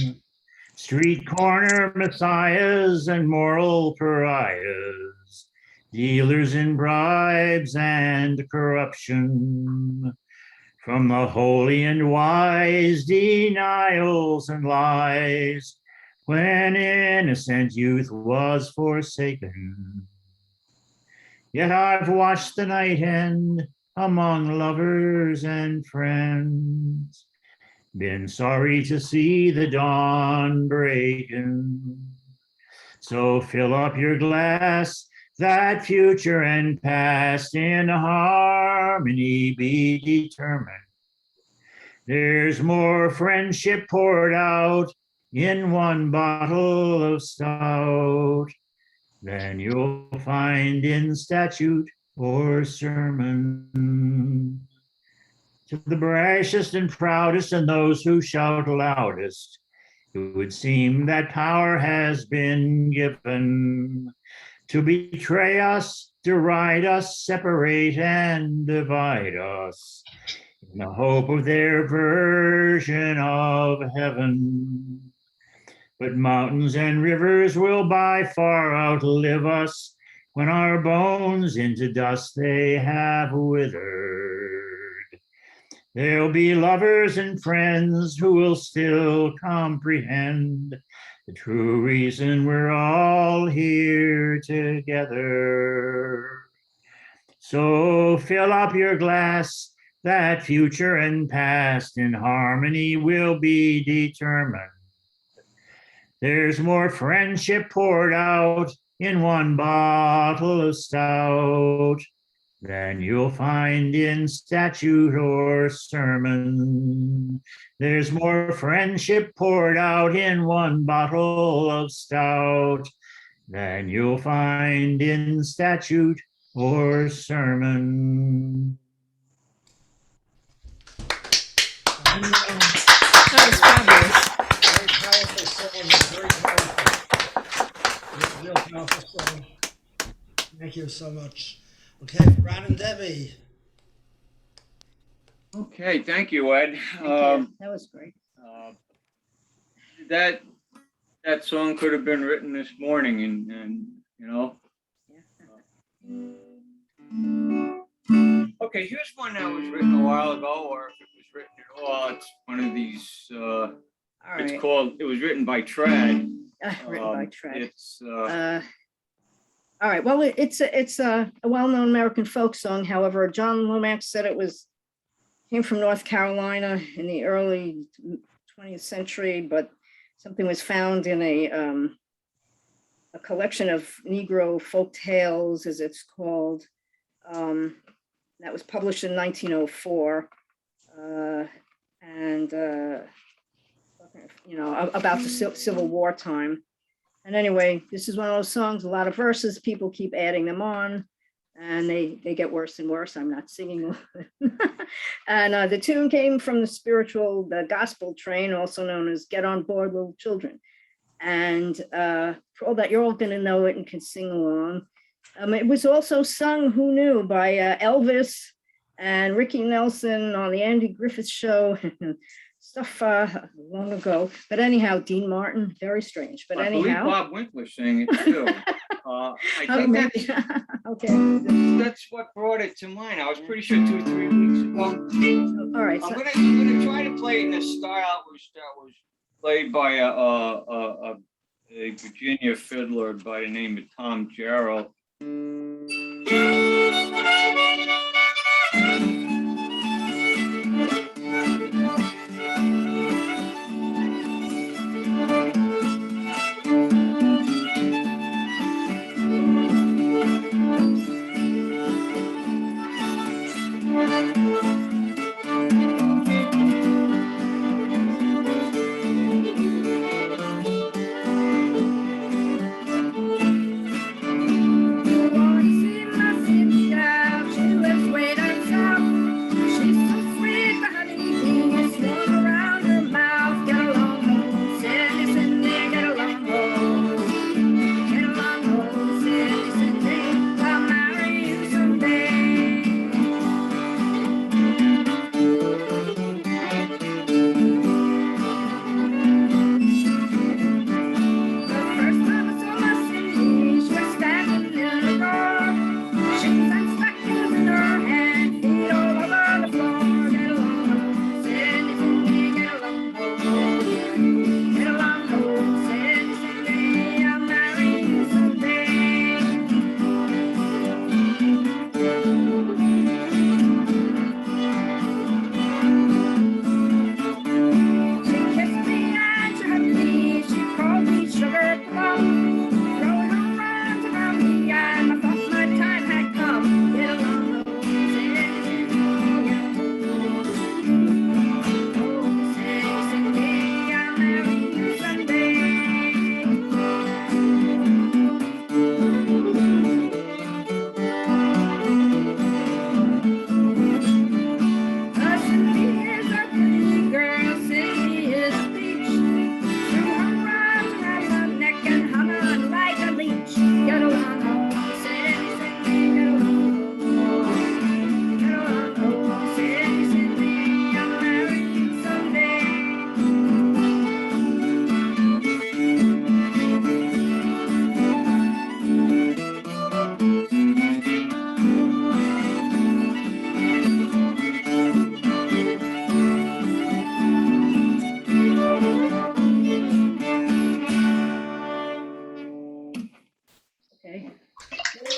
street corner messiahs and moral pariahs, dealers in bribes and corruption. From the holy and wise, denials and lies, when innocent youth was forsaken. Yet I've watched the night end among lovers and friends, been sorry to see the dawn breaking. So fill up your glass, that future and past in harmony be determined. There's more friendship poured out in one bottle of stout than you'll find in statute or sermon. To the brashest and proudest and those who shout loudest, it would seem that power has been given to betray us, deride us, separate and divide us in the hope of their version of heaven. But mountains and rivers will by far outlive us when our bones into dust they have withered. There'll be lovers and friends who will still comprehend the true reason we're all here together. So fill up your glass, that future and past in harmony will be determined. There's more friendship poured out in one bottle of stout than you'll find in statute or sermon. There's more friendship poured out in one bottle of stout than you'll find in statute or sermon. That was fabulous. Very powerful song. Very powerful. Real powerful song. Thank you so much. Okay, Ron and Debbie. Okay, thank you, Ed. That was great. That song could have been written this morning, and you know. Okay, here's one that was written a while ago, or if it was written at all, it's one of these. It's right. called. It was written by Trad. Written by Trad. It's. All right. Well, it's a well-known American folk song. However, John Lomax said it came from North Carolina in the early 20th century, but something was found in a collection of Negro folk tales, as it's called. That was published in 1904, and about the Civil War time. And anyway, this is one of those songs, a lot of verses, people keep adding them on, and they get worse and worse. I'm not singing. And the tune came from the gospel train, also known as Get on Board, Little Children. And for all that, you're all going to know it and can sing along. It was also sung, who knew, by Elvis and Ricky Nelson on the Andy Griffith Show. stuff long ago. But anyhow, Dean Martin, very strange. But I believe anyhow, Bob Winkler sang it too. I oh, think maybe. Okay. that's what brought it to mind. I was pretty sure 2 or 3 weeks ago. All right. I'm gonna try to play it in a style that was played by a Virginia fiddler by the name of Tom Jarrell.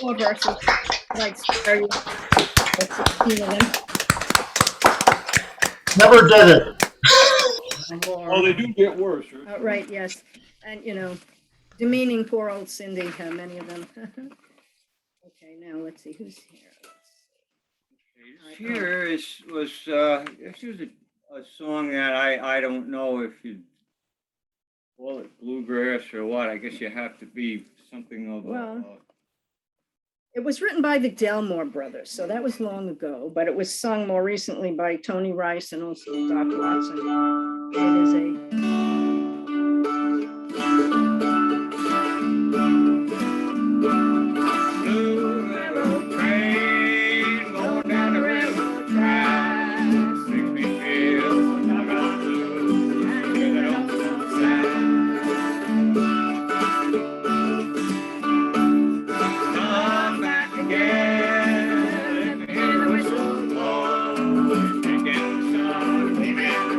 More verses. Like, spare you. Like 16 of them. Never did it. Oh, they do get worse. Right? Right, yes. And, demeaning poor old Cindy, many of them. Okay, now let's see who's here. Here was a song that I don't know if you call it bluegrass or what. I guess you have to be something of It was written by the Delmore brothers, so that was long ago, but it was sung more recently by Tony Rice and also Doc Watson. It is a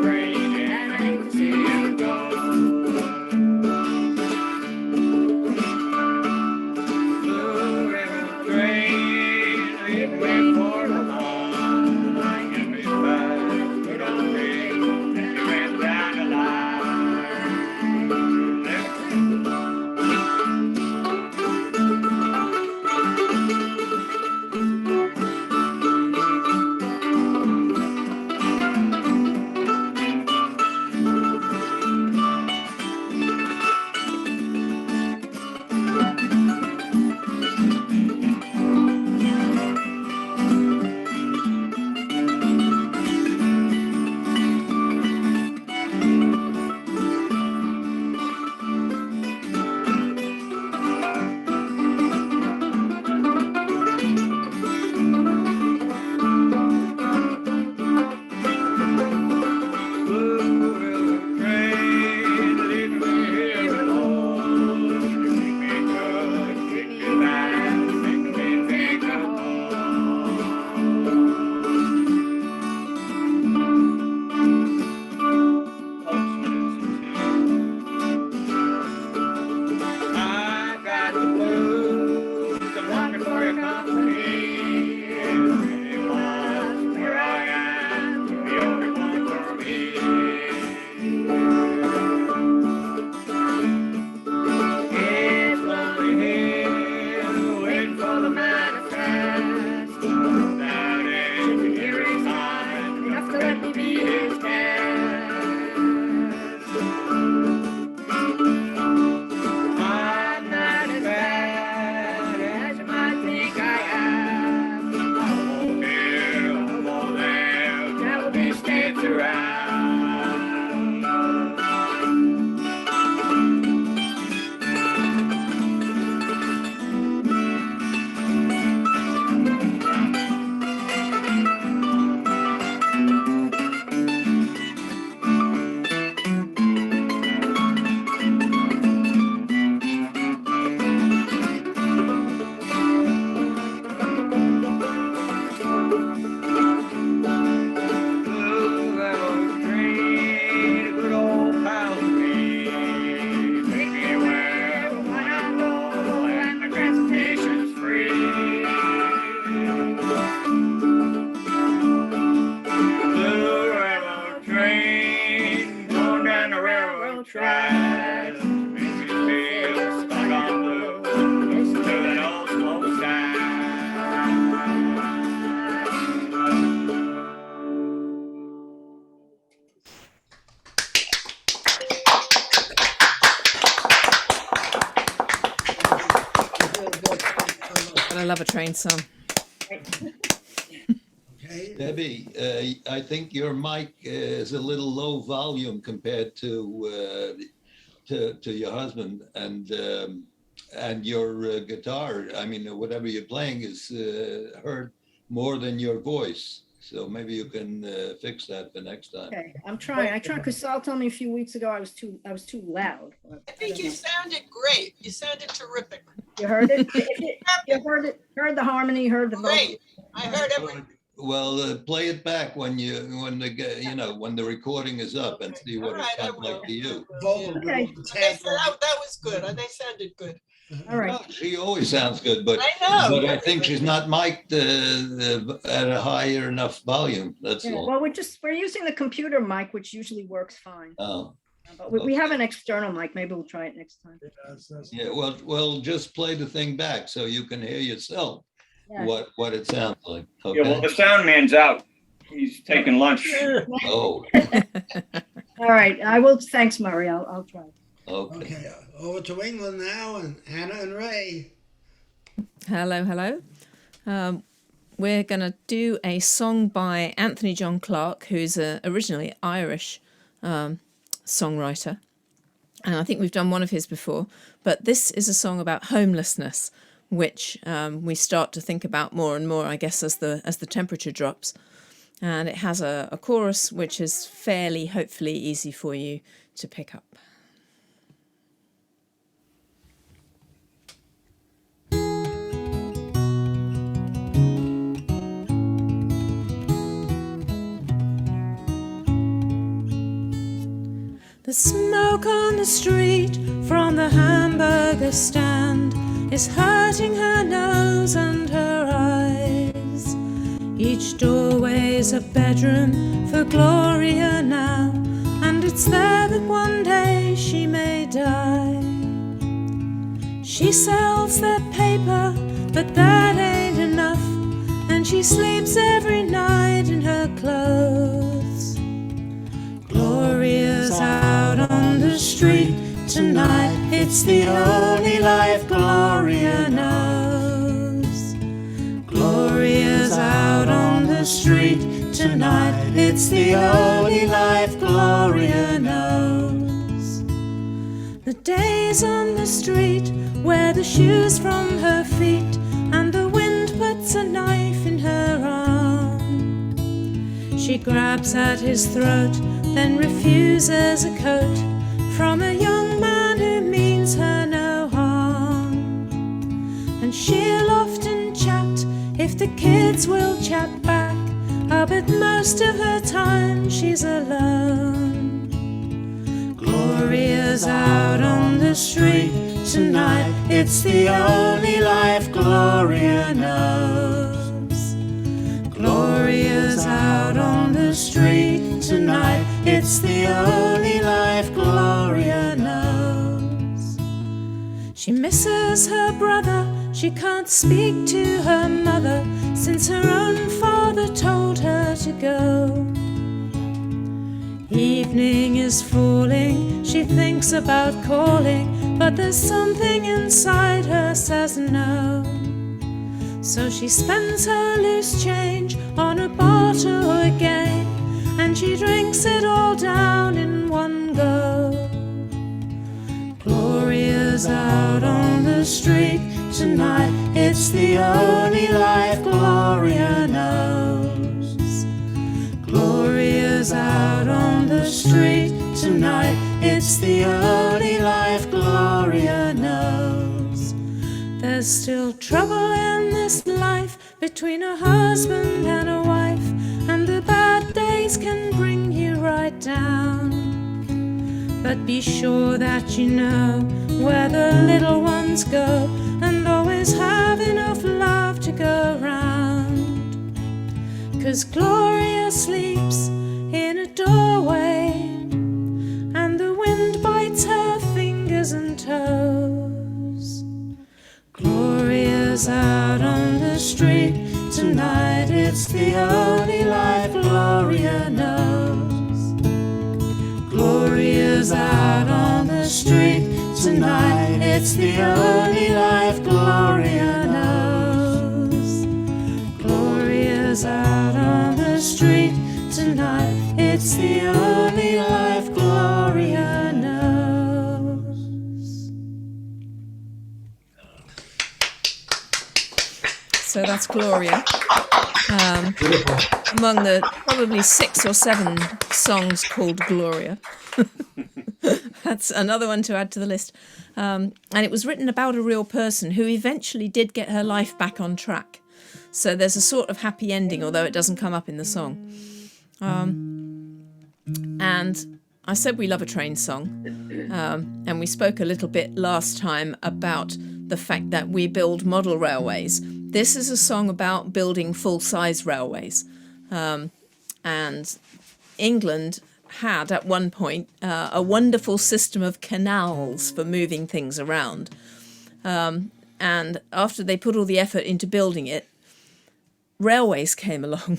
rain and I hate to see you love a train song. Okay. Debbie, I think your mic is a little low volume compared to your husband, and your guitar. I mean, whatever you're playing is heard more than your voice. So maybe you can fix that for next time. Okay, I'm trying. I tried, because Sal told me a few weeks ago I was too loud. I think you sounded great. You sounded terrific. You heard it? You heard the harmony, heard the Great. I heard everything. Well, play it back when the recording is up and see what it sounds like to you. Okay. That was good. They sounded good. All right. No, she always sounds good, but I know. But I think she's not mic'd at a higher enough volume. That's Yeah, all. well, we're using the computer mic, which usually works fine. Oh, But we have an external mic. Maybe we'll try it next time. yeah. Well, just play the thing back so you can hear yourself Yeah. what it sounds like. Yeah, well, the sound man's out. He's taking lunch. Oh, All right. I will. Thanks, Murray. I'll try. okay. Over to England now, and Hannah and Ray. Hello, hello. We're going to do a song by Anthony John Clarke, who's originally Irish songwriter. And I think we've done one of his before. But this is a song about homelessness, which we start to think about more and more, I guess, as the temperature drops. And it has a chorus which is fairly, hopefully, easy for you to pick up. The smoke on the street from the hamburger stand is hurting her nose and her eyes. Each doorway's a bedroom for Gloria now, and it's there that one day she may die. She sells the paper, but that ain't enough, and she sleeps every night in her clothes. Gloria's out on the street tonight. It's the only life Gloria knows. Gloria's out on the street tonight. It's the only life Gloria knows. The days on the street wear the shoes from her feet, and the wind puts a knife in her arm. She grabs at his throat, then refuses a coat from a young man who means her no harm. And she'll often chat if the kids will chat back. But most of her time she's alone. Gloria's out on the street tonight. It's the only life Gloria knows. Gloria's out on the street tonight. It's the only life Gloria knows. She misses her brother. She can't speak to her mother since her own father told her to go. Evening is falling. She thinks about calling, but there's something inside her says no. So she spends her loose change on a bottle again, and she drinks it all down in one go. Gloria's out on the street tonight. It's the only life Gloria knows. Gloria's out on the street tonight. It's the only life Gloria knows. There's still trouble in this life between a husband and a wife, and the bad days can bring you right down. But be sure that you know where the little ones go, and always have enough love to go round. 'Cause Gloria sleeps in a doorway, and the wind bites her fingers and toes. Gloria's out on the street tonight. It's the only life Gloria knows. Gloria's out on the street tonight. It's the only life Gloria knows. goes out on the street tonight. It's the only life Gloria knows. So that's Gloria. Among the probably 6 or 7 songs called Gloria. That's another one to add to the list. And it was written about a real person who eventually did get her life back on track. So there's a sort of happy ending, although it doesn't come up in the song. And I said we love a train song. And we spoke a little bit last time about the fact that we build model railways. This is a song about building full-size railways. And England had at one point a wonderful system of canals for moving things around. And after they put all the effort into building it, railways came along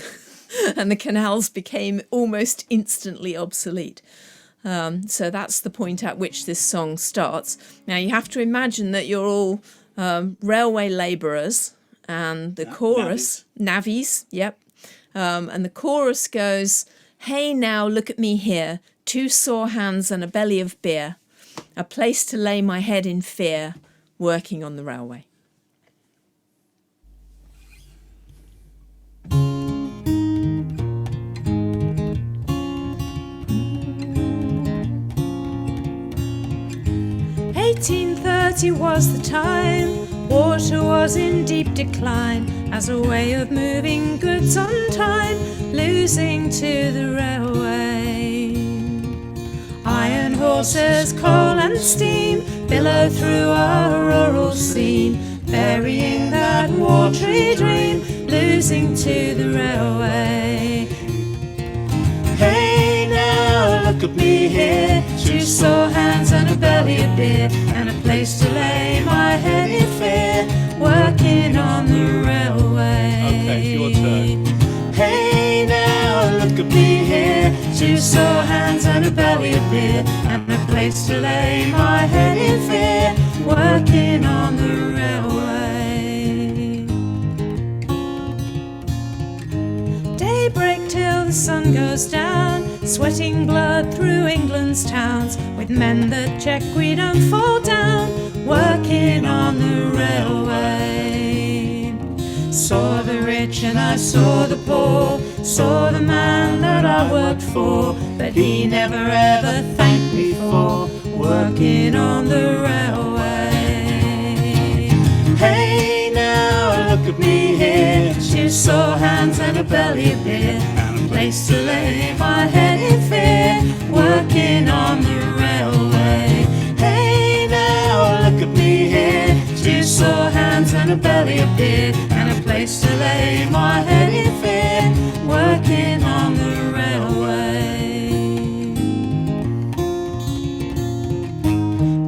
and the canals became almost instantly obsolete. So that's the point at which this song starts. Now you have to imagine that you're all railway labourers, and the chorus, navvies, yep. And the chorus goes, "Hey now, look at me here, 2 sore hands and a belly of beer, a place to lay my head in fear, working on the railway." "1830 was the time, water was in deep decline, as a way of moving goods on time, losing to the railway. Iron horses, coal and steam, billow through our rural scene, burying that watery dream, losing to the railway. Hey now, look at me here, 2 sore hands and a belly of beer, and a place to lay my head in fear, working on the railway. Okay, it's your turn. Hey now, look at me here, 2 sore hands and a belly of beer, and a place to lay my head in fear, working on the railway. Daybreak till the sun goes down, sweating blood through England's towns, with men that check we don't fall down, working on the railway. Saw the rich and I saw the poor, saw the man that I worked for, but he never ever thanked me for working on the railway. Hey now, look at me here, 2 sore hands and a belly of beer, and a place to lay my head in fear, working on the railway. Hey now, look at me here, 2 sore hands and a belly of beer, and a place to lay my head in fear, working on the railway.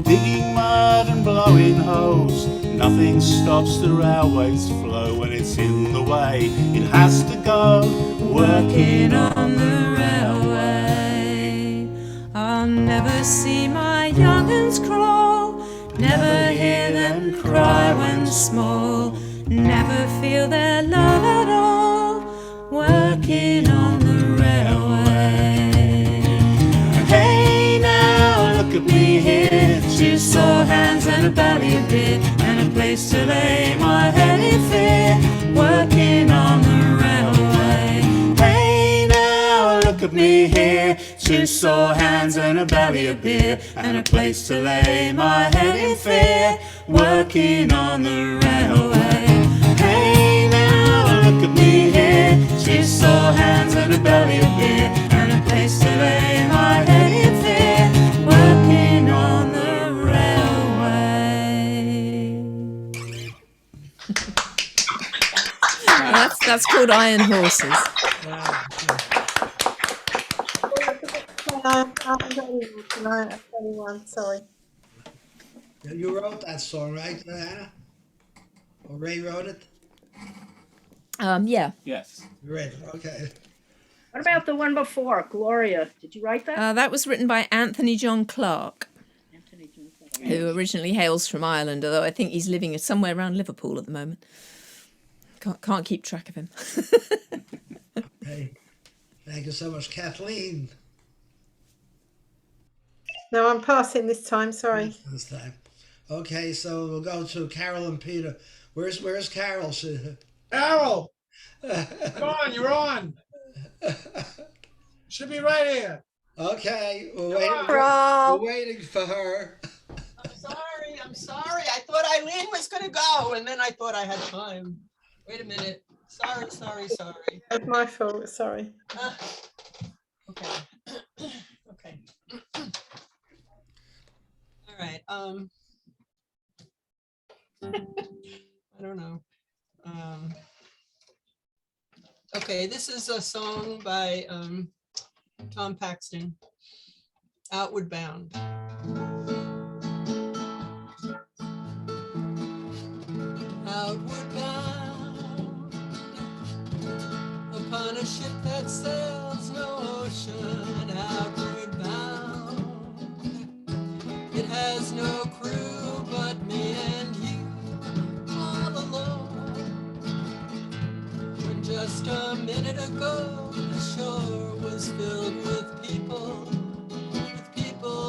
Digging mud and blowing holes, nothing stops the railway's flow when it's in the way. It has to go, working on the railway. I'll never see my young'uns crawl, never hear them cry when small, never feel their love at all, working on the railway. Hey now, look at me here, 2 sore hands and a belly of beer, and a place to lay my head in fear, working on the railway. Hey now, look at me here, 2 sore hands and a belly of beer, and a place to lay my head in fear, working on the railway. Hey now, look at me here, 2 sore hands and a belly of beer, and a place to lay my head in fear, working on the railway. That's called Iron Horses. I haven't got any more tonight. I've got one, sorry. You wrote that song, right, Hannah? Or Ray wrote it? Yeah. Yes. Great, okay. What about the one before, Gloria? Did you write that? That was written by Anthony John Clark, who originally hails from Ireland, although I think he's living somewhere around Liverpool at the moment. Can't keep track of him. Hey, thank you so much, Kathleen. No, I'm passing this time. Sorry. This time. Okay, so we'll go to Carol and Peter. Where's Carol? Carol, come on, you're on. Should be right here. Okay, Carol. we're waiting for her. I'm sorry. I thought Eileen was going to go, and then I thought I had time. Wait a minute. Sorry. That's my fault. Sorry. Okay. Okay. All right. I don't know. Okay, this is a song by Tom Paxton, Outward Bound. Outward bound upon a ship that sails no ocean. Outward bound, it has no crew but me and you, all alone. When just a minute ago the shore was filled with people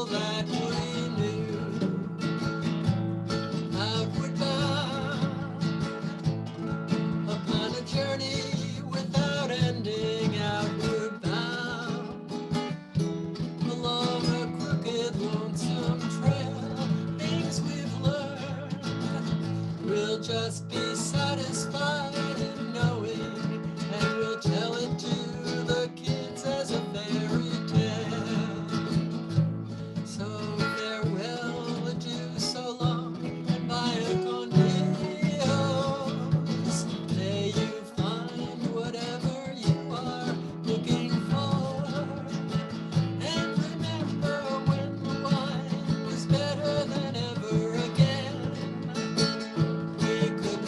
that we knew. Outward bound upon a journey without ending. Outward bound along a crooked, lonesome trail. Things we've learned, we'll just be satisfied in knowing, and we'll tell it to the kids as a fairy tale. So farewell, adieu, so long, and vaya con Dios. May you find whatever you are looking for, and remember when the wine was better than ever again. We could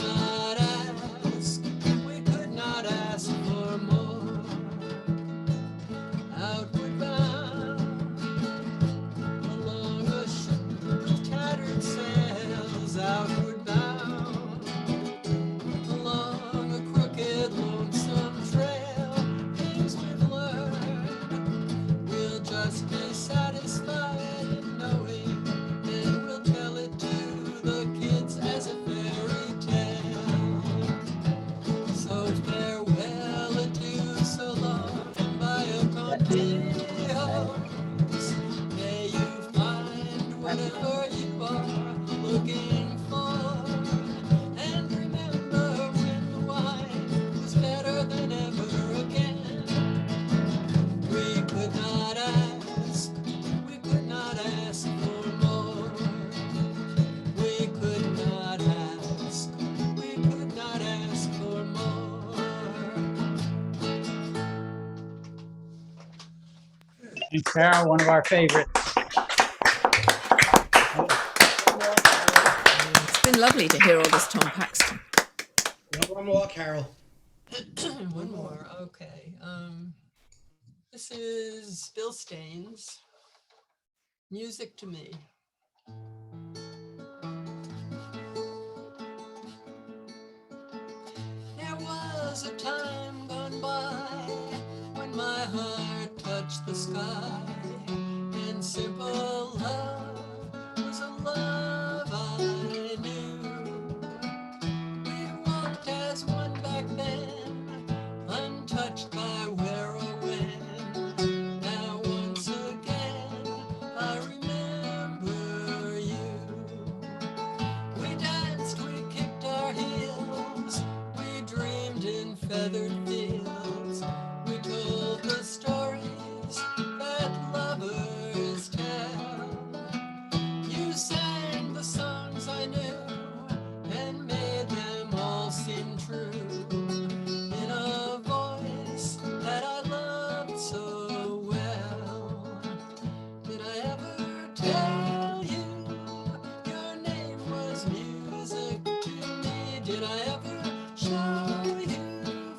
not ask for more. Outward bound along a ship with tattered sails. Outward bound along a crooked, lonesome trail. Things we've learned, we'll just be satisfied in knowing, and we'll tell it to the kids as a fairy tale. So farewell, adieu, so long, and vaya con Dios. May you find whatever you are looking for, and remember when the wine was better than ever again. We could not ask for more. We could not ask for more. And Carol, one of our favorites. It's been lovely to hear all this Tom Paxton. One more, Carol. One more, okay. This is Bill Staines, Music to Me. There was a time gone by when my heart touched the sky, and simple love was a love I knew. We walked as one back then, untouched by where or when. Now once again I remember you. We danced, we kicked our heels, we dreamed in feathered fields. We told the stories that lovers tell. You sang the songs I knew and made them all seem true, in a voice that I loved so well. Did I ever tell you your name was music to me? Did I ever show you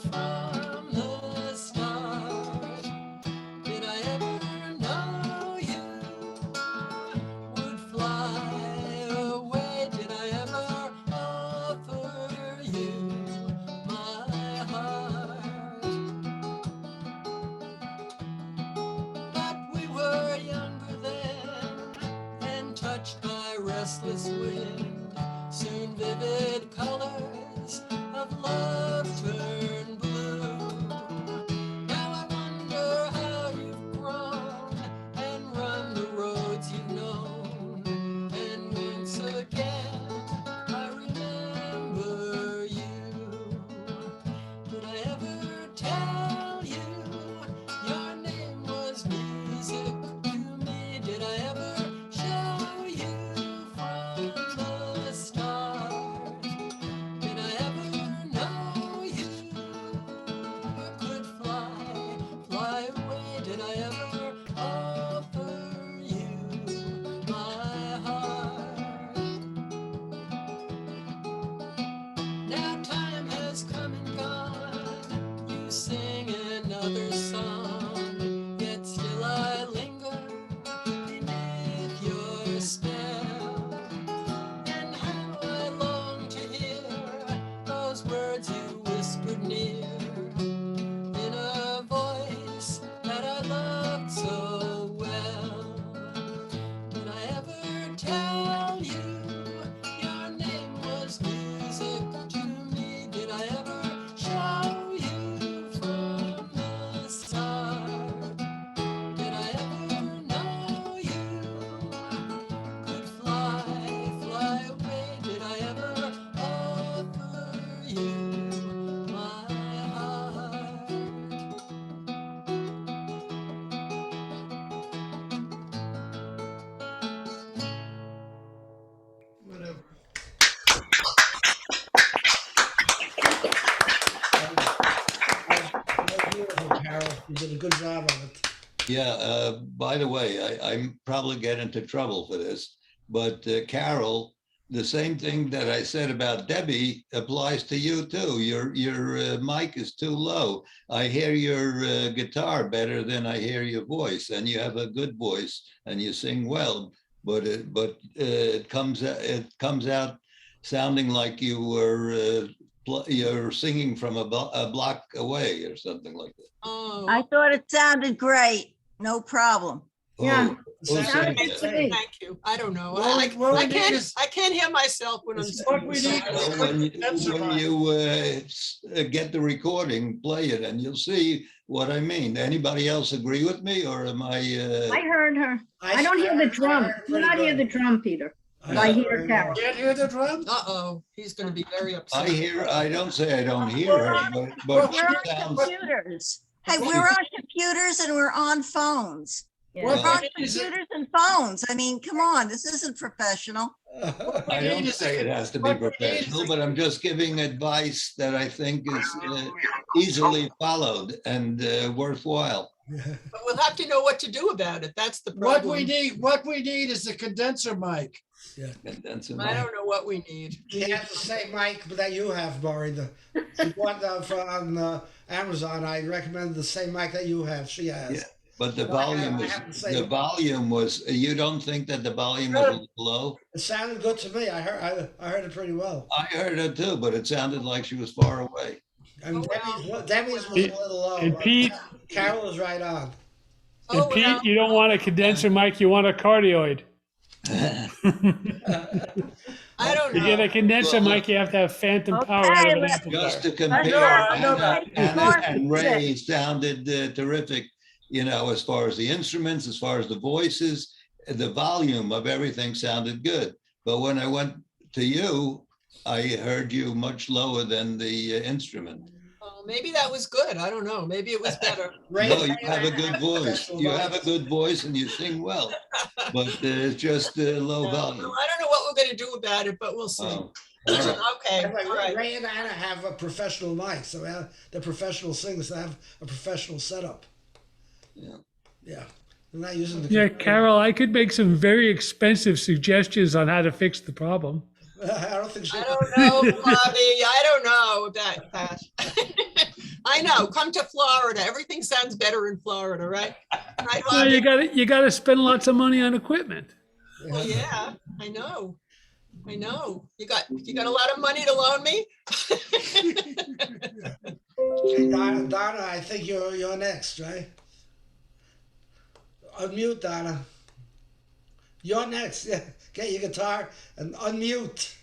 from the start restless wind. Soon vivid colors of love turn blue. Now I wonder how you've grown and run the roads you've known. And once again I remember you. Did I ever tell you your name was music to me? Did I ever show you from the start? Did I ever know you could fly, fly away? Did I ever offer you my heart? Now time has come and gone, you sing another song, yet still I linger beneath your spell. And how I long to hear those words you whispered near, in a voice that I loved so well. Did I ever tell you your name was music to me? Did I ever show you from the start? Did I ever know you could fly, fly away? Did I ever offer you my heart? Whatever. Beautiful, Carol. You did a good job of it. Yeah, by the way, I'm probably get into trouble for this, but Carol, the same thing that I said about Debbie applies to you too. Your mic is too low. I hear your guitar better than I hear your voice, and you have a good voice and you sing well. But it comes out sounding like you were you're singing from a block away or something like that. Oh, I thought it sounded great. No problem. yeah. Who sang Thank that? you. I don't know. What we need is- I can't hear myself when I'm What we need is Well, when you get the recording, play it, and you'll see what I mean. Anybody else agree with me, or am I? I heard her. I don't hear the drum. Do not hear the drum, Peter. But I hear Carol. Can't hear the drums? Uh-oh, he's gonna be very upset. I don't say I don't hear her, but We're she on sounds. computers. Hey, we're on computers and we're on phones. We're Well, on computers and phones. I mean, come on, this isn't professional. I don't say it has to be professional, but I'm just giving advice that I think is easily followed and worthwhile. But we'll have to know what to do about it. That's the What problem. we need is a condenser mic. Yeah. I don't know what we need. She has the same mic that you have, Maury. The one on Amazon, I recommend the same mic that you have. She has. Yeah, but the Well, I volume have was the same- you don't think that the volume was a little low? It sounded good to me. I heard it pretty well. I heard it too, but it sounded like she was far away. I mean, Debbie's was a little low. And but Pete- Carol was right on. And Pete, you don't want a condenser mic, you want a cardioid. I don't To get know. a condenser mic, you have to have phantom power out of an amplifier. Just to compare, Anna and Ray sounded terrific, as far as the instruments, as far as the voices, the volume of everything sounded good. But when I went to you, I heard you much lower than the instrument. Oh, maybe that was good. I don't know. Maybe it was better. No, you have a good voice. You have a good voice and you sing well, but it's just low volume. I don't know what we're gonna do about it, but we'll see. Oh, all right. Okay, Like, all right. Ray and Anna have a professional mic, so the professional singers have a professional setup. Yeah. Yeah. They're not using the. Yeah, Carol, I could make some very expensive suggestions on how to fix the problem. I don't think she. I don't know, Bobby. I don't know about that. I know. Come to Florida. Everything sounds better in Florida, right? Right, No, Bobby? you gotta spend lots of money on equipment. Well, yeah, I know. I know. You got a lot of money to loan me? Hey, Donna, I think you're next, right? Unmute, Donna. You're next. Yeah. Get your guitar and unmute.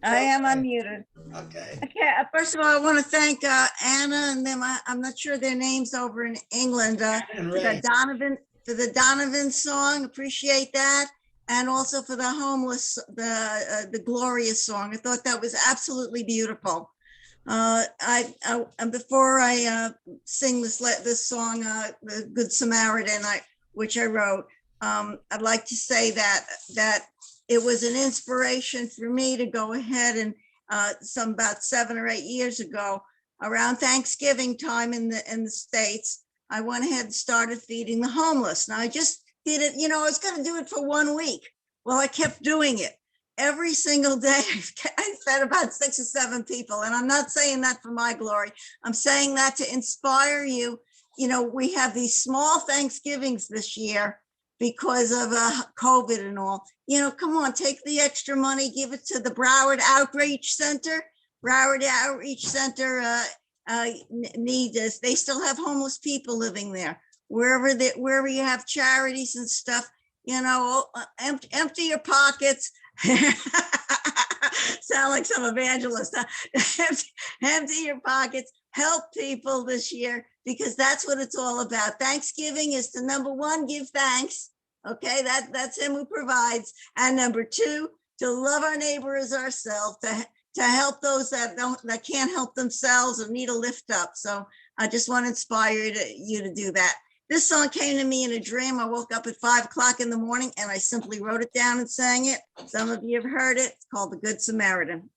I am unmuted. Okay. Okay, first of all, I want to thank Anna and them. I'm not sure their names over in England. And For Ray. the Donovan song, appreciate that, and also for the homeless, the Glorious song. I thought that was absolutely beautiful. And before I sing this song, the Good Samaritan, which I wrote, I'd like to say that it was an inspiration for me to go ahead and about 7 or 8 years ago, around Thanksgiving time in the States, I went ahead and started feeding the homeless. Now I just did it, I was going to do it for 1 week. Well, I kept doing it. Every single day, I fed about 6 or 7 people. And I'm not saying that for my glory. I'm saying that to inspire you. We have these small Thanksgivings this year because of COVID and all. Come on, take the extra money, give it to the Broward Outreach Center. Broward Outreach Center need this. They still have homeless people living there. Wherever you have charities and stuff, empty your pockets. Sound like some evangelist. Huh? Empty your pockets. Help people this year, because that's what it's all about. Thanksgiving is to, number one, give thanks. Okay, that's him who provides. And number 2, to love our neighbor as ourselves, to help those that can't help themselves or need a lift up. So I just want to inspire you to do that. This song came to me in a dream. I woke up at 5 o'clock in the morning and I simply wrote it down and sang it. Some of you have heard it. It's called The Good Samaritan.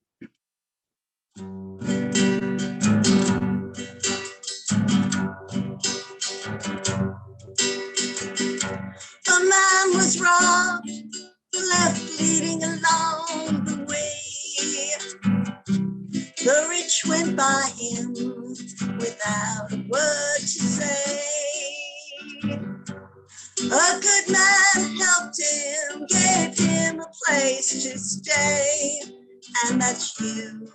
A man was robbed, left bleeding along the way. The rich went by him without a word to say. A good man helped him, gave him a place to stay, and that's you,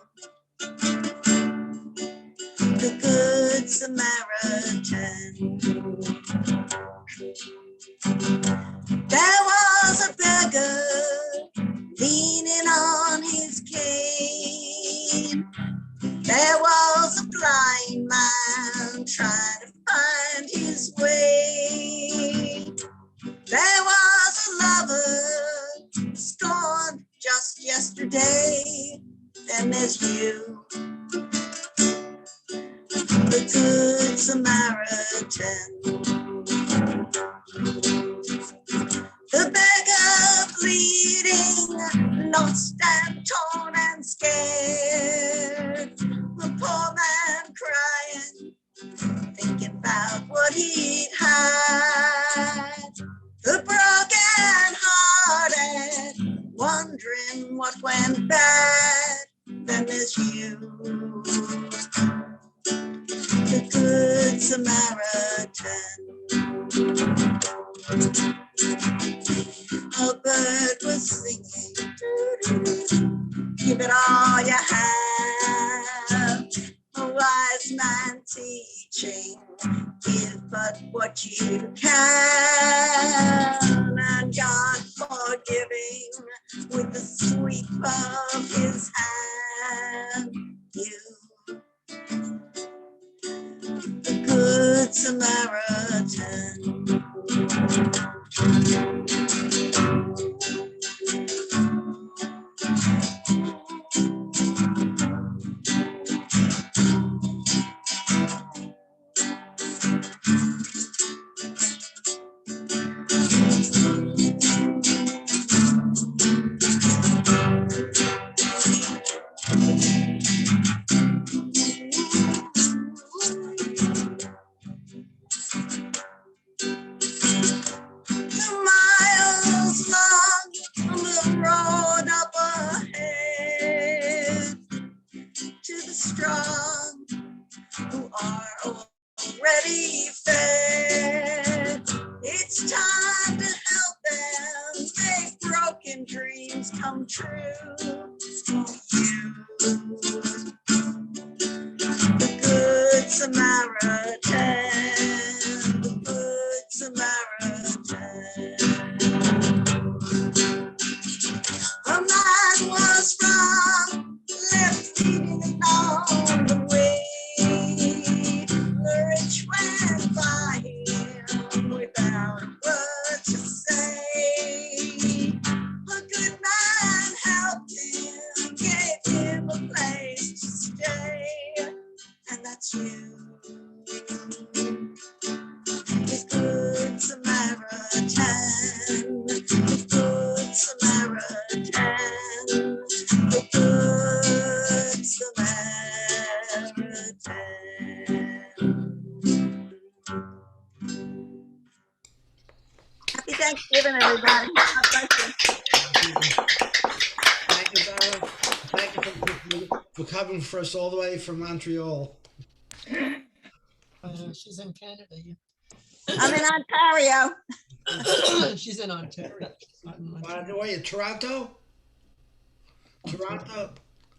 the Good Samaritan. There was a beggar leaning on his cane. There was a blind man trying to find his way. There was a lover scorned just yesterday. Then there's you, the Good Samaritan. The beggar bleeding, lost and torn and scared. The poor man crying, thinking about what he'd had. The broken hearted, wondering what went bad. Then there's you, the Good Samaritan. A bird was singing, give it all you have. A wise man teaching, give but what you can. And God forgiving with the sweep of his hand. You, the Good Samaritan. Strong who are already fed. It's time to help them make broken dreams come true. You, the Good Samaritan, the Good Samaritan. Thanksgiving, everybody. God bless you. Thank you, Donna. Thank you for coming for us all the way from Montreal. She's in Canada. Yeah. I'm in Ontario. She's in Ontario. She's not in Montreal. Where are you? Toronto? Toronto?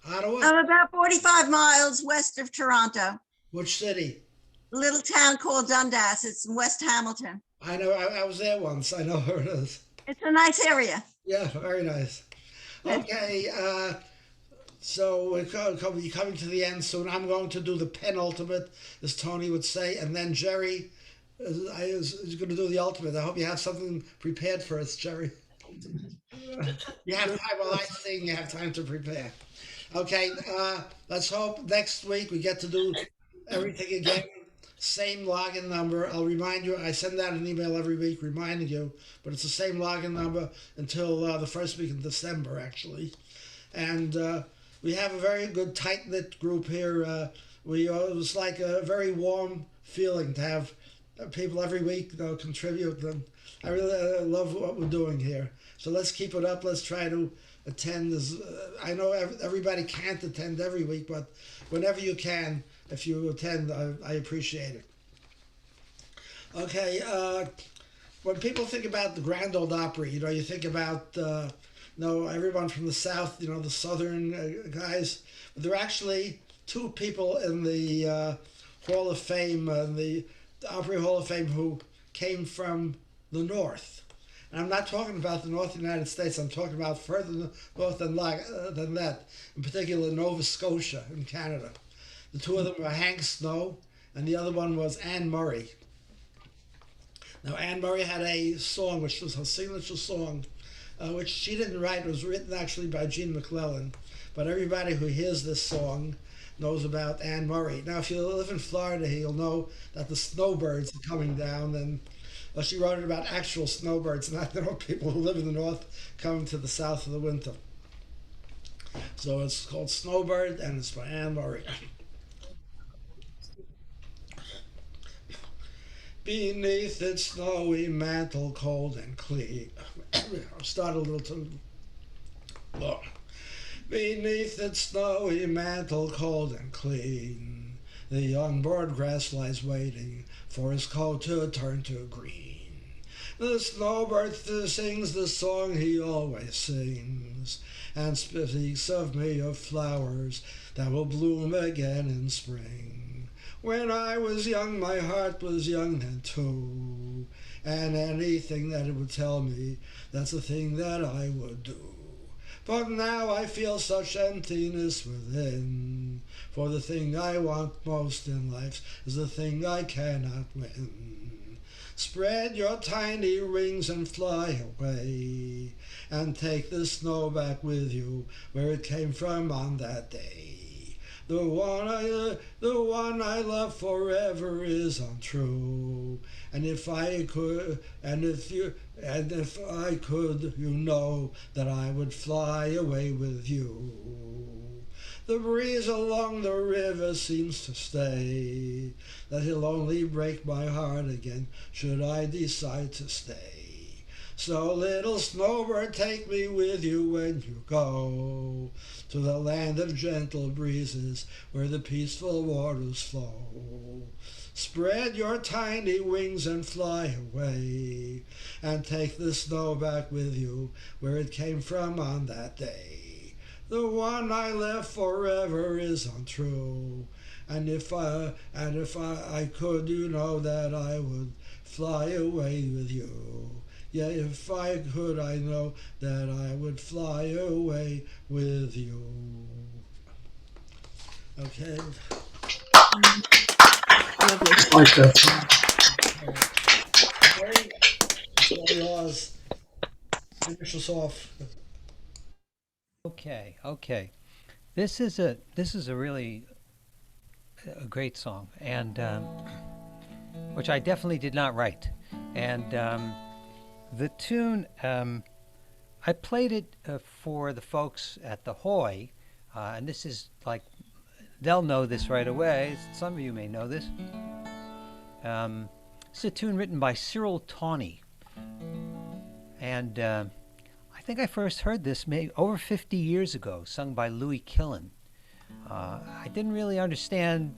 Ottawa? I'm about 45 miles west of Toronto. Which city? A little town called Dundas. It's in West Hamilton. I know. I was there once. I know where it is. It's a nice area. Yeah, very nice. Okay, so we're coming to the end soon. I'm going to do the penultimate, as Tony would say, and then Jerry is going to do the ultimate. I hope you have something prepared for us, Jerry. You have time while I sing. You have time to prepare. Okay, let's hope next week we get to do everything again. Same login number. I'll remind you. I send out an email every week reminding you, but it's the same login number until the first week in December, actually. And we have a very good tight-knit group here. It was like a very warm feeling to have people every week contribute. And I really love what we're doing here. So let's keep it up. Let's try to attend. I know everybody can't attend every week, but whenever you can, if you attend, I appreciate it. Okay, when people think about the Grand Ole Opry, you think about everyone from the South, the Southern guys. But there are actually two people in the Hall of Fame, the Opry Hall of Fame, who came from the North. And I'm not talking about the North United States. I'm talking about further north than that, in particular Nova Scotia in Canada. The two of them were Hank Snow, and the other one was Anne Murray. Now, Anne Murray had a song, which was her signature song, which she didn't write. It was written actually by Gene McClellan. But everybody who hears this song knows about Anne Murray. Now, if you live in Florida, you'll know that the snowbirds are coming down. And she wrote it about actual snowbirds, not people who live in the north coming to the south for the winter. So it's called Snowbird, and it's by Anne Murray. Beneath its snowy mantle, cold and clean. I'll start a little too low. Beneath its snowy mantle, cold and clean, the young Boregrass lies waiting for his coat to turn to green. The snowbird sings the song he always sings, and speaks of me of flowers that will bloom again in spring. When I was young, my heart was young then too, and anything that it would tell me, that's the thing that I would do. But now I feel such emptiness within, for the thing I want most in life is the thing I cannot win. Spread your tiny wings and fly away, and take the snow back with you where it came from on that day. The one I love forever is untrue. And if I could, you know that I would fly away with you. The breeze along the river seems to stay, that he'll only break my heart again should I decide to stay. So little snowbird, take me with you when you go to the land of gentle breezes where the peaceful waters flow. Spread your tiny wings and fly away, and take the snow back with you where it came from on that day. The one I left forever is untrue, and if I could, you know that I would fly away with you. Yeah, if I could, I know that I would fly away with you. Okay. Lovely. Yours. Finish us off. Okay. This is a really a great song, and which I definitely did not write, and the tune I played it for the folks at the Hoy, and this is like they'll know this right away. Some of you may know this. It's a tune written by Cyril Tawney. And I think I first heard this maybe over 50 years ago, sung by Louis Killen. I didn't really understand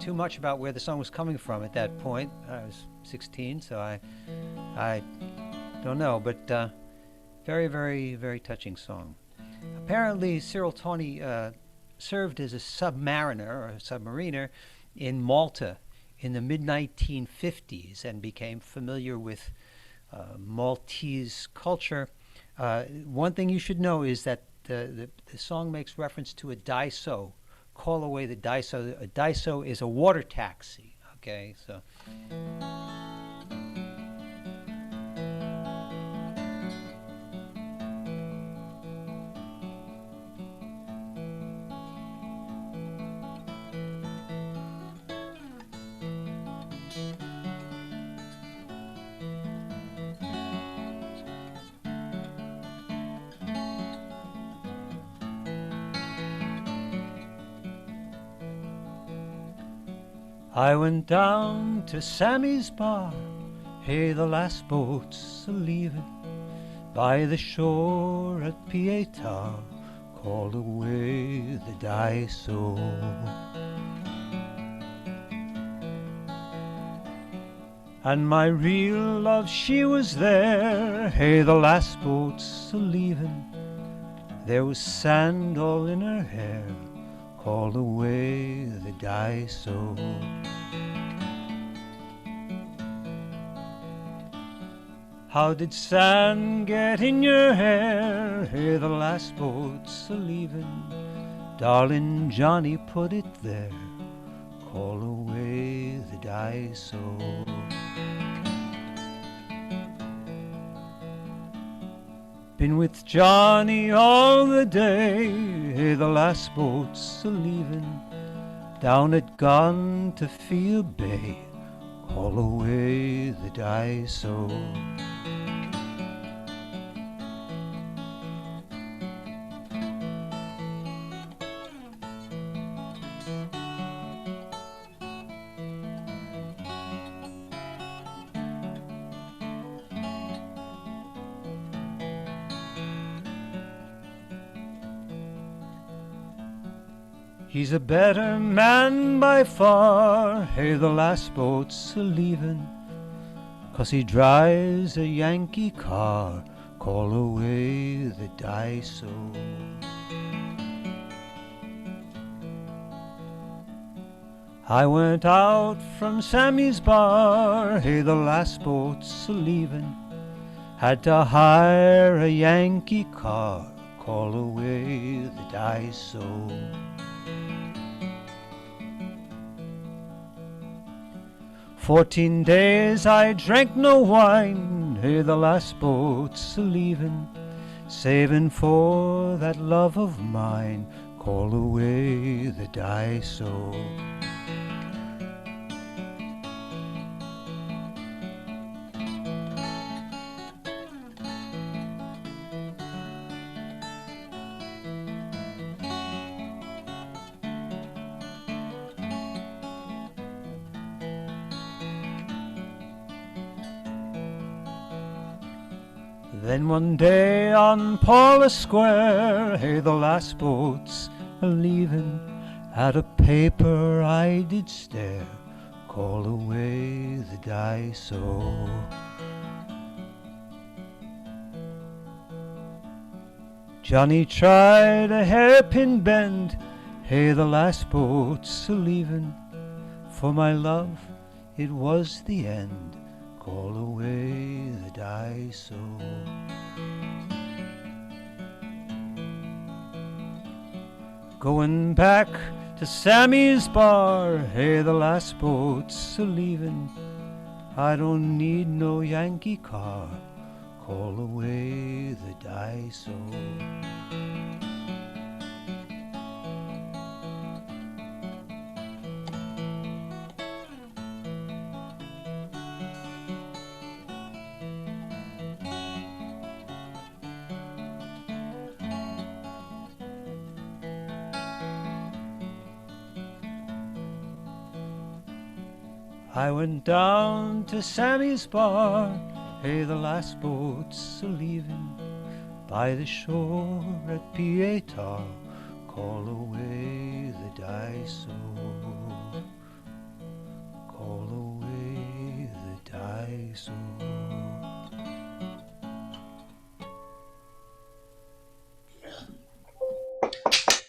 too much about where the song was coming from at that point. I was 16, so I don't know, but very, very, very touching song. Apparently, Cyril Tawney served as a submariner or a submariner in Malta in the mid-1950s and became familiar with Maltese culture. One thing you should know is that the song makes reference to a daiso. Call away the daiso. A daiso is a water taxi. Okay, so. I went down to Sammy's bar, hey, the last boat's a-leaving, by the shore at Pietà, called away the daiso. And my real love, she was there, hey, the last boat's a-leaving, there was sand all in her hair, called away the daiso. How did sand get in your hair? Hey, the last boat's a-leaving. Darling Johnny put it there. Call away the daiso. Been with Johnny all the day. Hey, the last boat's a-leaving. Down at Gontafia Bay. Call away the daiso. He's a better man by far, hey, the last boat's a-leaving, 'cause he drives a Yankee car, call away the daiso. I went out from Sammy's bar, hey, the last boat's a-leaving, had to hire a Yankee car, call away the daiso. 14 days I drank no wine, hey, the last boat's a-leaving, saving for that love of mine, call away the daiso. Then one day on Paula Square, hey, the last boat's a-leaving, at a paper I did stare, call away the daiso. Johnny tried a hairpin bend, hey, the last boat's a-leaving, for my love it was the end, call away the daiso. Going back to Sammy's bar, hey, the last boat's a-leaving, I don't need no Yankee car, call away the daiso. I went down to Sammy's bar, Hey, the last boat's a-leaving by the shore at Pieta. Call away the Daiso. Call away the Daiso.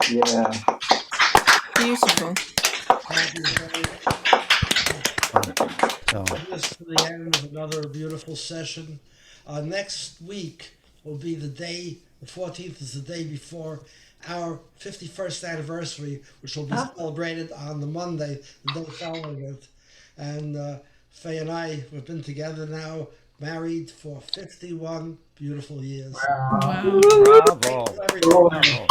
Yeah. Beautiful. Thank you, Barry. So, This is the end of another beautiful session. Next week will be the 14th is the day before our 51st anniversary, which will be celebrated on the Monday, the day following it. And Faye and I, we've been together now, married for 51 beautiful years. Wow. bravo. Everybody.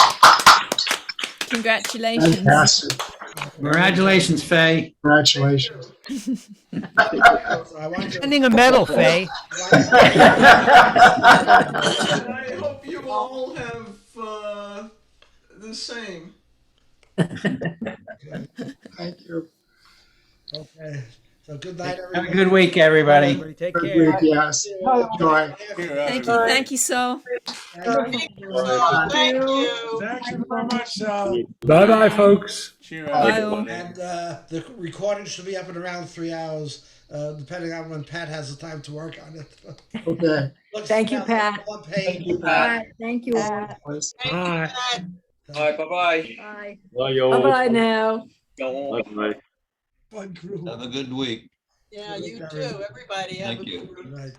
Congratulations. Fantastic. Congratulations, Faye. Congratulations. I want to Sending a medal, Faye. I hope you all have the same. Thank you. Okay. So good night, Have everybody. a good week, everybody. Everybody take Good care. week, yes. Enjoy. Thank you, Saul. Thank you. Thank you very much, Sal. Bye-bye, folks. Cheer Bye, out. all. And the recording should be up in around 3 hours, depending on when Pat has the time to work on it. Okay. Thank you, Pat. Thank you, All Pat. right, thank you all. Bye. All right, bye-bye. Bye. Bye, y'all. Bye-bye now. Go on. Bye. Fun group. Have a good week. Yeah, you too. Everybody have Thank a you. good Right.